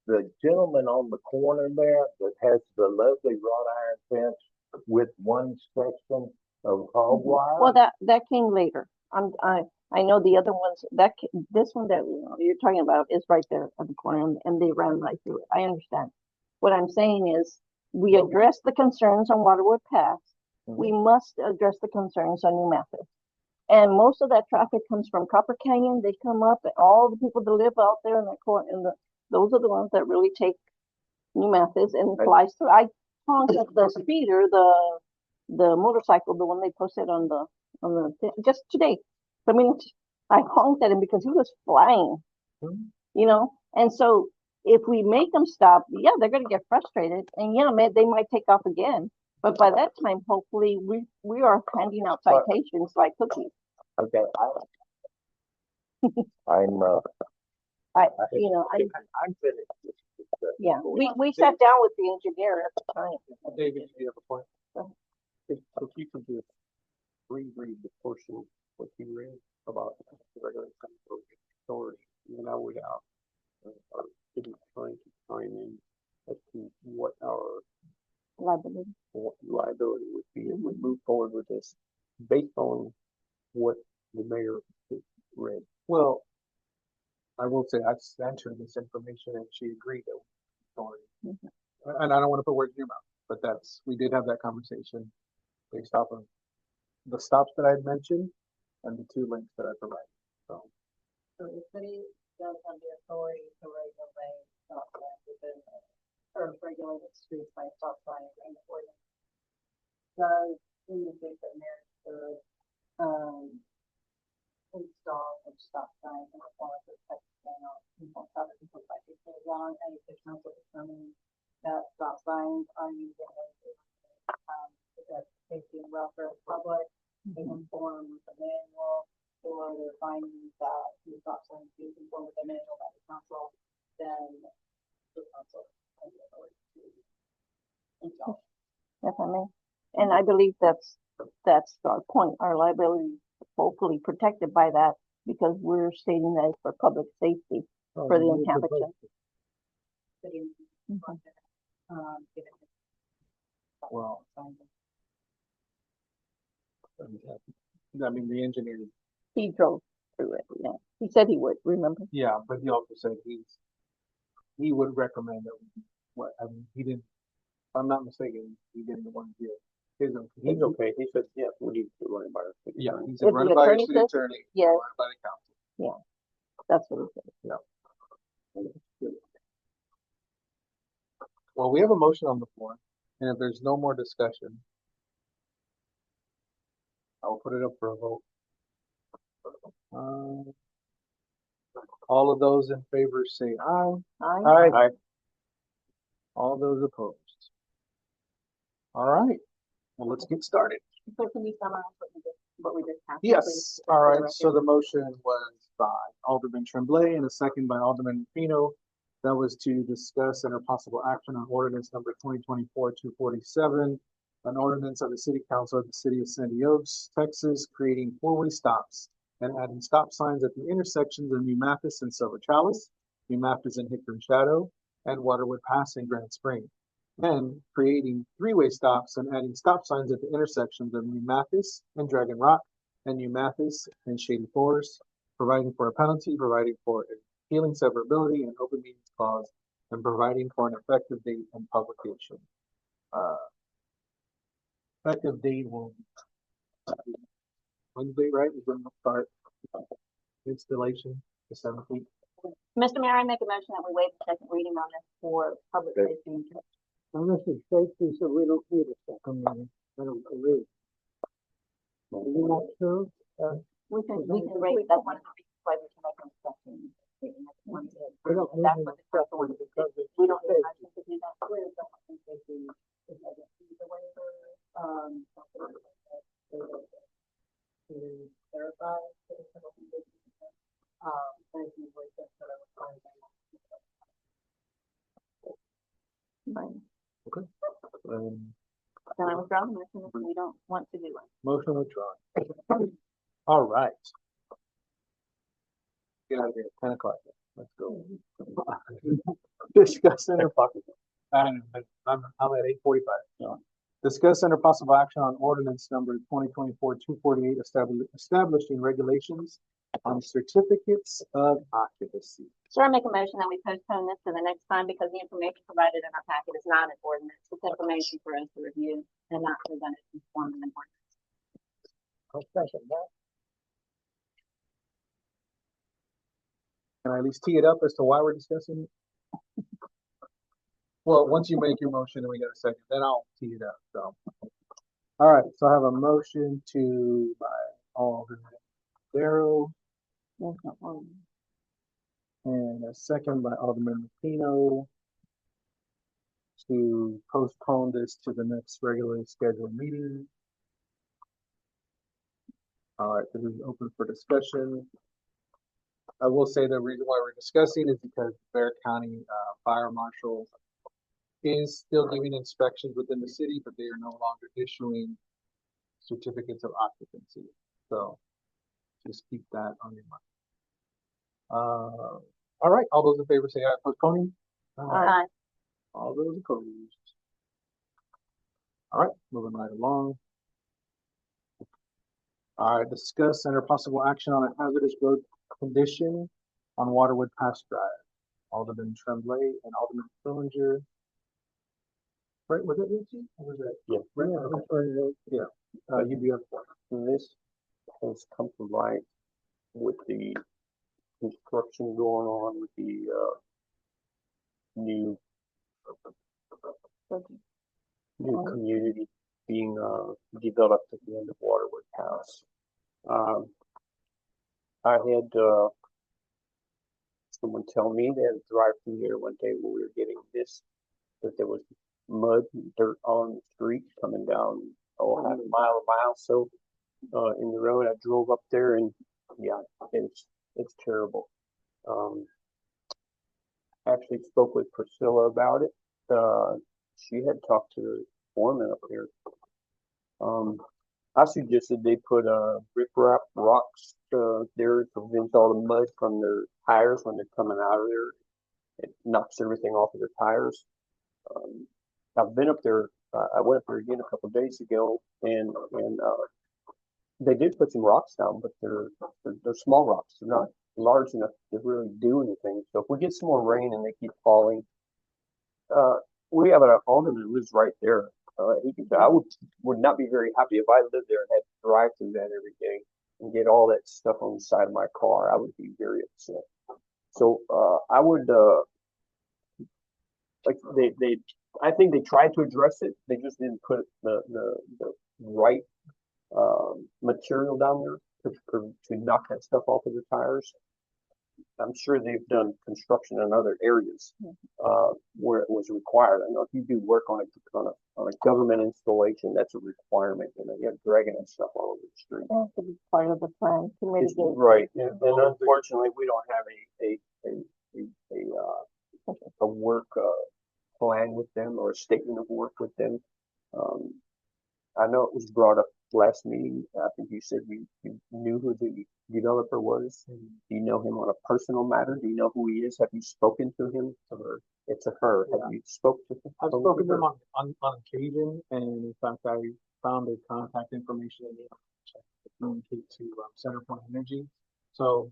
the gentleman on the corner there that has the lovely wrought iron fence with one section of hog wire. Well, that came later. I know the other ones this one that you're talking about is right there at the corner, and they ran right through it. I understand. What I'm saying is, we addressed the concerns on Waterwood Pass. We must address the concerns on New Memphis. And most of that traffic comes from Copper Canyon. They come up, and all the people that live out there in that corner, those are the ones that really take New Memphis and flies through. I honked at the speeder, the motorcycle, the one they posted on the just today. I mean, I honked at him because he was flying, And so if we make them stop, yeah, they're going to get frustrated, and yeah, they might take off again. But by that time, hopefully, we are handing out citations like cookies. Okay, I'm finished. Yeah, we sat down with the engineer at the time. David, you have a point? If you could just reread the portion what you read about the regular authority, then I would our city trying to chime in as to what our Liability. liability would be if we move forward with this based on what the mayor has read. Well, I will say I sent her this information and she agreed that authority. And I don't want to put words in your mouth, but we did have that conversation based off of the stops that I had mentioned and the 2 links that I provided. So, So the city does have the authority to regulate stop signs within, or regulated streets by stop signs and ordinance. Does indicate that mayor should, install a stop sign in the form of a text panel, people, other people, like, as long as the council determines that stop signs are used the safety and welfare of the public, they conform with the manual, or they're finding that the stop signs do conform with the manual by the council, then the council has the authority to install. If I may. And I believe that's our point. Our liability is hopefully protected by that because we're stating that it's for public safety for the inhabitants. City, Mhm. given well, I mean, the engineer, He drove through it, yeah. He said he would, remember? yeah, but he also said he would recommend that, he didn't, if I'm not mistaken, he didn't want to give his own. He's okay. He said, yeah, we need to run it by our city Yeah, attorney. he said If run the it by your attorney city says- attorney, Yes. run it by the council. That's what he said. Well, we have a motion on the floor, and if there's no more discussion, I will put it up for a vote. All of those in favor say aye. Aye. All those opposed. All right, well, let's get started. So can you summarize what we just passed? Yes, all right, so the motion was by Alderman Tremblay and a second by Alderman Pino. That was to discuss and or possible action on ordinance number 2024-247, an ordinance of the City Council of the City of Sandy Oaks, Texas, creating 4-way stops and adding stop signs at the intersections of New Mathis and Silver Chalice, New Mathis and Hickory Shadow, and Waterwood Pass and Grand Spring, and creating 3-way stops and adding stop signs at the intersections of New Mathis and Dragon Rock, and New Mathis and Shady Forest, providing for a penalty, providing for appealing severability and open meetings clause, and providing for an effective date and publication. Effective date will be Wednesday, right? Is when we'll start installation, the 17th. Mr. Mayor, I make a motion that we waive the second reading on this for public Okay. safety and And this is safety, so we don't need a second meeting. I don't agree. Are you not sure? we can raise, that's one of the reasons why we can make an exception. We don't need That's an what the first one is. because it's We don't need a safety. motion to do that. To verify. Thank you, just that I was trying to. Right. Then I withdraw the motion if we don't want to do it. Motion withdrawn. All right. Get out of here, 10 o'clock. Let's go. Discuss and or possible. I'm at 8:45. Discuss and or possible action on ordinance number 2024-248, establishing regulations on certificates of occupancy. So I make a motion that we postpone this to the next time because the information provided in our packet is not an ordinance. It's information for us to review and not presented in the form of an ordinance. I'll second that. Can I at least tee it up as to why we're discussing it? Well, once you make your motion and we get a second, then I'll tee it up, so. All right, so I have a motion by Alderman Darrow and a second by Alderman Pino to postpone this to the next regularly scheduled meeting. All right, this is open for discussion. I will say the reason why we're discussing is because Bear County Fire Marshal is still giving inspections within the city, but they are no longer issuing certificates of occupancy. So just keep that on your mind. All right, all those in favor say aye. Postponing. All those opposed. All right, moving right along. All right, discuss and or possible action on a hazardous road condition on Waterwood Pass Drive. Alderman Tremblay and Alderman Fillinger. Right, was it Lucy? Or was it? Yeah. Right, okay. Yeah, you'd be up for it. this has come to light with the construction going on with the new community being developed at the end of Waterwood House. I had someone tell me they had to drive through there one day when we were getting this, that there was mud and dirt on the street coming down, half a mile so in the road. I drove up there and yeah, it's terrible. Actually spoke with Priscilla about it. She had talked to the foreman up here. I suggested they put riprap rocks there to prevent all the mud from their tires when they're coming out of there. It knocks everything off of their tires. I've been up there. I went up there again a couple of days ago, and they did put some rocks down, but they're small rocks. They're not large enough to really do anything. So if we get some more rain and they keep falling, we have an alderman who lives right there. I would not be very happy if I lived there and had to drive through that every day and get all that stuff on the side of my car. I would be very upset. So I would I think they tried to address it. They just didn't put the right material down there to knock that stuff off of the tires. I'm sure they've done construction in other areas where it was required. I know if you do work on a government installation, that's a requirement. You know, you have dragging that stuff all over the street. That has to be part of the plan to mitigate. Right, and unfortunately, we don't have a work plan with them or a statement of work with them. I know it was brought up last meeting. I think you said you knew who the developer was. Do you know him on a personal matter? Do you know who he is? Have you spoken to him? Or it's a her. Yeah. Have you spoken to him? I've spoken to him on occasion, and in fact, I found his contact information in the to communicate to Centerpoint Energy. So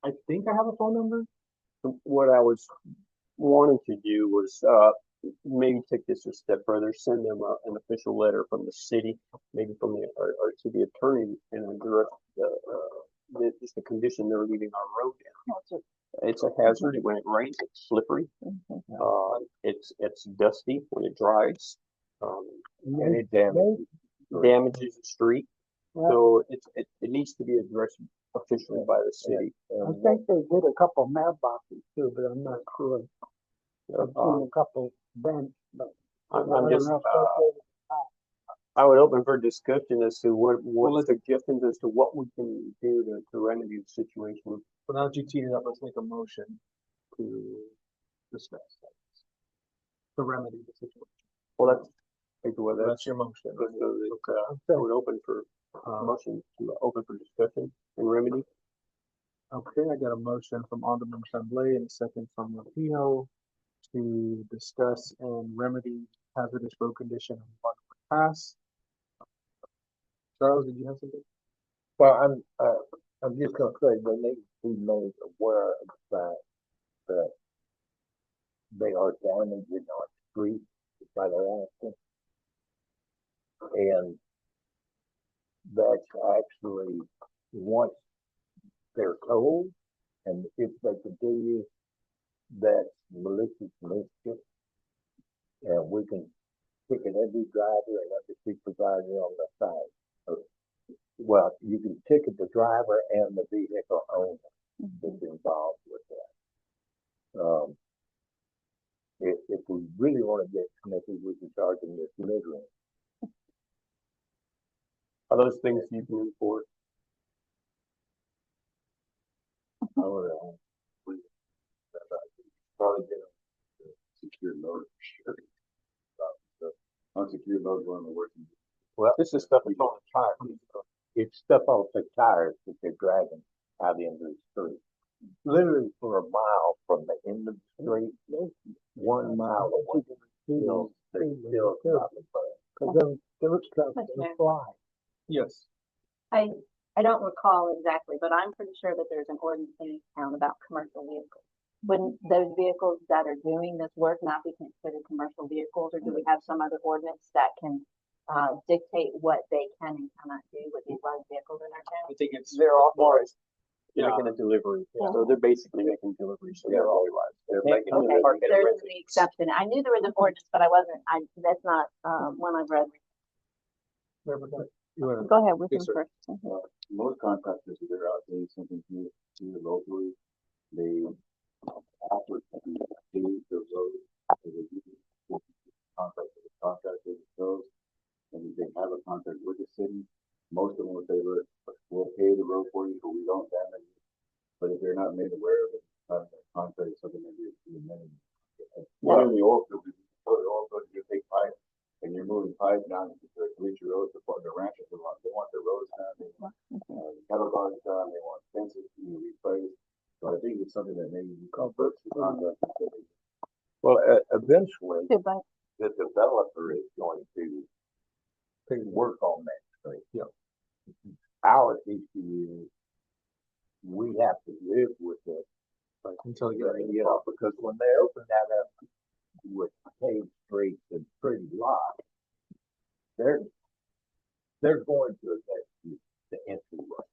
I think I have a phone number. What I was wanting to do was maybe take this a step further, send them an official letter from the city, maybe from the or to the attorney, and address just the condition they're leaving our road in. It's a hazard when it rains. It's slippery. It's dusty when it dries, and it damages the street. So it needs to be addressed officially by the city. I think they did a couple mailboxes too, but I'm not sure. I've seen a couple bent, but I'm just I would open for discussion as to what suggestions as to what we can do to remedy the situation. Well, now that you teed it up, let's make a motion to discuss that. To remedy the situation. Well, That's your motion. Okay. I would open for motion to open for discussion and remedy. Okay, I got a motion from Alderman Tremblay and a second from Rapino to discuss and remedy hazardous road condition on Waterwood Pass. Charles, did you have something? Well, I'm just gonna say they need to be made aware of the fact that they are damaging our streets by their action, and that's actually once they're told, and if they continue, that's malicious mischief, and we can ticket every driver and every supervisor on the side. Well, you can ticket the driver and the vehicle owner that's involved with that. If we really want to get snippy, we can charge them this littering. Are those things you can enforce? Probably get a secure load for sure. Unsecured loads on the working. Well, This is stuff that's on the tire. it's stuff off the tires that they're dragging out into the street. Literally for a mile from the end of the street, 1 mile away. They're still stopping for it. because those trucks can fly. Yes. I don't recall exactly, but I'm pretty sure that there's an ordinance in town about commercial vehicles. Wouldn't those vehicles that are doing this work not be considered commercial vehicles, or do we have some other ordinance that can dictate what they can and cannot do with these large vehicles in our I town? think it's They're authorized. Yeah. Making a delivery, Yeah. so they're basically making deliveries, so they're authorized. They're making Okay, deliveries. there's the exception. I knew there was an ordinance, but that's not, one I've read. Go ahead with him Yes, sir. first. Most contractors that are out doing something here locally, they offer to do the road. So they do the contract with the contractor themselves, and they have a contract with the city. Most of them will say, look, we'll pay the road for you, but we don't damage it. But if they're not made aware of it, contract is something that is amended. Well, in the oil field, you take pipe and you're moving pipe down to the Felicia Road to the ranches. They want their roads done, they want cattle guards done, they want fences to be replaced. So I think it's something that maybe you can approach the contract. Well, eventually, Goodbye. the developer is going to work on that thing. Yeah. Our issue is we have to live with it. until you get You know, because when they open that up with paved streets and pretty lots, they're going to affect the entryway.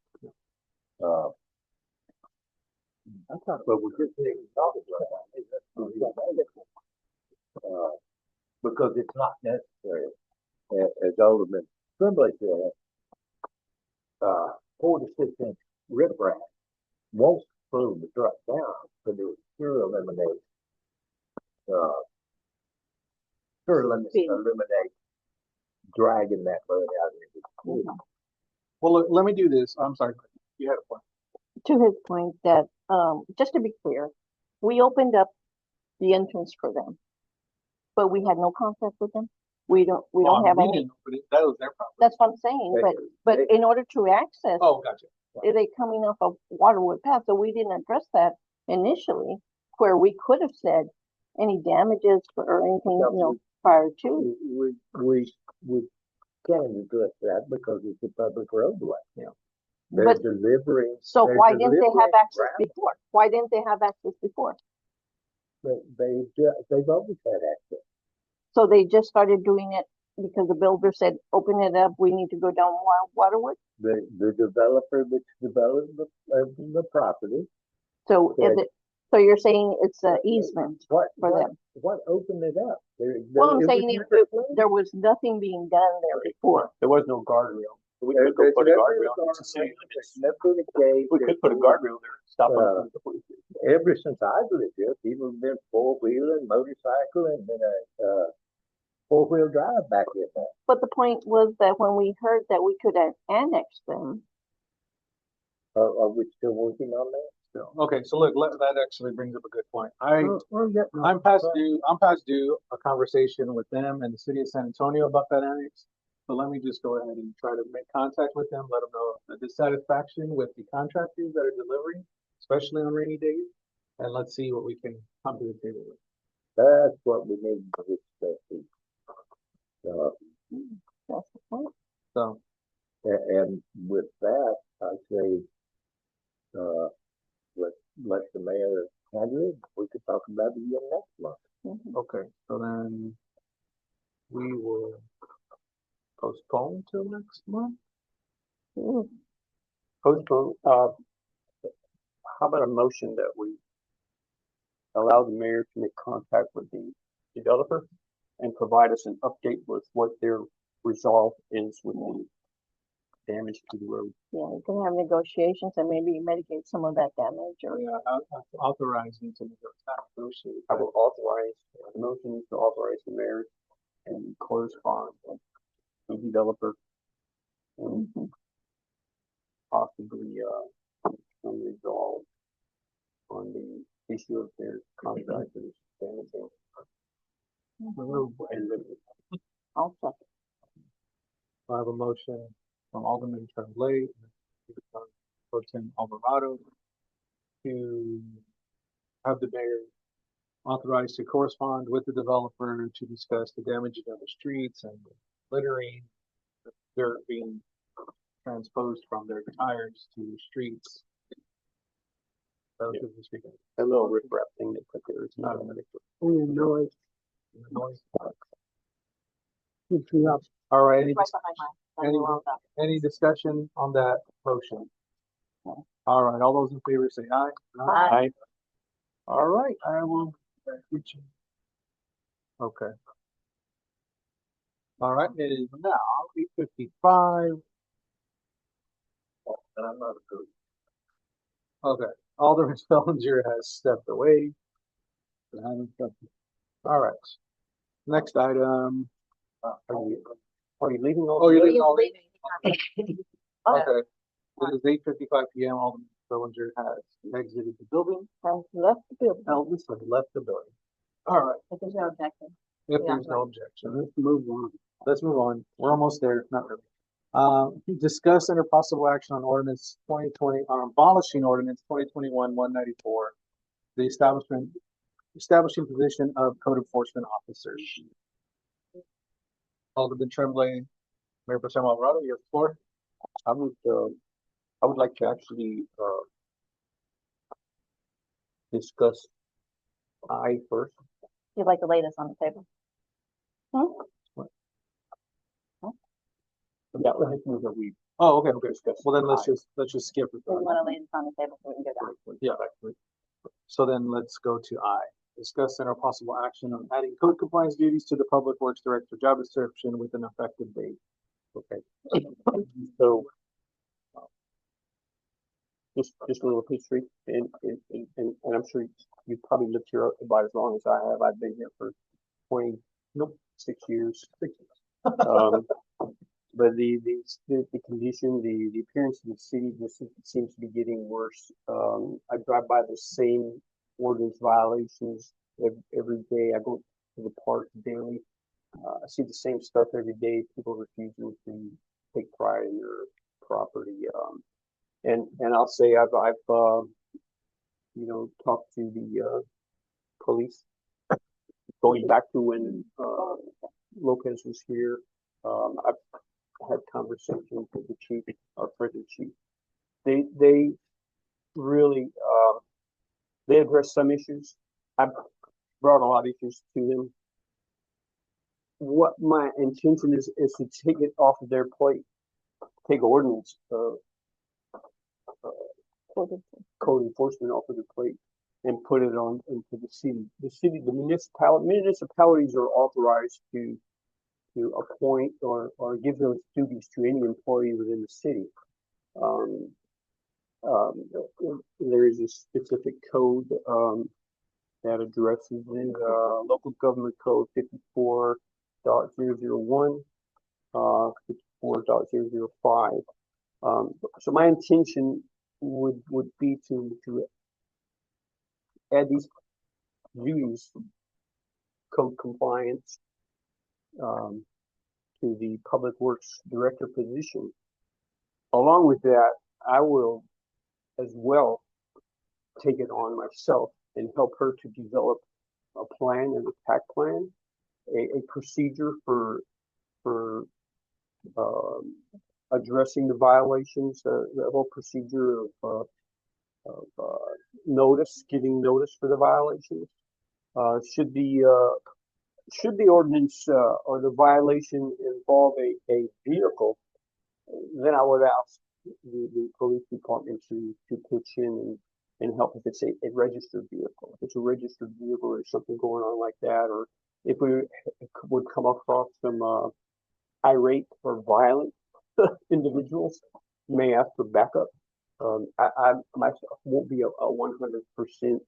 But we just need to talk about that. Because it's not necessary, as Alderman Tremblay said, 4 to 6 inch riprap won't slow the truck down, but it will sure eliminate dragging that mud out into the creek. Well, look, let me do this. I'm sorry. You had a point. To his point that, just to be clear, we opened up the entrance for them, but we had no contact with them. We don't have We any, didn't, but that was their problem. that's what I'm saying, but in order to access, Oh, gotcha. they coming off of Waterwood Path, so we didn't address that initially, where we could have said any damages or anything, prior to. We can't address that because it's a public roadway. Yeah. They're But- delivering. So they're why didn't they have delivering access ground. before? Why didn't they have access before? They've always had access. So they just started doing it because the builder said, open it up, we need to go down Waterwood? The developer that's developed the property. So Yeah. so you're saying it's an easement What them? What opened it up? Well, I'm saying there was nothing being done there before. There was no guardrail. We There's could go put a never guardrail. a It's the city limits. never a gate. We could put a guardrail there, stop them. Ever since I've lived here, people have been four-wheeling, motorcycling, and a four-wheel drive back here. But the point was that when we heard that we could annex them, Are we still working on that? So, okay, so look, that actually brings up a good point. I'm I'm past due a conversation with them and the city of San Antonio about that annex. So let me just go ahead and try to make contact with them, let them know the dissatisfaction with the contractors that are delivering, especially on rainy days. And let's see what we can come to the table with. That's what we need to discuss. that's the point. So, And with that, I say, let the mayor handle it. We could talk about it again next month. Mhm. okay, so then we will postpone till next month. Mm. Postpone, how about a motion that we allow the mayor to make contact with the developer and provide us an update with what their resolve is with the damage to the road. Yeah, you can have negotiations and maybe mitigate some of that damage or. Yeah, authorize me to negotiate. I will authorize, the motion to authorize the mayor and correspond with the developer and Mhm. possibly, some resolve on the issue of their contractors damaging. And Also, I have a motion from Alderman Tremblay, and Pro Tem Alvarado to have the mayor authorized to correspond with the developer to discuss the damaging of the streets and littering, dirt being transposed from their tires to the streets. Relatively speaking, a little riprap thing they put there is not a medical. we know it. the noise. keeps me up. All right, Right behind mine. That's any- all that. any discussion on that motion? All right, all those in favor say aye. Aye. All right, I will get you. Okay. All right, it is now 8:55. And I'm not approved. Okay, Alderman Bellinger has stepped away. All right. Next item. Are you leaving all? Oh, you're He's leaving all. leaving. Oh, Okay. It is 8:55 PM. Alderman Bellinger has exited the building. Has left the building. Elvis has left the building. All right, If there's no objection. if Yeah. there's no objection, let's move on. Let's move on. We're almost there, not really. Discuss under possible action on ordinance 2020, on abolishing ordinance 2021-194, the establishing position of code enforcement officers. Alderman Tremblay, Mayor Pro Tem Alvarado, you have the floor. I would like to actually, discuss I first. You'd like to lay this on the table? Yeah, I think that we Oh, okay. discussed. Well, then let's I. just skip it. We want to lay this on the table so we can go down. Yeah. So then let's go to I. Discuss and or possible action on adding code compliance duties to the Public Works Director job description with an effective date. Okay. So, just a little history, and I'm sure you've probably lived here about as long as I have. I've been here for 6 years. But the condition, the appearance of the city just seems to be getting worse. I drive by the same ordinance violations every day. I go to the park daily. I see the same stuff every day. People refusing to take pride in their property. And I'll say I've talked to the police going back to when Lopez was here. I've had conversations with the chief, our present chief. They really they address some issues. I've brought a lot of issues to them. What my intention is to take it off of their plate, take ordinance code enforcement off of their plate and put it on into the city. The municipalities are authorized to appoint or give those duties to any employee within the city. There is a specific code that addresses in local government code 54.001, 54.005. So my intention would be to add these duties, code compliance, to the Public Works Director position. Along with that, I will as well take it on myself and help her to develop a plan, an attack plan, a procedure for addressing the violations, the whole procedure of giving notice for the violations. Should the ordinance or the violation involve a vehicle, then I would ask the police department to pitch in and help if it's a registered vehicle. If it's a registered vehicle or something going on like that, or if we would come across some irate or violent individuals, may ask for backup. I myself won't be a 100%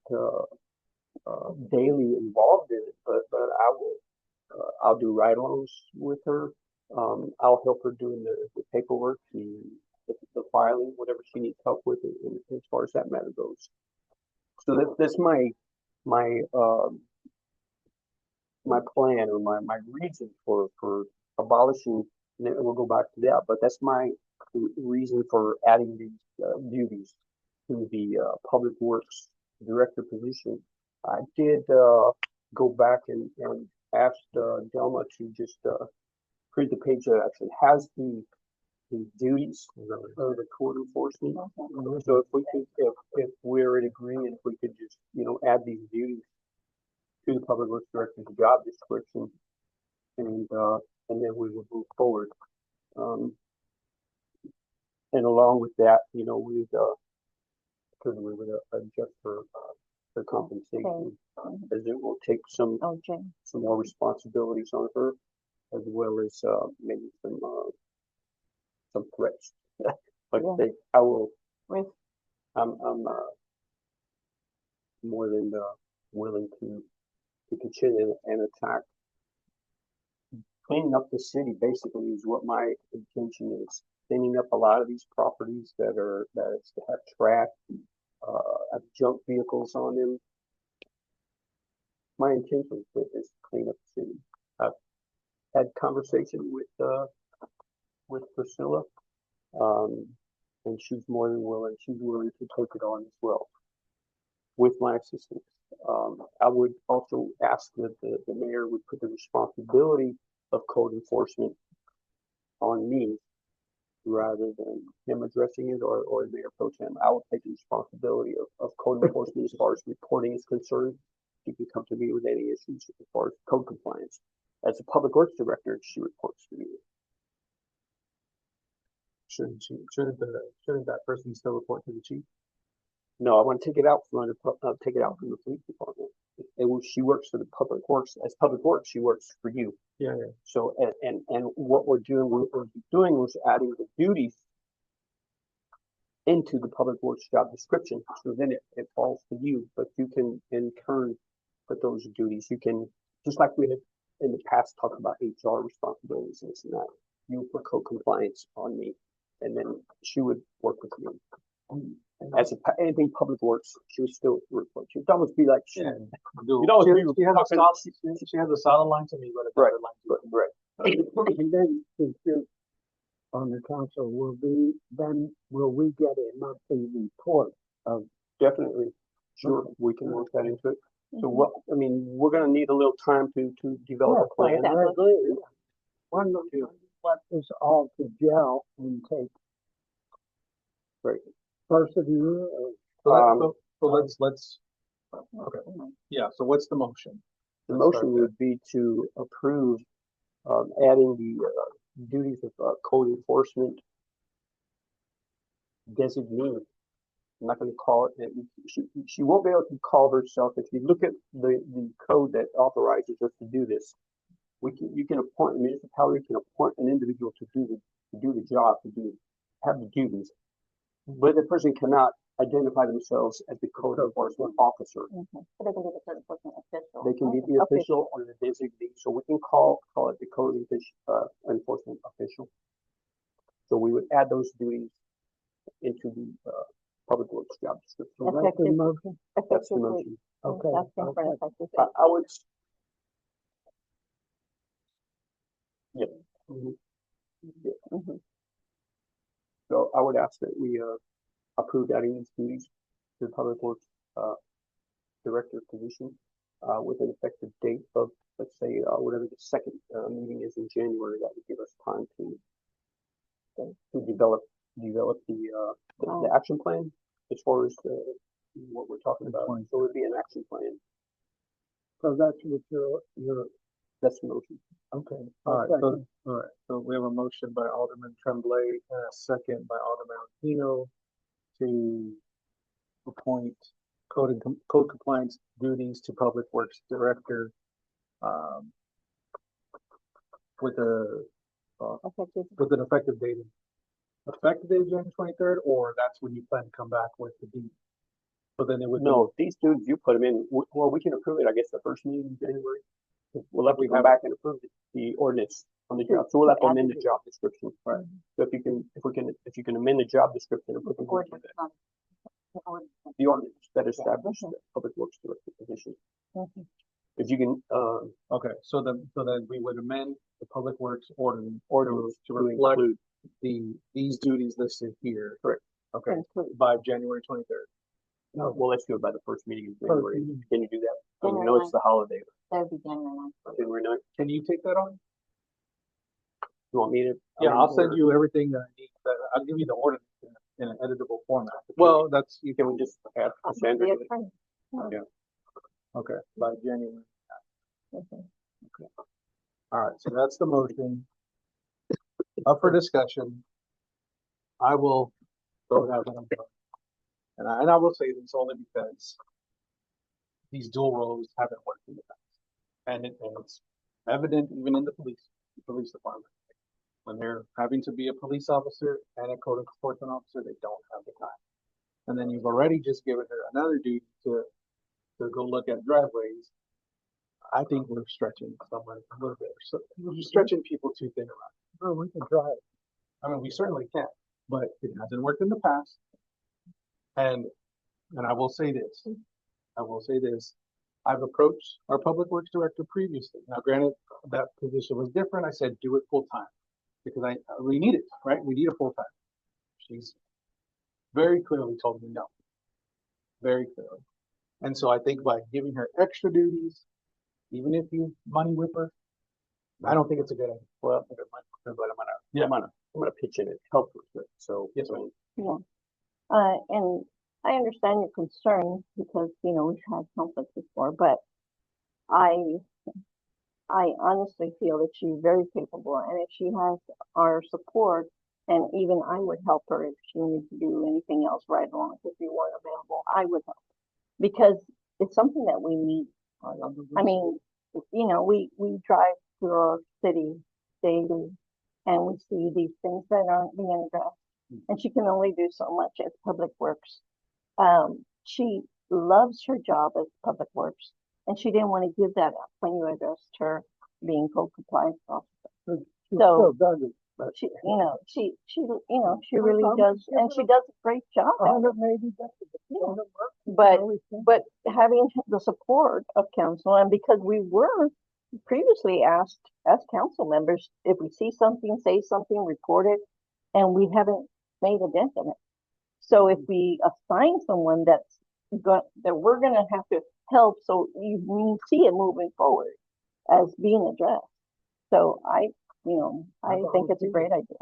daily involved in it, but I will. I'll do ride-alongs with her. I'll help her doing the paperwork, the filing, whatever she needs help with, as far as that matter goes. So that's my plan or my reason for abolishing. And we'll go back to that, but that's my reason for adding these duties to the Public Works Director position. I did go back and asked Delma to just create the page that actually has the duties of the code enforcement. So if we could, if we're in agreement, if we could just add these duties to the Public Works Director's job description, and and then we would move forward. And along with that, you know, we would adjust her compensation, as it will take some more responsibilities on her, as well as maybe some threats. Like I will, I'm more than willing to continue and attack. Cleaning up the city basically is what my intention is. Cleaning up a lot of these properties that have trash, have junk vehicles on them. My intention is to clean up the city. I've had conversation with Priscilla, and she's more than willing. She's willing to take it on as well, with my assistance. I would also ask that the mayor would put the responsibility of code enforcement on me, rather than him addressing it, or the mayor pro tem. I will take the responsibility of code enforcement as far as reporting is concerned. She can come to me with any issues as far as code compliance. As a public works director, she reports to me. Shouldn't that person still report to the chief? No, I want to take it out from the police department. She works for the public works. As public works, she works for you. Yeah. So, and what we're doing was adding the duties into the public works job description. So then it falls to you, but you can in turn put those duties. You can, just like we had in the past talked about HR responsibilities and this and that. You put code compliance on me, and then she would work with me. As anything public works, she would still report. She would almost be like, She has a solid line to me, but a better line to you. right. And then, since you're on the council, will we get a monthly report of? Definitely. Sure, we can work that into it. So we're gonna need a little time to develop a plan. I agree. One, let this all to gel and take. Right. First of the year, So let's, okay, yeah, so what's the motion? The motion would be to approve adding the duties of code enforcement designee. I'm not going to call it. She won't be able to call herself. If you look at the code that authorizes us to do this, you can appoint a municipality can appoint an individual to do the job, have the duties, but the person cannot identify themselves as the code enforcement officer. So they can be the code enforcement official. They can be the official or the designee. So we can call it the code enforcement official. So we would add those duties into the public works job description. that's the motion. That's the motion. Okay. That's been for effective date. I would. Yep. Mhm. So I would ask that we approve adding these duties to the public works director position with an effective date of, let's say, whatever the second meeting is in January. That would give us time to develop the action plan as far as what we're talking about. So it would be an action plan. So that's what your, That's the motion. Okay, all right, so we have a motion by Alderman Tremblay and a second by Alderman Aquino to appoint code compliance duties to Public Works Director, with an effective date of January 23rd, or that's when you plan to come back with the deed? So then it would No, these dudes, you put them in, well, we can approve it, I guess, the first meeting in January. We'll have to come back and approve the ordinance on the job, so we'll have to amend the job description. Right. So if you can amend the job description and put the ordinance that establishes the public works director position. If you can, Okay, so then we would amend the Public Works ordinance to reflect include these duties listed here. Correct. Okay, by January 23rd. No, well, let's do it by the first meeting in January. meeting. Can you do that? I January know it's the holiday. That would be January 9th. January 9th. Can you take that on? You want me to? Yeah, I'll send you everything that I need. I'll give you the ordinance in an editable format. Well, that's, you Can can, we just add Cassandra? The to it? attorney. okay, by January. All right, so that's the motion. Up for discussion. I will throw it out when I'm done. And I will say this only because these dual roles haven't worked in the past. And it's evident even in the police department. When they're having to be a police officer and a code enforcement officer, they don't have the time. And then you've already just given her another duty to go look at driveways. I think we're stretching someone a little bit. So we're stretching people too thin around. Oh, we can try it. I mean, we certainly can, but it hasn't worked in the past. And I will say this. I've approached our public works director previously. Now, granted, that position was different. I said, do it full time because we need it, right? We need a full time. She's very clearly told me no, very clearly. And so I think by giving her extra duties, even if you money whip her, I don't think it's a good idea. Well, but I'm gonna pitch in and help with it. So, Yes, I mean, And I understand your concern because, you know, we've had conflicts before, but I honestly feel that she's very capable, and if she has our support, and even I would help her if she needed to do anything else right along, if you weren't available, I would help. Because it's something that we need. I mean, you know, we drive through our city daily and we see these things that aren't being addressed. And she can only do so much as Public Works. She loves her job as Public Works, and she didn't want to give that up when you addressed her being code compliance officer. She So- still does it, but She, you know, she really does, and she does a great job. at it. 100 maybe, that's But having the support of council, and because we were previously asked as council members, if we see something, say something, report it, and we haven't made a dent in it. So if we assign someone that we're gonna have to help, so you see it moving forward as being addressed. So I think it's a great idea.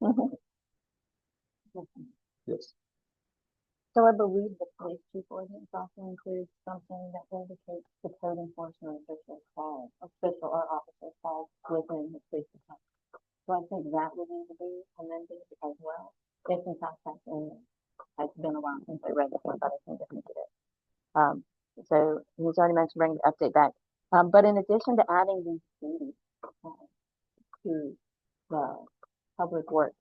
Mhm. yes. So I believe the police chief ordinance also includes something that indicates the code enforcement official or officer falls within the police department. So I think that would need to be amended as well. If in fact that's in there. It's been a while since I read this one, but I think it is. So he's already mentioned bringing the update back. But in addition to adding these duties to the public works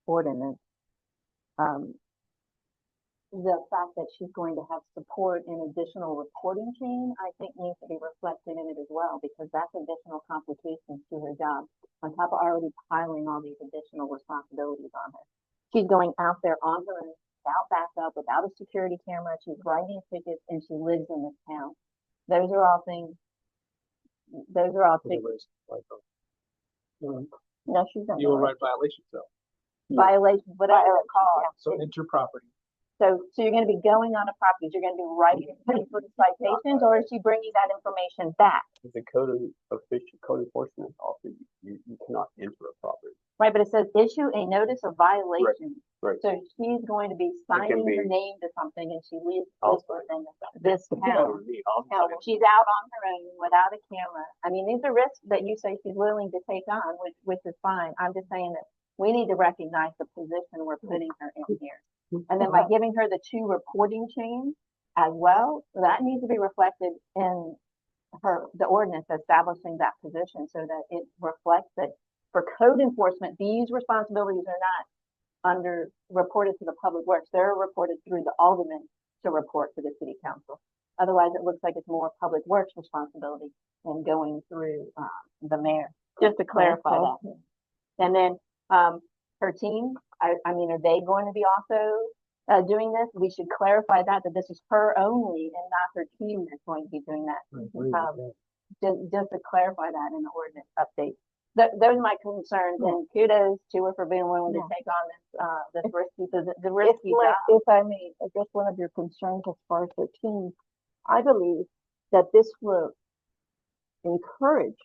ordinance, the fact that she's going to have support in additional reporting chain, I think needs to be reflected in it as well, because that's additional complications to her job, on top of already piling all these additional responsibilities on her. She's going out there on her own, without backup, without a security camera, she's writing tickets, and she lives in this town. Those are all things, no, she's not. You will write violations though. Violations, whatever it's called. So enter property. So you're gonna be going on a property, you're gonna be writing for the citations, or is she bringing that information back? as a code enforcement officer, you cannot enter a property. Right, but it says issue a notice of violation. right. So she's going to be signing be- her name to something, and she lives I'll- in this Not town. me, Now, she's out on her own without a camera. I mean, these are risks that you say she's willing to take on, which is fine. I'm just saying that we need to recognize the position we're putting her in here. And then by giving her the 2 reporting chains as well, that needs to be reflected in the ordinance establishing that position, so that it reflects that for code enforcement, these responsibilities are not reported to the public works. They're reported through the alderman to report to the city council. Otherwise, it looks like it's more public works responsibility than going through the mayor, just to clarify that. And then her team, I mean, are they going to be also doing this? We should clarify that this is her only and not her team that's going to be doing that. Just to clarify that in the ordinance update. Those are my concerns, and kudos to her for being willing to take on this risky, the risky job. If I may address one of your concerns as far as their team, I believe that this will encourage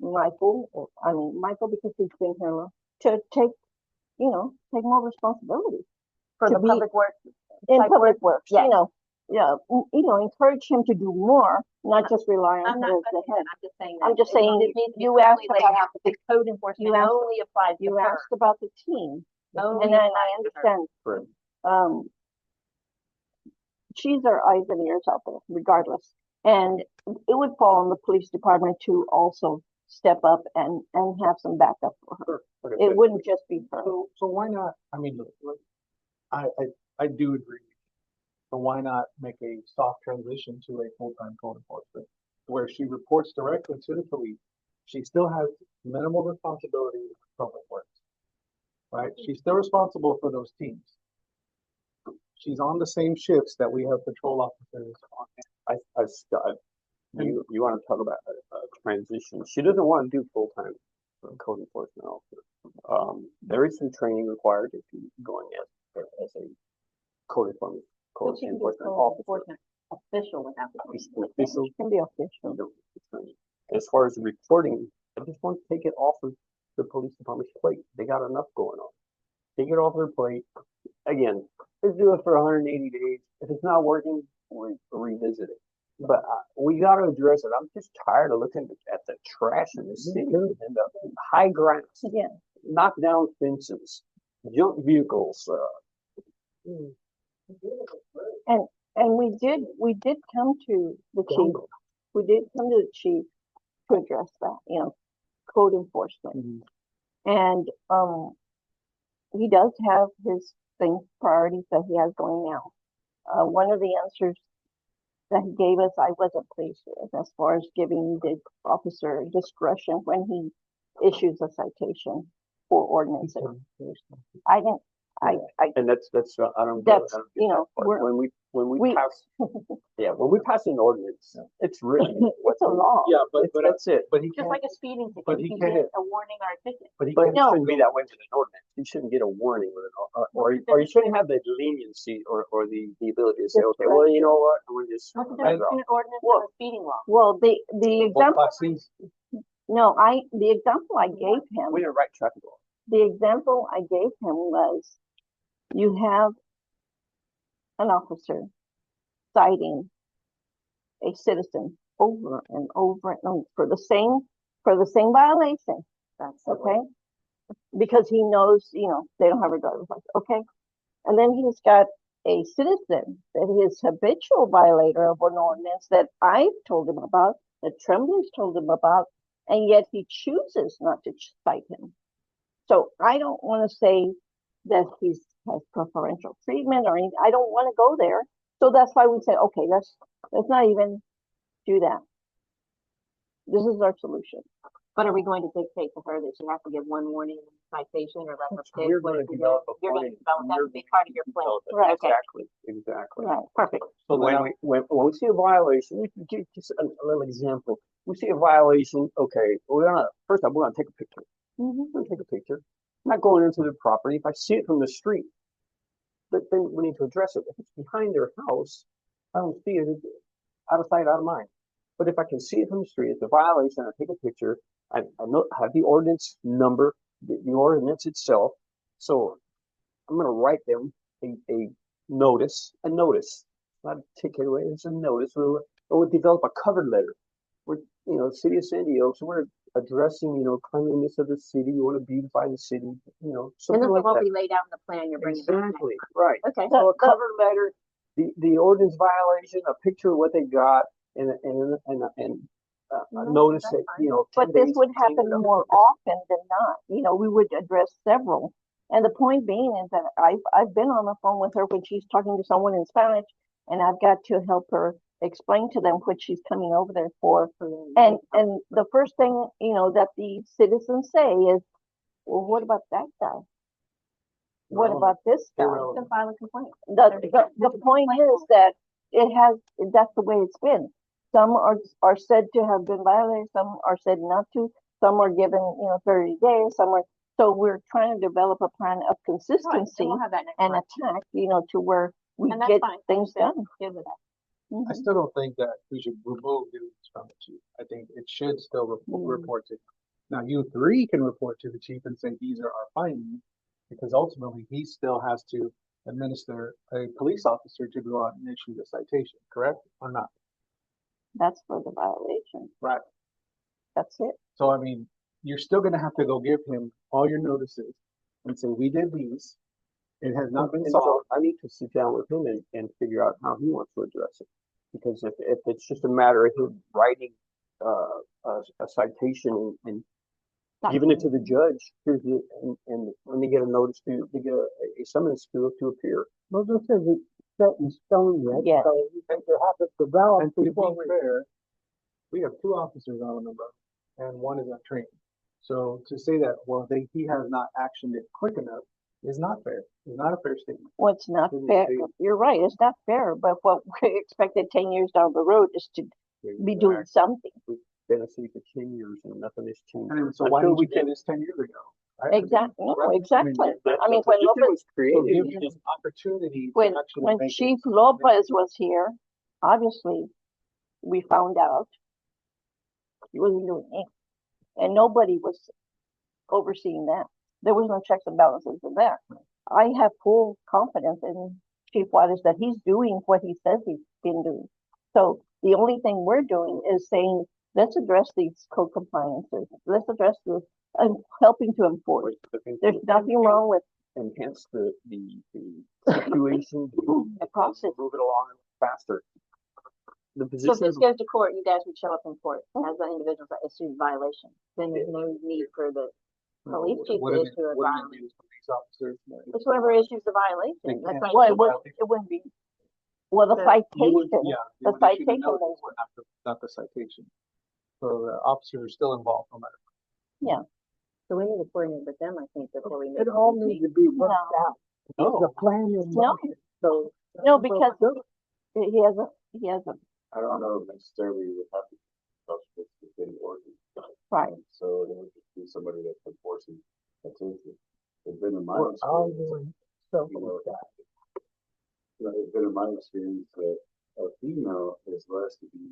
Michael, because he's been here long, to take more responsibility For to the be public works. in type public work, works, yes. encourage him to do more, not just rely on I'm her not as the questioning head. that, I'm just saying I'm that. just saying, it needs to be you asked clearly laid about out that the code enforcement you asked- only applies to You her. asked about the team, Only and I applies to her. understand. Correct. She's our eyes and ears out there, regardless. And it would fall on the police department to also step up and have some backup for her. Sure. Like I It said, wouldn't just be her. So why not, I mean, look, I do agree. So why not make a soft transition to a full-time code enforcement where she reports directly to the police? She still has minimal responsibility in public works, right? She's still responsible for those teams. She's on the same shifts that we have patrol officers on. you want to talk about a transition. She doesn't want to do full-time code enforcement officer. There is some training required if you're going as a code enforcement But she can be officer. enforcement official without the police. Official. She can be official. As far as the reporting, I just want to take it off of the police department's plate. They got enough going on. Take it off their plate. Again, let's do it for 180 days. If it's not working, we revisit it. But we got to address it. I'm just tired of looking at the trash in the city and the high grass, Yeah. knock down fences, junk vehicles. And we did come to the chief. We did come to the chief to address that, code enforcement. And he does have his priorities that he has going now. One of the answers that he gave us, I wasn't pleased with, as far as giving the officer discretion when he issues a citation for ordinances. I didn't. And that's I don't. That's, I don't get that part. when we pass when we pass an ordinance, it's written. It's a law. Yeah, but That's it. but he Just can't. like a speeding ticket, but he you can't- get a warning or a ticket. But he But can't. it shouldn't be that way with an ordinance. You shouldn't get a warning with an or you shouldn't have the leniency or the ability to say, okay, well, you know what, I'm gonna just What's the write difference it off. between an ordinance and a speeding law? Well, the Both example, Class Cs. no, the example I gave him, We didn't write traffic law. the example I gave him was, you have an officer citing a citizen over and over and over for the same violation. That's Okay? Because he knows, they don't have a driver's license. Okay? And then he's got a citizen that is habitual violator of an ordinance that I've told him about, that Tremblay's told him about, and yet he chooses not to cite him. So I don't want to say that he has preferential treatment or anything. I don't want to go there. So that's why we say, okay, let's not even do that. This is our solution. But are we going to dictate to her that she has to give one warning citation or let her pick? We're what going to to do? develop a You're going plan. to develop that to be part of your plan. Right. Okay. Exactly. Right. Perfect. So When we see a violation, we can give just a little example. We see a violation. Okay, first off, we're gonna take a picture. Mhm. We're gonna take a picture. I'm not going into the property. If I see it from the street, but then we need to address it. If it's behind their house, I don't see it. It's out of sight, out of mind. But if I can see it from the street, it's a violation. I take a picture. I have the ordinance number, the ordinance itself. So I'm going to write them a notice, not a ticket away. It's a notice. We'll develop a cover letter. We're, City of San Diego, so we're addressing, cleanliness of the city. We want to beautify the city, And something this like will that. be laid out in the plan you're bringing back. Exactly, right. Okay. So a cover letter, the ordinance violation, a picture of what they got, and a notice that, 10 But this days would happen clean it up. more often than not. We would address several. And the point being is that I've been on the phone with her when she's talking to someone in Spanish, and I've got to help her explain to them what she's coming over there for. And the first thing, that the citizens say is, well, what about that guy? What about this guy? Irrelevant. Then file a complaint. The point is that that's the way it's been. Some are said to have been violated, some are said not to, some are given, 30 days, so we're trying to develop a plan of Right, consistency and we'll have that next and month. attack, to where we And that's get fine. things done. Good with that. Mhm. I still don't think that we should remove duties from the chief. I think it should still report to. Now, you three can report to the chief and say, these are our findings, because ultimately he still has to administer a police officer to go out and issue the citation, correct or not? That's for the violation. Right. That's it. So I mean, you're still gonna have to go give him all your notices and say, we did these. It has not been And so solved. I need to sit down with him and figure out how he wants to address it. Because if it's just a matter of him writing, a citation and giving it to the judge, and when they get a notice they get a summons to appear. Well, this isn't set in stone yet, Yeah. so you have to have it developed And to be before we. fair, we have 2 officers on the road and 1 is untrained. So to say that, well, he has not actioned it quick enough is not fair. It's not a fair statement. Well, it's not Didn't fair. say- You're right. It's not fair. But what we expected 10 years down the road is to be doing something. We've been a city for 10 years and nothing has changed. And so why Until didn't you we do this 10 years ago? Right? Exactly. No, Right? exactly. that- I mean, the when position Lopez, was So created, give it him just- an opportunity to when actually make Chief it. Lopez was here, obviously, we found out he wasn't doing anything, and nobody was overseeing that. There was no checks and balances in there. I have full confidence in Chief Waters that he's doing what he says he's been doing. So the only thing we're doing is saying, let's address these code compliances. Let's address this and helping to enforce. There's nothing wrong with enhance the situation, the process. move it along faster. The So if position this is goes to court, you guys would show up in court as the individuals that issued violation. Then there's no need for the police chief What to do they- issue a what do they violation. do as police officers? It's whoever issues the violation. They That's can't. like, Well, Well, it wouldn't be. Well, the So You would- citation, yeah, you the would issue the citation notice, is- but not the citation. So the officers are still involved no matter. so we need to coordinate with them, I think, before we make. It all needs to be worked out. No. The plan is. No. So. no, because he has a, I don't know if necessarily you would have to touch with the city ordinance. right. So it would just be somebody that's enforcing that's it. It's been in my We're all experience, doing stuff you know, like that. it's been in my experience that a female is less to be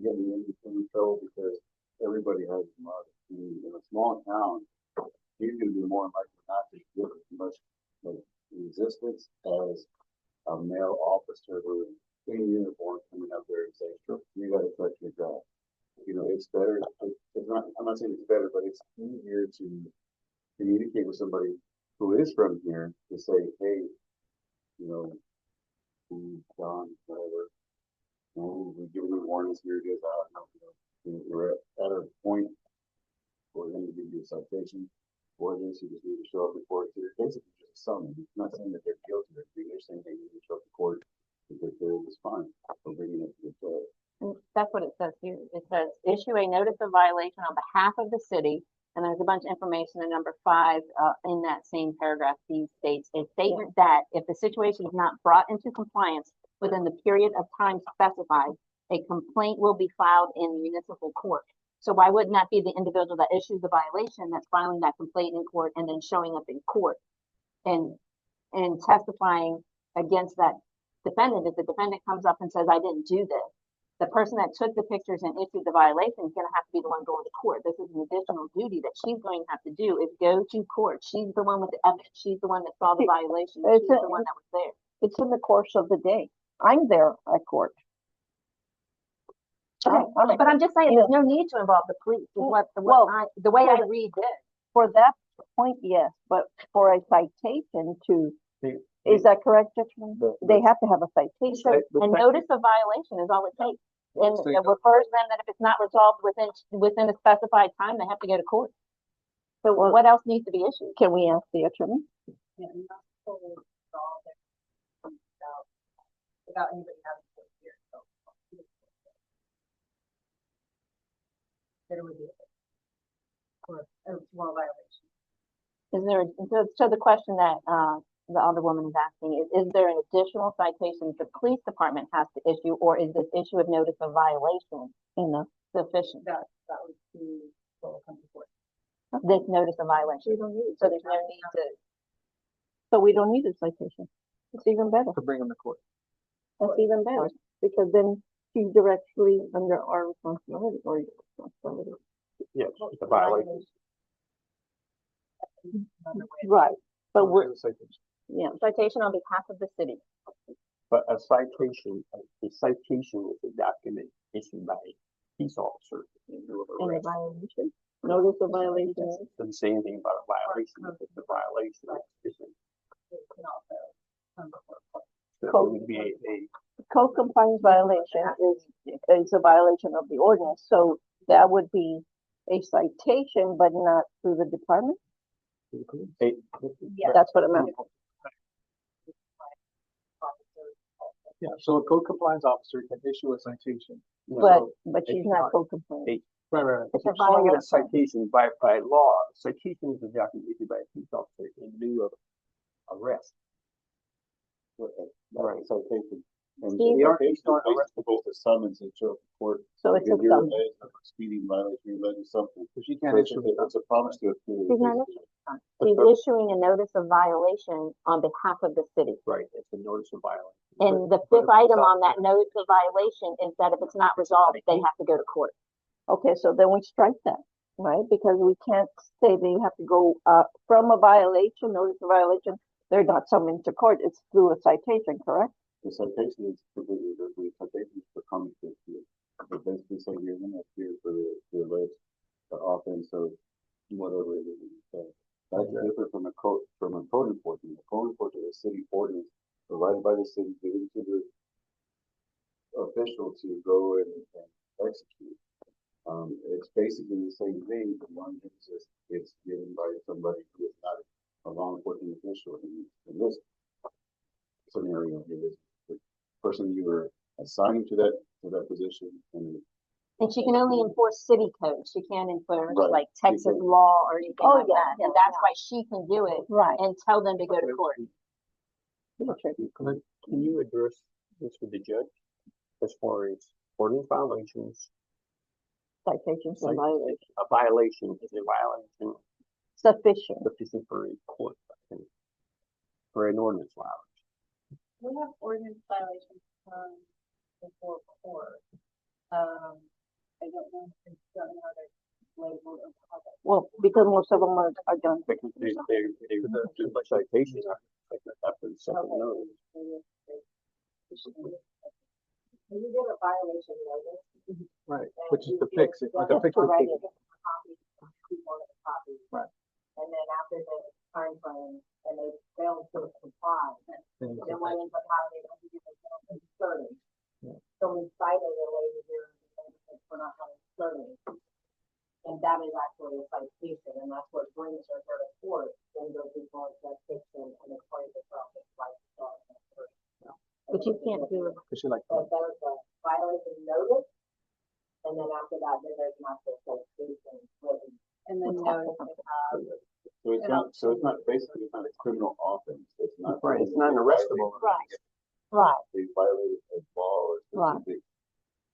getting in trouble because everybody has a mother. In a small town, you're gonna be more likely not to give as much like, resistance as a male officer who is in uniform coming up there and saying, you gotta touch your job. You know, it's better, it's not, I'm not saying it's better, but it's easier to communicate with somebody who is from here to say, hey, you know, John, whatever, you know, we're giving you warnings here, it is out, you know, we're at a point where we're gonna give you a citation for this, you just need to show up in court, so it's basically just a summons. It's not saying that they're guilty, they're saying, hey, you need to show up in court, because there is fine, for bringing it to the judge. And that's what it says here. It says issue a notice of violation on behalf of the city. And there's a bunch of information in number 5 in that same paragraph. These states a statement that if the situation is not brought into compliance within the period of time specified, a complaint will be filed in municipal court. So why wouldn't that be the individual that issues the violation that's filing that complaint in court and then showing up in court and testifying against that defendant? If the defendant comes up and says, I didn't do this, the person that took the pictures and issued the violation is going to have to be the one going to court. This is an additional duty that she's going to have to do is go to court. She's the one with the evidence. She's the one that saw the violation. She's the one that was there. It's in the course of the day. I'm there at court. Okay, but I'm just saying, there's no need to involve the police. Is what the way I read this. For that point, yes, but for a citation to, is that correct, Judge? They have to have a citation. A notice of violation is all it takes. And State it refers them that if it's not resolved within a specified time, they have to go to court. So what else needs to be issued? Can we ask the attorney? Without anybody having to hear, so. That it would be a small violation. Is there, so the question that the Alderwoman is asking is there an additional citation the police department has to issue, or is this issue of notice of violation Enough. sufficient? That would be what will come to court. This notice of violation. So there's no need to. So we don't need a citation. It's even better. To bring them to court. That's even better, because then she's directly under our responsibility or your responsibility. yeah, it's a violation. Right, but we're, Citation. Yeah, citation on behalf of the city. But a citation is a document issued by a peace officer in lieu of And a arrest. violation, notice of violation. Doesn't say anything about a violation, if it's a violation, it's different. So it would be a Code compliance violation is a violation of the ordinance, so that would be a citation, but not through the department? That's what I meant. Yeah, so a code compliance officer can issue a citation. But she's not code compliant. Right. It's a calling it a violation. citation by law. Citation is a document issued by a police officer in lieu of arrest. Right, citation. And Steve, the citation is basically just a summons and show up in court. So it's a If you're summons. alleged of a speeding violation, you're alleged of something. So she So can't issue. it's a promise to appear. She's not She's issuing a notice of violation on behalf of the city. Right, it's a notice of violation. And the fifth item on that notice of violation is that if it's not resolved, they have to go to court. Okay, so then we strike that, right? Because we can't say they have to go from a violation, notice of violation, they're not summoned to court, it's through a citation, correct? The citation is completely different. Citation is for common sense. But basically say you're gonna appear for the alleged offense of whatever it is. So that's different from a code enforcement. A code enforcement is a city ordinance provided by the city given to the official to go and execute. It's basically the same thing, but one is just it's given by somebody who is not a law enforcement official in this scenario. It is the person you were assigned to that position, and And she can only enforce city code. She can't enforce Right. like Texas can- law or anything Oh, like yeah, that. yeah, And that's yeah. why she can do it Right. and tell them to go to court. Can you address this with the judge as far as ordinance violations? Citations for Like- violation. A violation is a violation Sufficient. sufficient for a court, for an ordinance violation. We have ordinance violations before court. I don't know if it's done how they're labeled or how they. Well, because most of them are done. They do by citation after the second notice. You get a violation notice. Right, which is to fix it, like a fix it. Right. Right. And then after the time frame, and they fail to comply, then what ends up happening is you get a thirty. Yeah. So we cited a lady here for not having thirty. And that is actually a citation, and that's what brings her to court, then those people that fix them and according to process like. But you can't do it. Cause she like, So there's a violation notice, and then after that, then there's an actual citation written. And then notice So it's not basically it's not a criminal offense. It's not Right, it's not an arrestable. Right. Right. They violated a law or Right. specific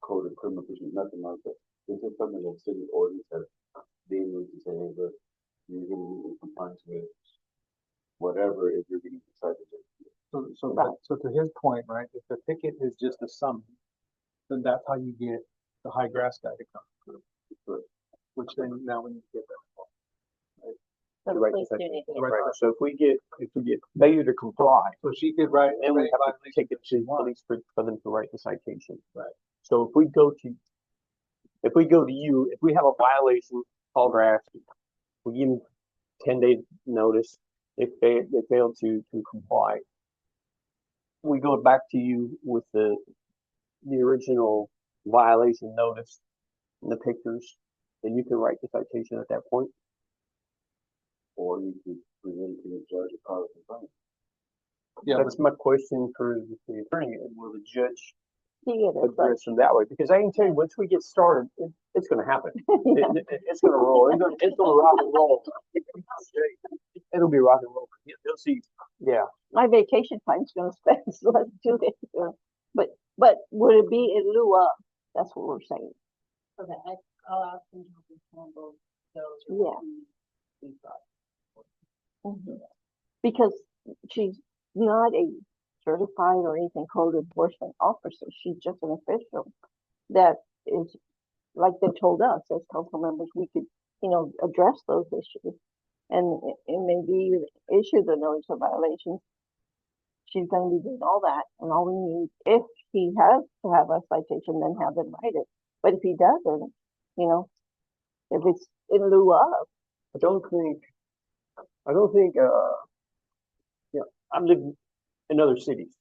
code of criminal procedure, nothing like that. This is something that city ordinance has deemed to say, hey, look, you're gonna be in compliance with whatever if you're getting cited. so to his point, right, if the ticket is just a summons, then that's how you get the high grass guy to come through. Which then now we need to get that. So the Right, police do exactly. need to get. Right, so if we get failure to comply, So she could write. then we have to take it to police for them to write the citation. Right. So if we go to you, if we have a violation, Paul Graff, we give them 10-day notice, if they fail to comply, we go back to you with the original violation notice and the pictures, then you can write the citation at that point. Or you could present it to the judge a cause of complaint. Yeah, That's my question for the attorney, and will the judge See it as address them that way? Because I can tell you, once we get started, it's gonna happen. It's gonna roll. It's gonna rock and roll. It'll be rock and roll. You'll see. Yeah. My vacation time's gonna spend, so let's do this. But would it be in lieu of? That's what we're saying. Okay, I'll ask them to handle those. Yeah. Mhm. Because she's not a certified or anything code enforcement officer. She's just an official that is, like they told us as council members, we could, address those issues and maybe issue the notice of violations she's gonna be doing all that, and all we need, if he has to have a citation, then have them write it. But if he doesn't, you know, if it's in lieu of, I don't think, yeah, I've lived in other cities.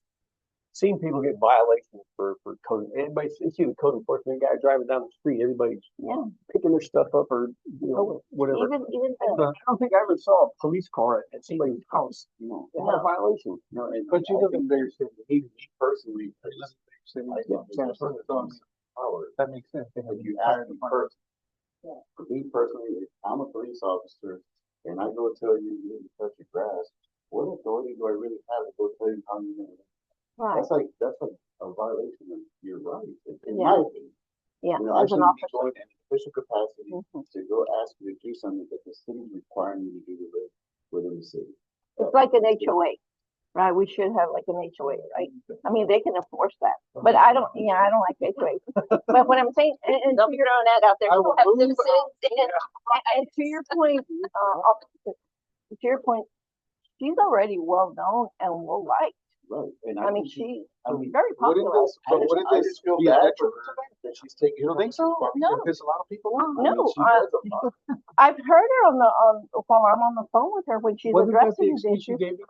Seen people get violations for code, everybody, you see the code enforcement guy driving down the street, everybody's yeah, picking their stuff up or, you know, whatever. even I don't think I ever saw a police car at somebody's house, you know, they had a violation. You know, But you live in bigger city. Me personally, You live in bigger city. I think San it's Antonio, some power. that makes sense. They have If you fire ask me department. for me personally, if I'm a police officer and I go tell you you need to touch your grass, what authority do I really have to go tell you how you're gonna? right, That's like a violation of your rights, in Yeah. my opinion. yeah, You know, I as an shouldn't be officer. going in an official capacity Mhm. to go ask you to do something that the city's requiring you to do to live within the city. It's like an HOA, right? We should have like an HOA, right? I mean, they can enforce that, but I don't like HOAs. But what I'm saying, and Don't be throwing that out there. I We will don't have move citizens. and to your point, officer, to your point, she's already well known and well liked. Right, and I mean, think she's I mean, very Wouldn't popular. this, but wouldn't I this just feel be a bad for detriment her to that? that she's taking. You don't think so? No. It piss a lot of people off. I mean, No, she does a lot. I've heard her while I'm on the phone with her when she's Wasn't that the addressing these excuse you issues. gave me?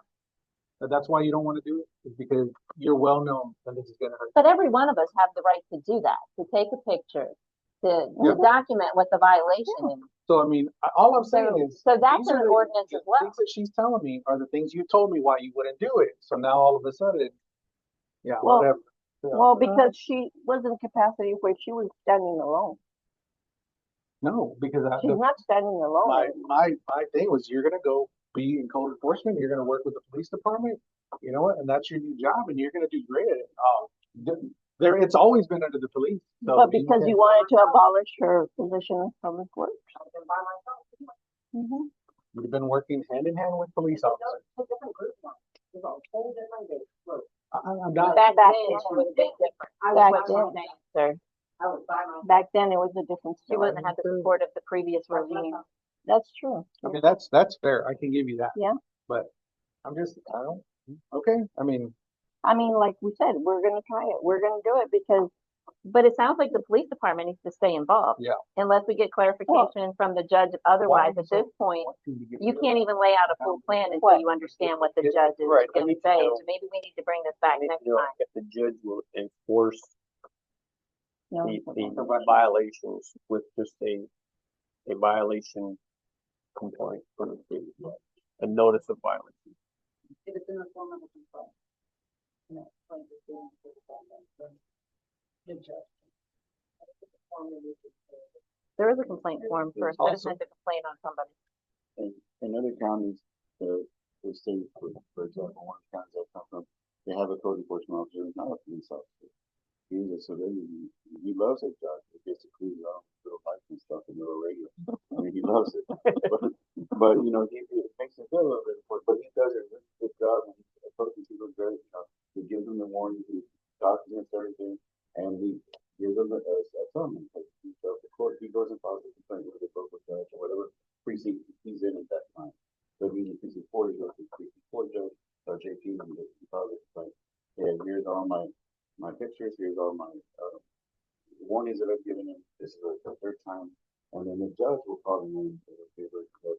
That's why you don't want to do it, is because you're well known and this is gonna hurt. But every one of us have the right to do that, to take a picture, to Yeah. document what the violation is. So, I mean, all I'm saying So, is. so that's these are an the- ordinance the as well. Things that she's telling me are the things you told me why you wouldn't do it. So now all of a sudden, yeah, Well, whatever. Yeah. Well, because she was in a capacity where she was standing alone. No, because She's not standing alone. my thing was you're gonna go be in code enforcement, you're gonna work with the police department, you know what, and that's your new job and you're gonna do great at it. There, it's always been under the police. So But because can- you wanted to abolish her position in public works. Mhm. You've been working hand in hand with police officers. I'm not, Back Back then, then. she would have been different. Back That's what I'm then. saying, sir. Back then, it was a different She story. wouldn't have had the support of the previous regime. That's true. I mean, that's fair, I can give you that. Yeah. But I don't, okay, I mean, Like we said, we're gonna try it. We're gonna do it because But it sounds like the police department needs to stay involved. Yeah. Unless we get clarification from the judge otherwise, at this point, you can't even lay out a full plan until you understand what the judge is Right, I gonna need to say. know. So maybe we need to bring this back next You know, time. if the judge will enforce you know, the violations with just a violation complaint from the city, a notice of violation. If it's in the form of a complaint. And that's going to be the judge. There is a complaint form for a Also- citizen to complain on somebody. In other counties, the state, for example, one of the counties I come from, they have a code enforcement officer who's not a police officer. He's a civilian. He loves his job. He gets to cruise around with little bikes and stuff and little radio. I mean, he loves it. But you know, it makes him feel a little bit important. But he does a really good job when he's approaching people very, he gives them the warning, he documents everything, and he gives them a summons. He tells the court, he goes and files a complaint with the local judge or whatever precinct he's in at that time. So he's in precinct 4, he goes to precinct 4 judge, or JP, and he files a complaint. And here's all my pictures, here's all my warnings that I've given him. This is the third time. And then the judge will probably give it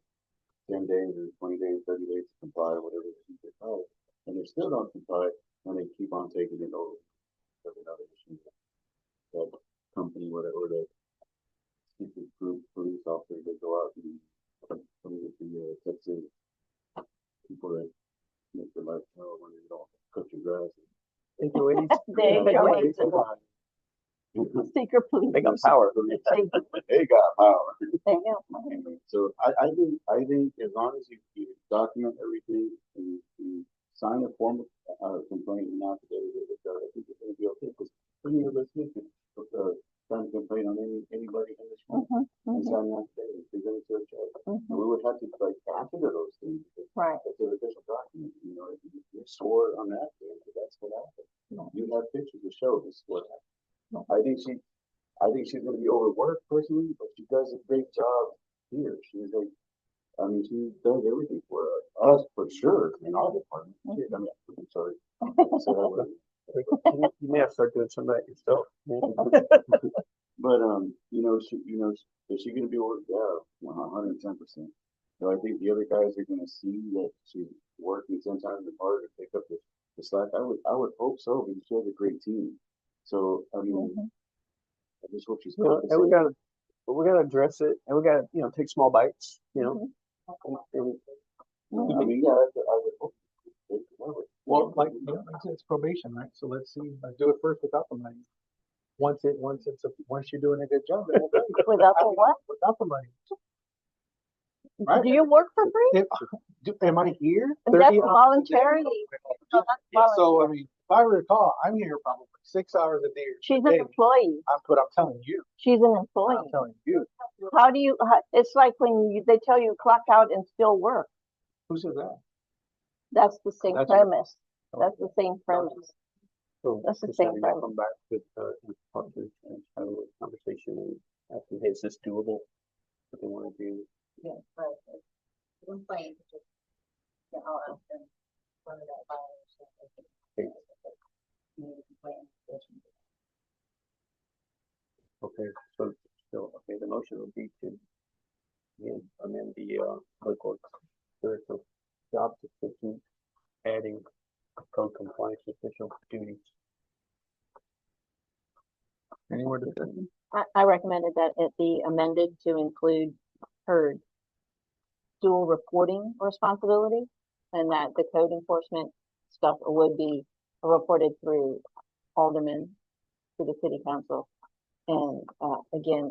10 days or 20 days, 30 days to comply, whatever they call it. And they still don't comply, and they keep on taking it over. There's another issue. That company, whatever, that secret group police officers that go out and some of the Texas people that make their life hell when they don't cut your grass. There you go. Secret police. They got power. They got power. There you go. So I think as long as you document everything and you sign a form of complaint and affidavit with the judge, I think it's gonna be okay. Because any of us can sign a complaint on anybody in this room and sign an affidavit, present it to a judge. And we would have to answer to those things. Because Right. it's an official document. You know, you swore on that day, that's what happened. You have pictures to show this is what happened. I think she's gonna be overworked personally, but she does a great job here. She's like, I mean, she does everything for us for sure in our department. I mean, I'm sorry, So, you may have to start doing some of that yourself. But, is she gonna be working? Yeah, 110%. So I think the other guys are gonna see that she's working 10 times as hard to pick up the slack. I would hope so, because she has a great team. So, I mean, I just hope she's. You know, and we gotta address it, and we gotta, take small bites, and I mean, yeah, I would hope. Well, like it's probation, right? So let's see, let's do it first without the money. Once you're doing a good job, then we'll pay you. Without the what? Without the money. Right? Do you work for free? Am I here? That's 30 hours a day? voluntary. No, that's Yeah, so, voluntary. I mean, if I recall, I'm here probably 6 hours a day. She's an employee. But I'm telling you, She's an I'm employee. telling you. How do you, it's like when they tell you clock out and still work. Who said that? That's the same That's- premise. That's the same premise. so That's the just same having problem. Come back with, partners and have a conversation and ask them, hey, is this doable? What they wanna do. Yeah, right. One thing, just, yeah, I'll ask them, whether that violation. Okay, the motion would be to, again, amend the, public works director job description, adding code compliance official duties. Any more discussion? I recommended that it be amended to include her dual reporting responsibility and that the code enforcement stuff would be reported through aldermen to the city council. And, again,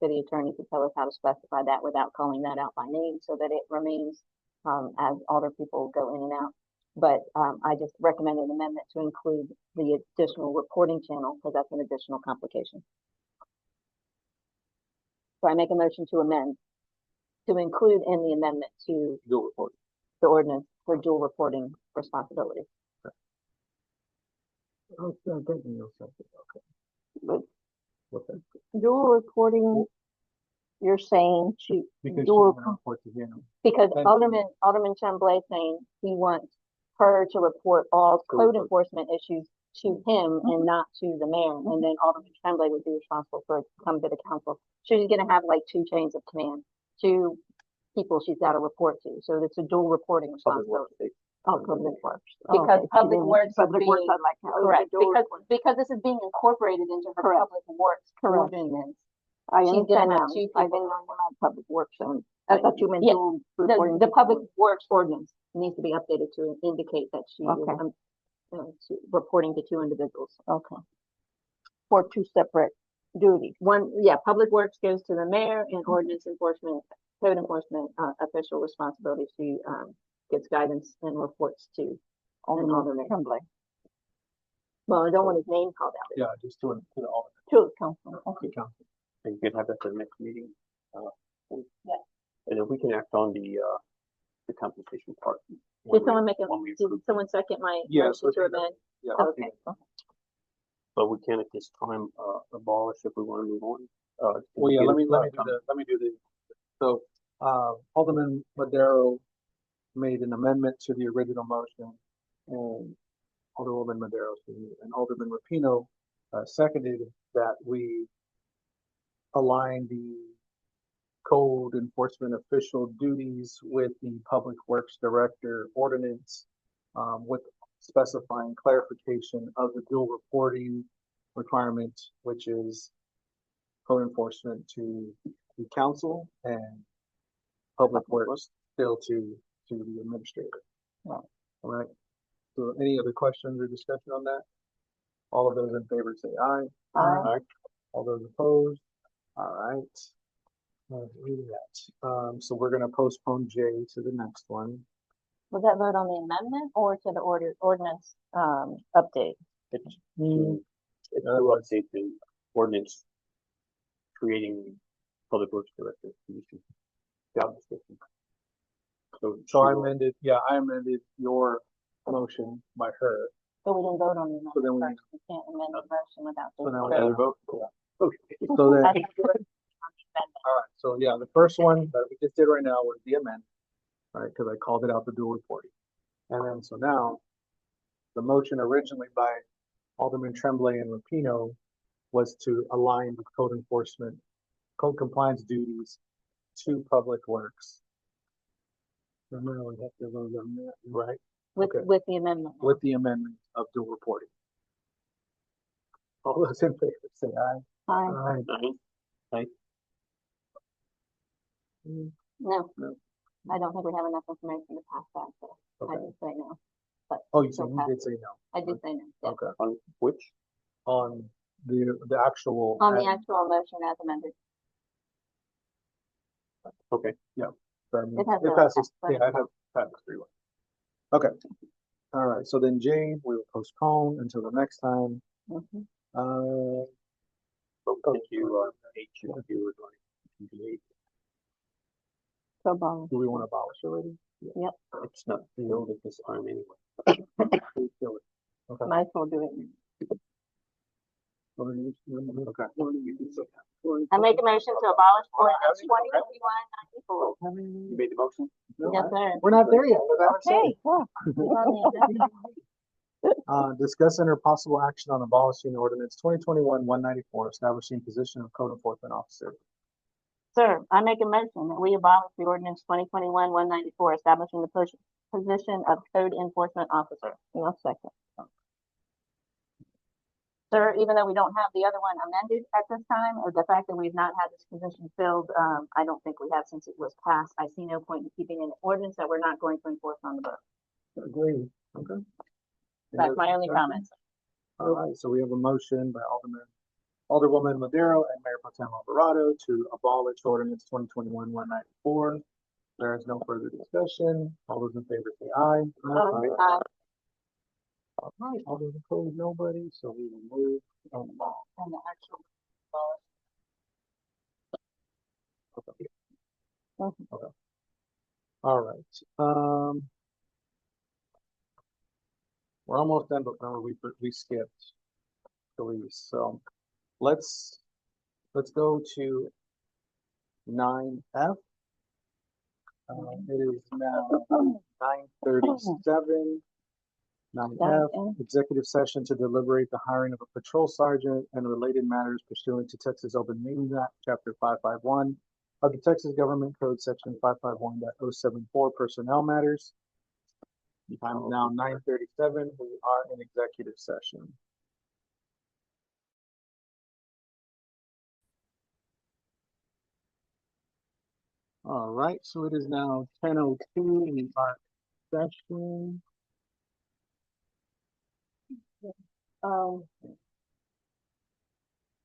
city attorney could tell us how to specify that without calling that out by name so that it remains, as other people go in and out. But, I just recommended an amendment to include the additional reporting channel because that's an additional complication. So I make a motion to amend, to include in the amendment to Dual report. the ordinance for dual reporting responsibility. Oh, so I'm thinking you'll say it, okay. But What's that? dual reporting, you're saying to Because dual, she's gonna report to him. because and- Alderman Chamblay saying he wants her to report all code enforcement issues to him and not to the mayor, and then Alderman Tremblay would be responsible for it to come to the council. She's gonna have like two chains of command, two people she's gotta report to, so it's a dual reporting Public works, responsibility. Oh, public works. Because Okay, public then works is Public works, being- I'd like to have a Correct, dual because, report. because this is being incorporated into her Correct. public works Correct. ordinance. I she's gonna understand have now, two I people. didn't know you meant public works, I thought you meant Yeah, dual reporting. The public works ordinance needs to be updated to indicate that she is, Okay. reporting to two individuals. Okay. For two separate duties. One, yeah, public works goes to the mayor and ordinance enforcement, code enforcement, official responsibility. She, gets guidance and reports to Alderman Tremblay, well, I don't want his name called out. Yeah, just to the alderman. to the council. Okay, council. and you can have that for the next meeting. Yeah. And then we can act on the compensation part. Did someone make a, when we did approve. someone second my Yes, motion to let's do that. amend? Yeah. Okay. But we can at this time, abolish if we wanna move on. Well, yeah, let me do the, so, Alderman Madero made an amendment to the original motion, and Alderwoman Madero, and Alderman Rapino, seconded that we align the code enforcement official duties with the Public Works Director ordinance, with specifying clarification of the dual reporting requirement, which is code enforcement to the council and Public Works still to the administrator. All right. So any other questions or discussion on that? All of those in favor say aye. Aye. All those opposed? All right. Reading that. So we're gonna postpone J to the next one. Was that vote on the amendment or to the ordinance, update? It's Mm, to update the ordinance creating Public Works Director position, job description. So I amended your motion by her. So we didn't vote on the So then amendment first, we can't amend the motion without. So now we the- gotta vote. Okay. So then, I think we're on the amendment. all right, so yeah, the first one that we just did right now was the amendment, right, because I called it out the dual reporting. And then, so now, motion originally by Alderman Tremblay and Rapino was to align the code enforcement, code compliance duties to Public Works. Remember, we have to vote on that. Right, With, Okay. with the amendment. with the amendment of dual reporting. All those in favor say aye. Aye. Aye. No. No. I don't think we have enough information to pass that, so I Okay. did say no. But Oh, you still said you pass did it. say no. I did say no, yeah. Okay. On which? On the actual. On the actual motion as amended. Okay. It has It a- passes, but- yeah, I have passes 3-1. Okay. All right, so then J, we will postpone until the next time. Mhm. Thank you, H, if you were going to be. So ball. Do we want to abolish already? It's not filled at this time anyway. Please fill it. Okay. Might as well do it. Okay. I make a motion to abolish ordinance 2021-94. You made the motion? Yes, sir. We're not there yet. What I was saying. Okay, cool. It's on the agenda. Discuss under possible action on abolishing ordinance 2021-194, establishing position of code enforcement officer. Sir, I make a motion that we abolish the ordinance 2021-194, establishing the position of code enforcement officer. No second. Sir, even though we don't have the other one amended at this time, or the fact that we've not had this position filled, I don't think we have since it was passed. I see no point in keeping an ordinance that we're not going to enforce on the books. Agree. Okay. That's my only comment. All right, so we have a motion by Alderwoman Madero and Mayor Pro Tem Alvarado to abolish ordinance 2021-194. There is no further discussion. All those in favor say aye. Aye. All right, all those opposed, nobody, so we will move on. On the actual. Okay. All right, we're almost done, but remember we skipped police, so let's go to 9F. It is now 9:37. 9F, executive session to deliberate the hiring of a patrol sergeant and related matters pursuant to Texas Open Meetings Act, Chapter 551 of the Texas Government Code, Section 551.074, personnel matters. The time is now 9:37. We are in executive session. All right, so it is now 10:02. We are in session.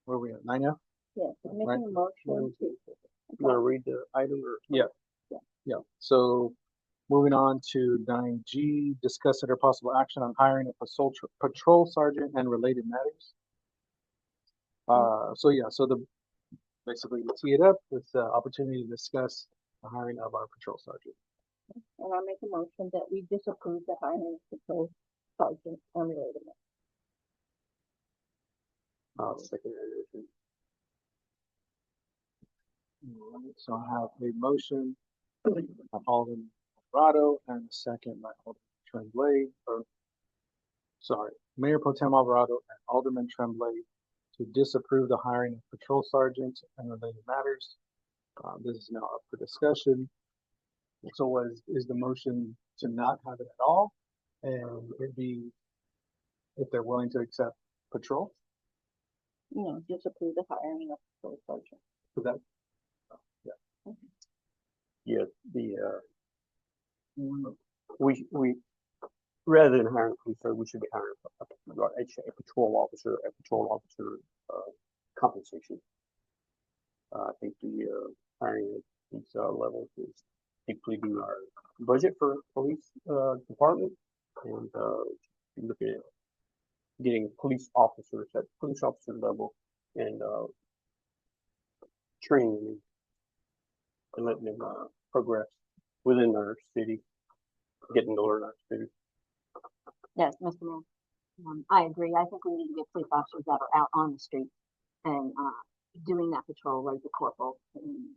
Where are we at? 9F? Yes, I'm Right. making a motion to. You wanna read the item or? Yeah, so moving on to 9G, discuss under possible action on hiring a patrol sergeant and related matters. Basically to tee it up, it's the opportunity to discuss the hiring of our patrol sergeant. And I make a motion that we disapprove the hiring of patrol sergeant and related matters. Second edition. All right, so I have a motion by Alderman Alvarado and a second by Alderman Tremblay, Mayor Pro Tem Alvarado and Alderman Tremblay to disapprove the hiring of patrol sergeant and related matters. This is now up for discussion. So is the motion to not have it at all? And it'd be if they're willing to accept patrol? Disapprove the hiring of patrol sergeant. So that, Yeah, we, rather than hiring a police officer, we should be hiring a patrol officer, compensation. I think the, hiring at these, levels is depleting our budget for police, department. And, looking at getting police officers at police officer level and, training and letting them, progress within our city, getting to learn our city. Yes, Mr. Mayor. I agree. I think we need to get police officers that are out on the street and, doing that patrol like the corporal and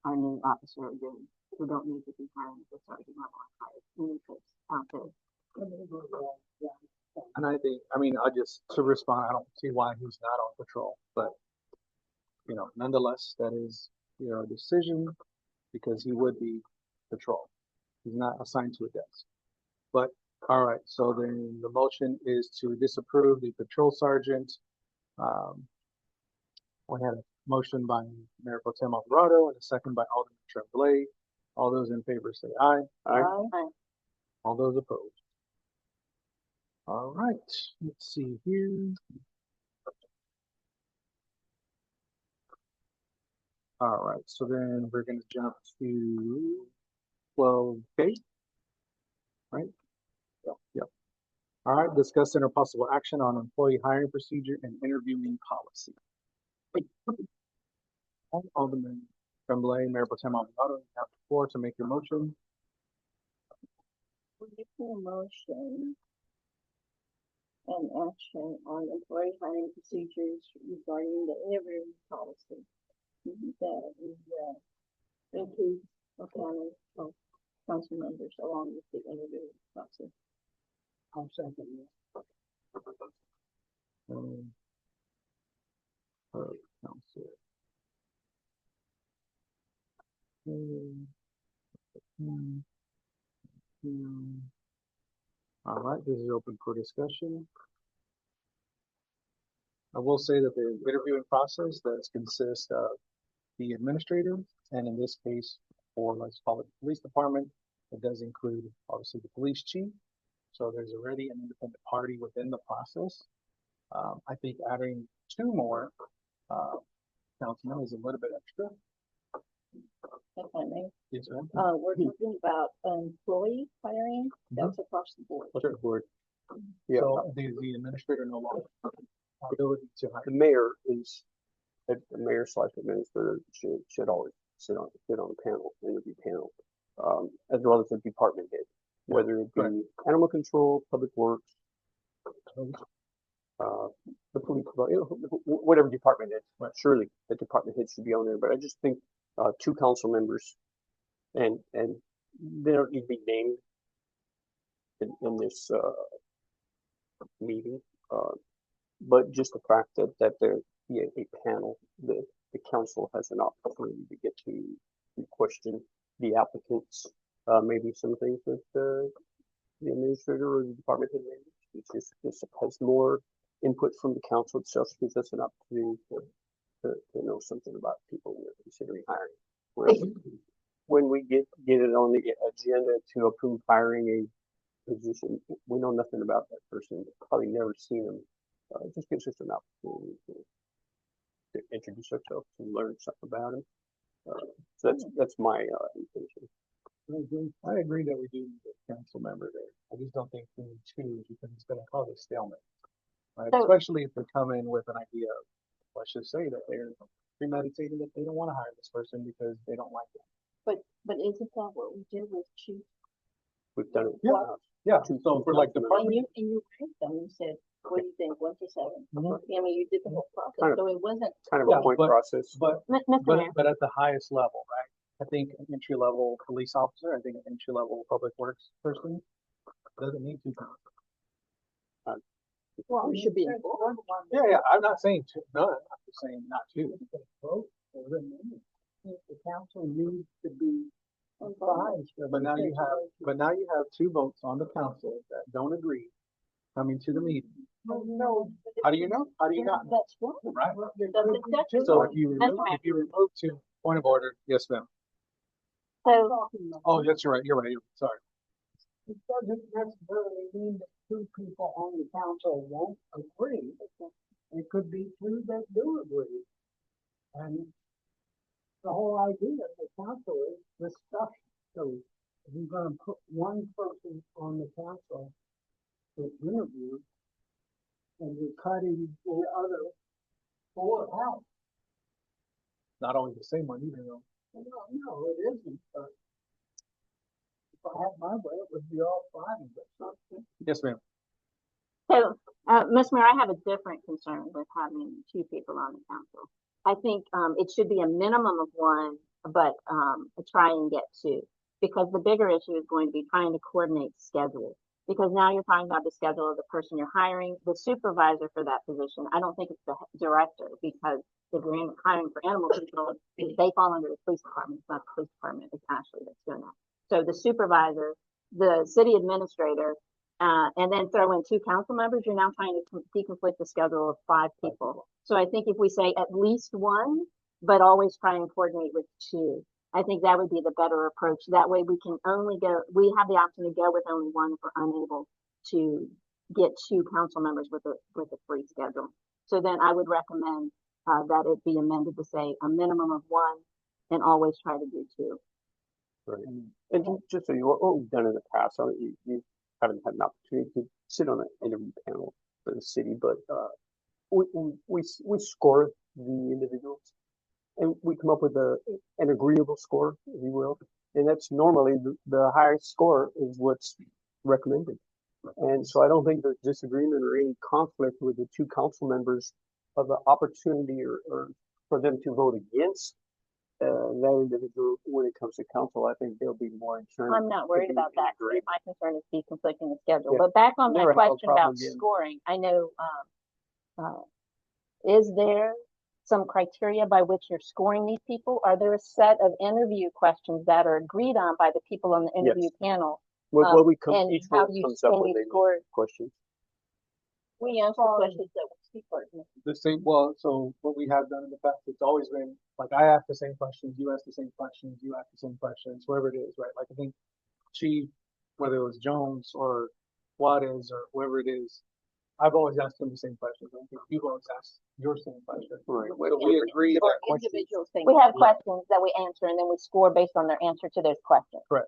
our new officer are doing. We don't need to be hiring the sergeant level higher. We need folks out there. And I think, I mean, I just, to respond, I don't see why he's not on patrol, but, you know, nonetheless, that is your decision because he would be patrol. He's not assigned to a desk. But, all right, so then the motion is to disapprove the patrol sergeant. We had a motion by Mayor Pro Tem Alvarado and a second by Alderman Tremblay. All those in favor say aye. Aye. All those opposed. All right, let's see here. All right, so then we're gonna jump to 12K, right? Yep. All right, discuss and possible action on employee hiring procedure and interviewing policy. Alderman Tremblay, Mayor Pro Tem Alvarado, you have the floor to make your motion. We're making a motion and action on employee hiring procedures regarding the interviewing policy. That is, includes a panel of council members along with the interviewing process. I'll second that. Council. All right, this is open for discussion. I will say that the interviewing process does consist of the administrator, and in this case, or let's call it the police department, it does include obviously the police chief. So there's already an independent party within the process. I think adding two more councilmen is a little bit extra. If I may. Yes, ma'am. We're talking about employee hiring, that's across the board. Sure. Board. Yeah, So the administrator no longer has the ability to hire. the mayor is, the mayor / administrator should always sit on the panel, interview panel, as well as the department head, whether it be Correct. animal control, public works, the police, whatever department it is. Right. Surely the department head should be on there, but I just think two council members, and they don't need to be named in this meeting, but just the fact that there be a panel, the council has an opportunity to get to question the applicants, maybe some things that the administrator or the department head maybe. It's just has more input from the council itself, gives us an opportunity to know something about people we're considering hiring. Whereas when we get it on the agenda to approve hiring a position, we know nothing about that person, probably never seen them. It just gives us an opportunity to introduce ourselves and learn something about them. So that's my intention. I agree that we do need a council member there. I just don't think we need two because it's going to cause a stalemate. Right? So- Especially if they come in with an idea of, let's just say that they're premeditating that they don't want to hire this person because they don't like it. But isn't that what we did with chief? We've done it. Yeah. Yeah, so for like And department, you ranked them, you said, what do you think, 1 to 7? Mhm. I mean, you did the whole Kind process, of. so it wasn't, Kind of Yeah, a point but- process. but Mr. Mayor, but at the highest level, right? I think an entry level police officer, I think an entry level public works person doesn't need to. well, we should be There's involved. one Yeah, I'm not saying none. I'm just saying not two. vote for them. The council needs to be advised. of But the now you have, situation. but now you have two votes on the council that don't agree coming to the meeting. No. How do you know? How do you not? know? That's wrong. Right. That's exactly So right. if you remove two, point of order, yes, ma'am. so Oh, that's right. You're right. Sorry. It doesn't necessarily mean that two people on the council won't agree. It could be two that do agree. And the whole idea of the council is discussion. So if you're gonna put one person on the council to interview, and you're cutting the other four out. Not always the same one either, though. No, it isn't, but if I had my way, it would be all five, but something. Yes, ma'am. So, Ms. Mayor, I have a different concern with having two people on the council. I think, it should be a minimum of one, but, try and get two. Because the bigger issue is going to be trying to coordinate schedules. because now you're talking about the schedule of the person you're hiring, the supervisor for that position. I don't think it's the director, because if you're hiring for animal control, they fall under the police department. It's not the police department, it's Ashley that's doing that. So the supervisor, the city administrator, and then throw in 2 council members, you're now trying to deconflict the schedule of 5 people. So I think if we say at least 1, but always try and coordinate with 2, I think that would be the better approach. That way we can only go, we have the option to go with only 1 if we're unable to get 2 council members with a free schedule. So then I would recommend that it be amended to say a minimum of 1 and always try to do 2. Right. And just so you, what we've done in the past, I mean, you haven't had an opportunity to sit on an interview panel for the city, but we score the individuals, and we come up with an agreeable score, if you will, and that's normally the highest score is what's recommended. And so I don't think there's disagreement or any conflict with the 2 council members of the opportunity or for them to vote against that individual when it comes to council. I think they'll be more insurance. I'm not worried about that. My concern is deconflicting the schedule. Yeah. But back on my Never have a question about problem again. scoring, I know, is there some criteria by which you're scoring these people? Are there a set of interview questions that are agreed on by the people on the interview panel? What we come, and each how one do you comes up with a score? question. We answer questions that we speak for. The same, well, so what we have done in the past, it's always been, like, I ask the same questions, you ask the same questions, you ask the same questions, whoever it is, right? Like, I think Chief, whether it was Jones or Juarez or whoever it is, I've always asked them the same questions. I think you've always asked your same question. Right. So we agree that Individual things. We have questions that we answer, and then we score based on their answer to those questions. Correct.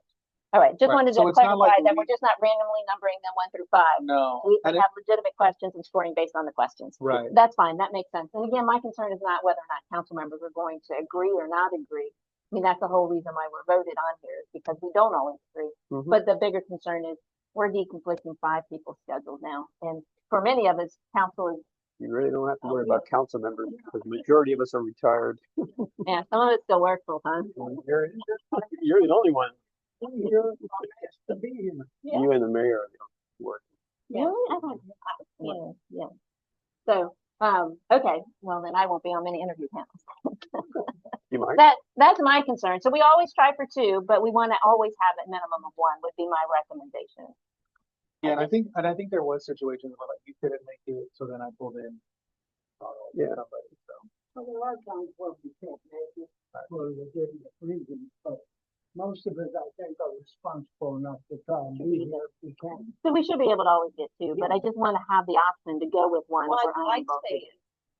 All right, just Right. wanted So to it's not clarify like that we- we're just not randomly numbering them 1 through 5. no, We and have legitimate questions and scoring based on the questions. right. That's fine, that makes sense. And again, my concern is not whether or not council members are going to agree or not agree. I mean, that's the whole reason why we're voted on here, is because we don't always agree. Mhm. But the bigger concern is we're deconflicting 5 people's schedules now. And for many of us, council is, You really don't have to worry about council members because the majority of us are retired. yeah, some of us still work full time. You're the only one. You're nice to be here. Yeah. You and the mayor are the only work. Really? I don't, yeah. So, okay, well then I won't be on many interview panels. You might. That's my concern. So we always try for 2, but we want to always have a minimum of 1 would be my recommendation. Yeah, and I think there was situations where, like, you couldn't make it, so then I pulled in Yeah. somebody, so. Well, there are times where we can't make it for legitimate reasons, but most of us, I think, are responsible enough to try and be here if we can. So we should be able to always get 2, but I just want to have the option to go with 1 Well, if we're I'd unable to say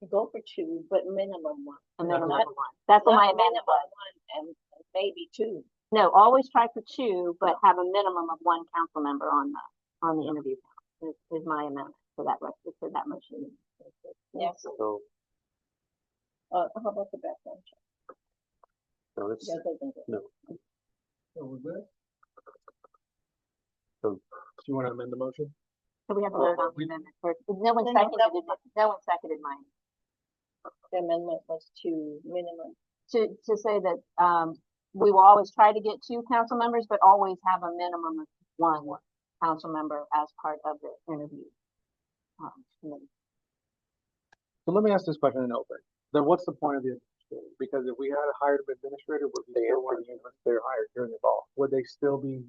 get go for 2, but minimum 1. a minimum not- of 1. That's what my Not amendment was. minimum 1 and maybe 2. No, always try for 2, but have a minimum of 1 council member on the interview panel is my amendment to that motion. Yes. So, How about the background check? no, it's, Yes, I think it- no. So we're good? So- Do you want to amend the motion? So we have to vote on the amendment first. No one No, seconded it. No one seconded mine. The amendment was to minimum. To say that, we will always try to get 2 council members, but always have a minimum of 1 council member as part of the interview. Committee. So let me ask this question in open. Then what's the point of the administrator? Because if we had a hired administrator, would we still want to use them if they're hired during the fall? Would there still be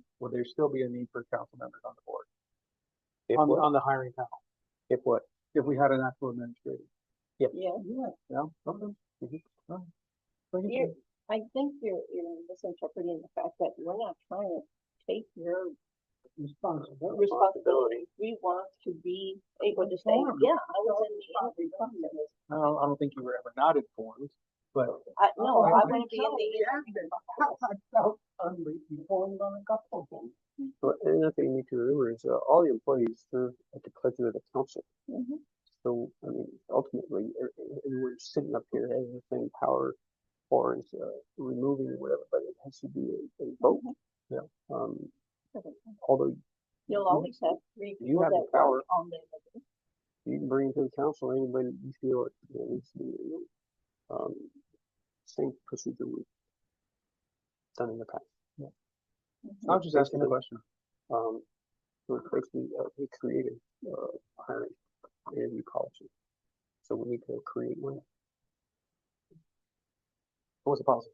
a need for council members on the board? If On, what? on the hiring panel, If what? if we had an actual administrator? Yeah. Yeah, okay. Oh, bring it You're, in. I think you're misinterpreting the fact that we're not trying to take your responsibility. We want to be able to say, yeah, I was in the interview process. I don't think you were ever not informed, but No, I think want to be in so, the yeah. interview process. I felt uninformed on a couple of things. But another thing you need to remember is all the employees serve at the pleasure of the council. Mhm. So, I mean, ultimately, everyone's sitting up here has the same power or is removing whatever, but it has to be a vote. Yeah. Although You'll always have 3 You people have the that power. work on the interview. you can bring to the council anybody you feel it needs to be removed. Same procedure we've done in the past. I was just asking the question. So it's basically, we created, hiring interview policy. So we need to create one. What's the policy?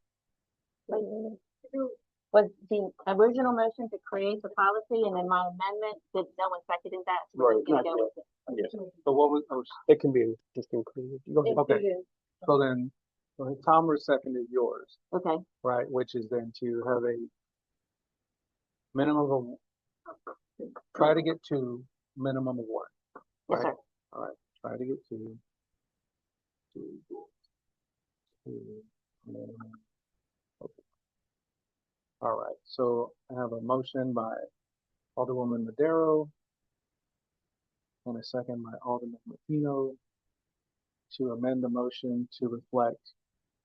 Was the original motion to create the policy and then my amendment, did no one seconded that? So we're just Right, gonna not go yet. with it. Yes, So what was, it can be just included. Go ahead. okay, so then, so Tom seconded yours, Okay, right, which is then to have a minimum of, try to get to minimum of one. yes, Right. sir. All right, try to get to minimum. Okay. All right, so I have a motion by Alderwoman Madero and a second by Alderman Martino to amend the motion to reflect,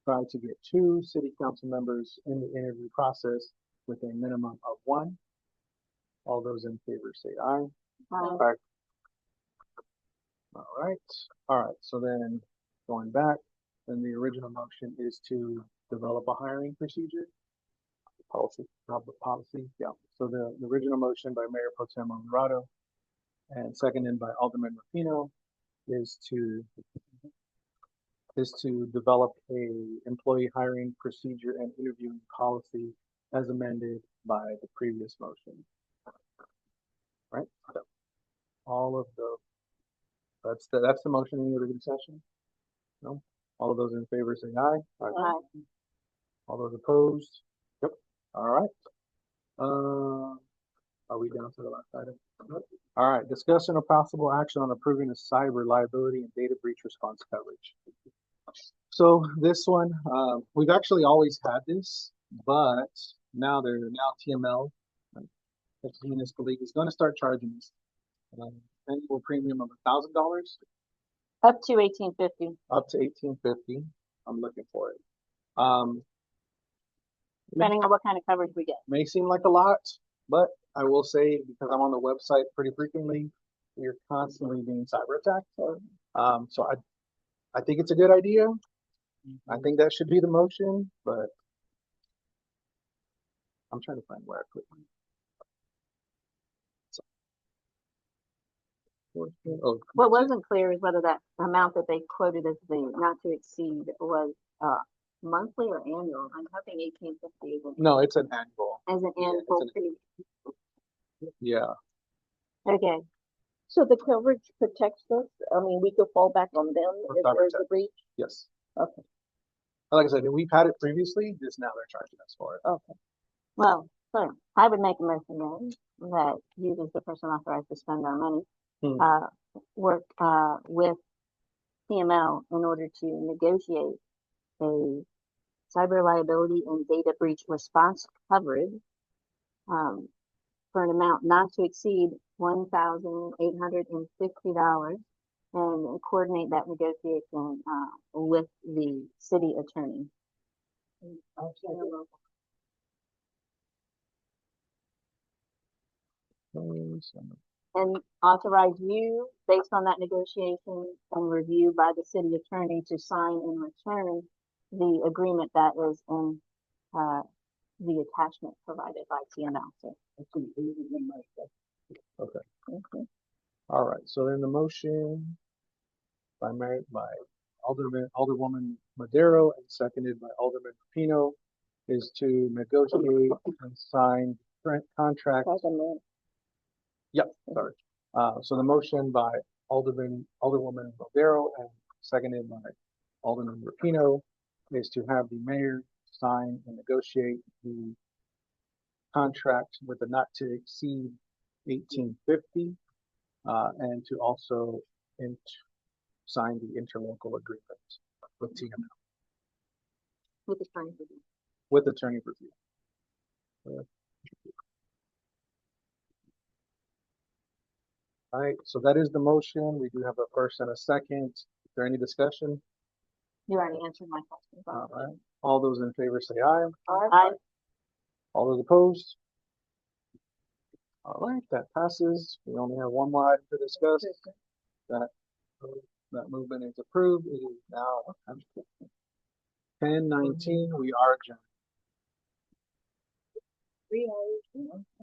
try to get 2 city council members in the interview process with a minimum of 1. All those in favor say aye. Aye. All right, so then going back, then the original motion is to develop a hiring procedure. Policy, yeah. So the original motion by Mayor Pro Tem Alvarado and seconded by Alderman Rapino is to develop a employee hiring procedure and interviewing policy as amended by the previous motion. Right? So all of the, that's the motion in the original session. No? All of those in favor say aye. Aye. All those opposed? Yep. All right. Are we down to the last item? All right. Discussion of possible action on approving a cyber liability and data breach response coverage. So this one, we've actually always had this, but now TML, the Municipal League, is going to start charging us annual premium of $1,000 Up to 1850. up to $1,850. I'm looking for it. Depending on what kind of coverage we get. May seem like a lot, but I will say, because I'm on the website pretty frequently, we are constantly being cyber attacked. So I think it's a good idea. I think that should be the motion, but I'm trying to find where I put mine. Oh, What wasn't clear is whether that amount that they quoted as the not to exceed was monthly or annual. I'm hoping 1850 is no, it's an annual. as an Yeah, annual it's fee. Yeah, Okay, So the coverage protects us? I mean, we could fall back on them For if cyber there's a attack. breach? yes. Okay, Like I said, we've had it previously, just now they're charging us for it. okay. well, so I would make a motion then that you as the person authorized to spend our money, work with CML in order to negotiate a cyber liability and data breach response coverage for an amount not to exceed $1,850 and coordinate that negotiation with the city attorney. And authorize you, based on that negotiation and review by the city attorney, to sign in return the agreement that is in the attachment provided by TML. So, Okay. All right, so then the motion by Alderwoman Madero and seconded by Alderman Pino is to negotiate and sign contract. Yep, sorry. So the motion by Alderwoman Madero and seconded by Alderman Rapino is to have the mayor sign and negotiate the contract with a not to exceed 1850, and to also sign the interlocal agreement with TML with the attorney review. with attorney review. All right, so that is the motion. We do have a first and a second. Is there any discussion? You already answered my question. All right. All those in favor say aye. Aye. All those opposed? All right, that passes. We only have one more item to discuss. That movement is approved. It is now 10:19. We are adjourned.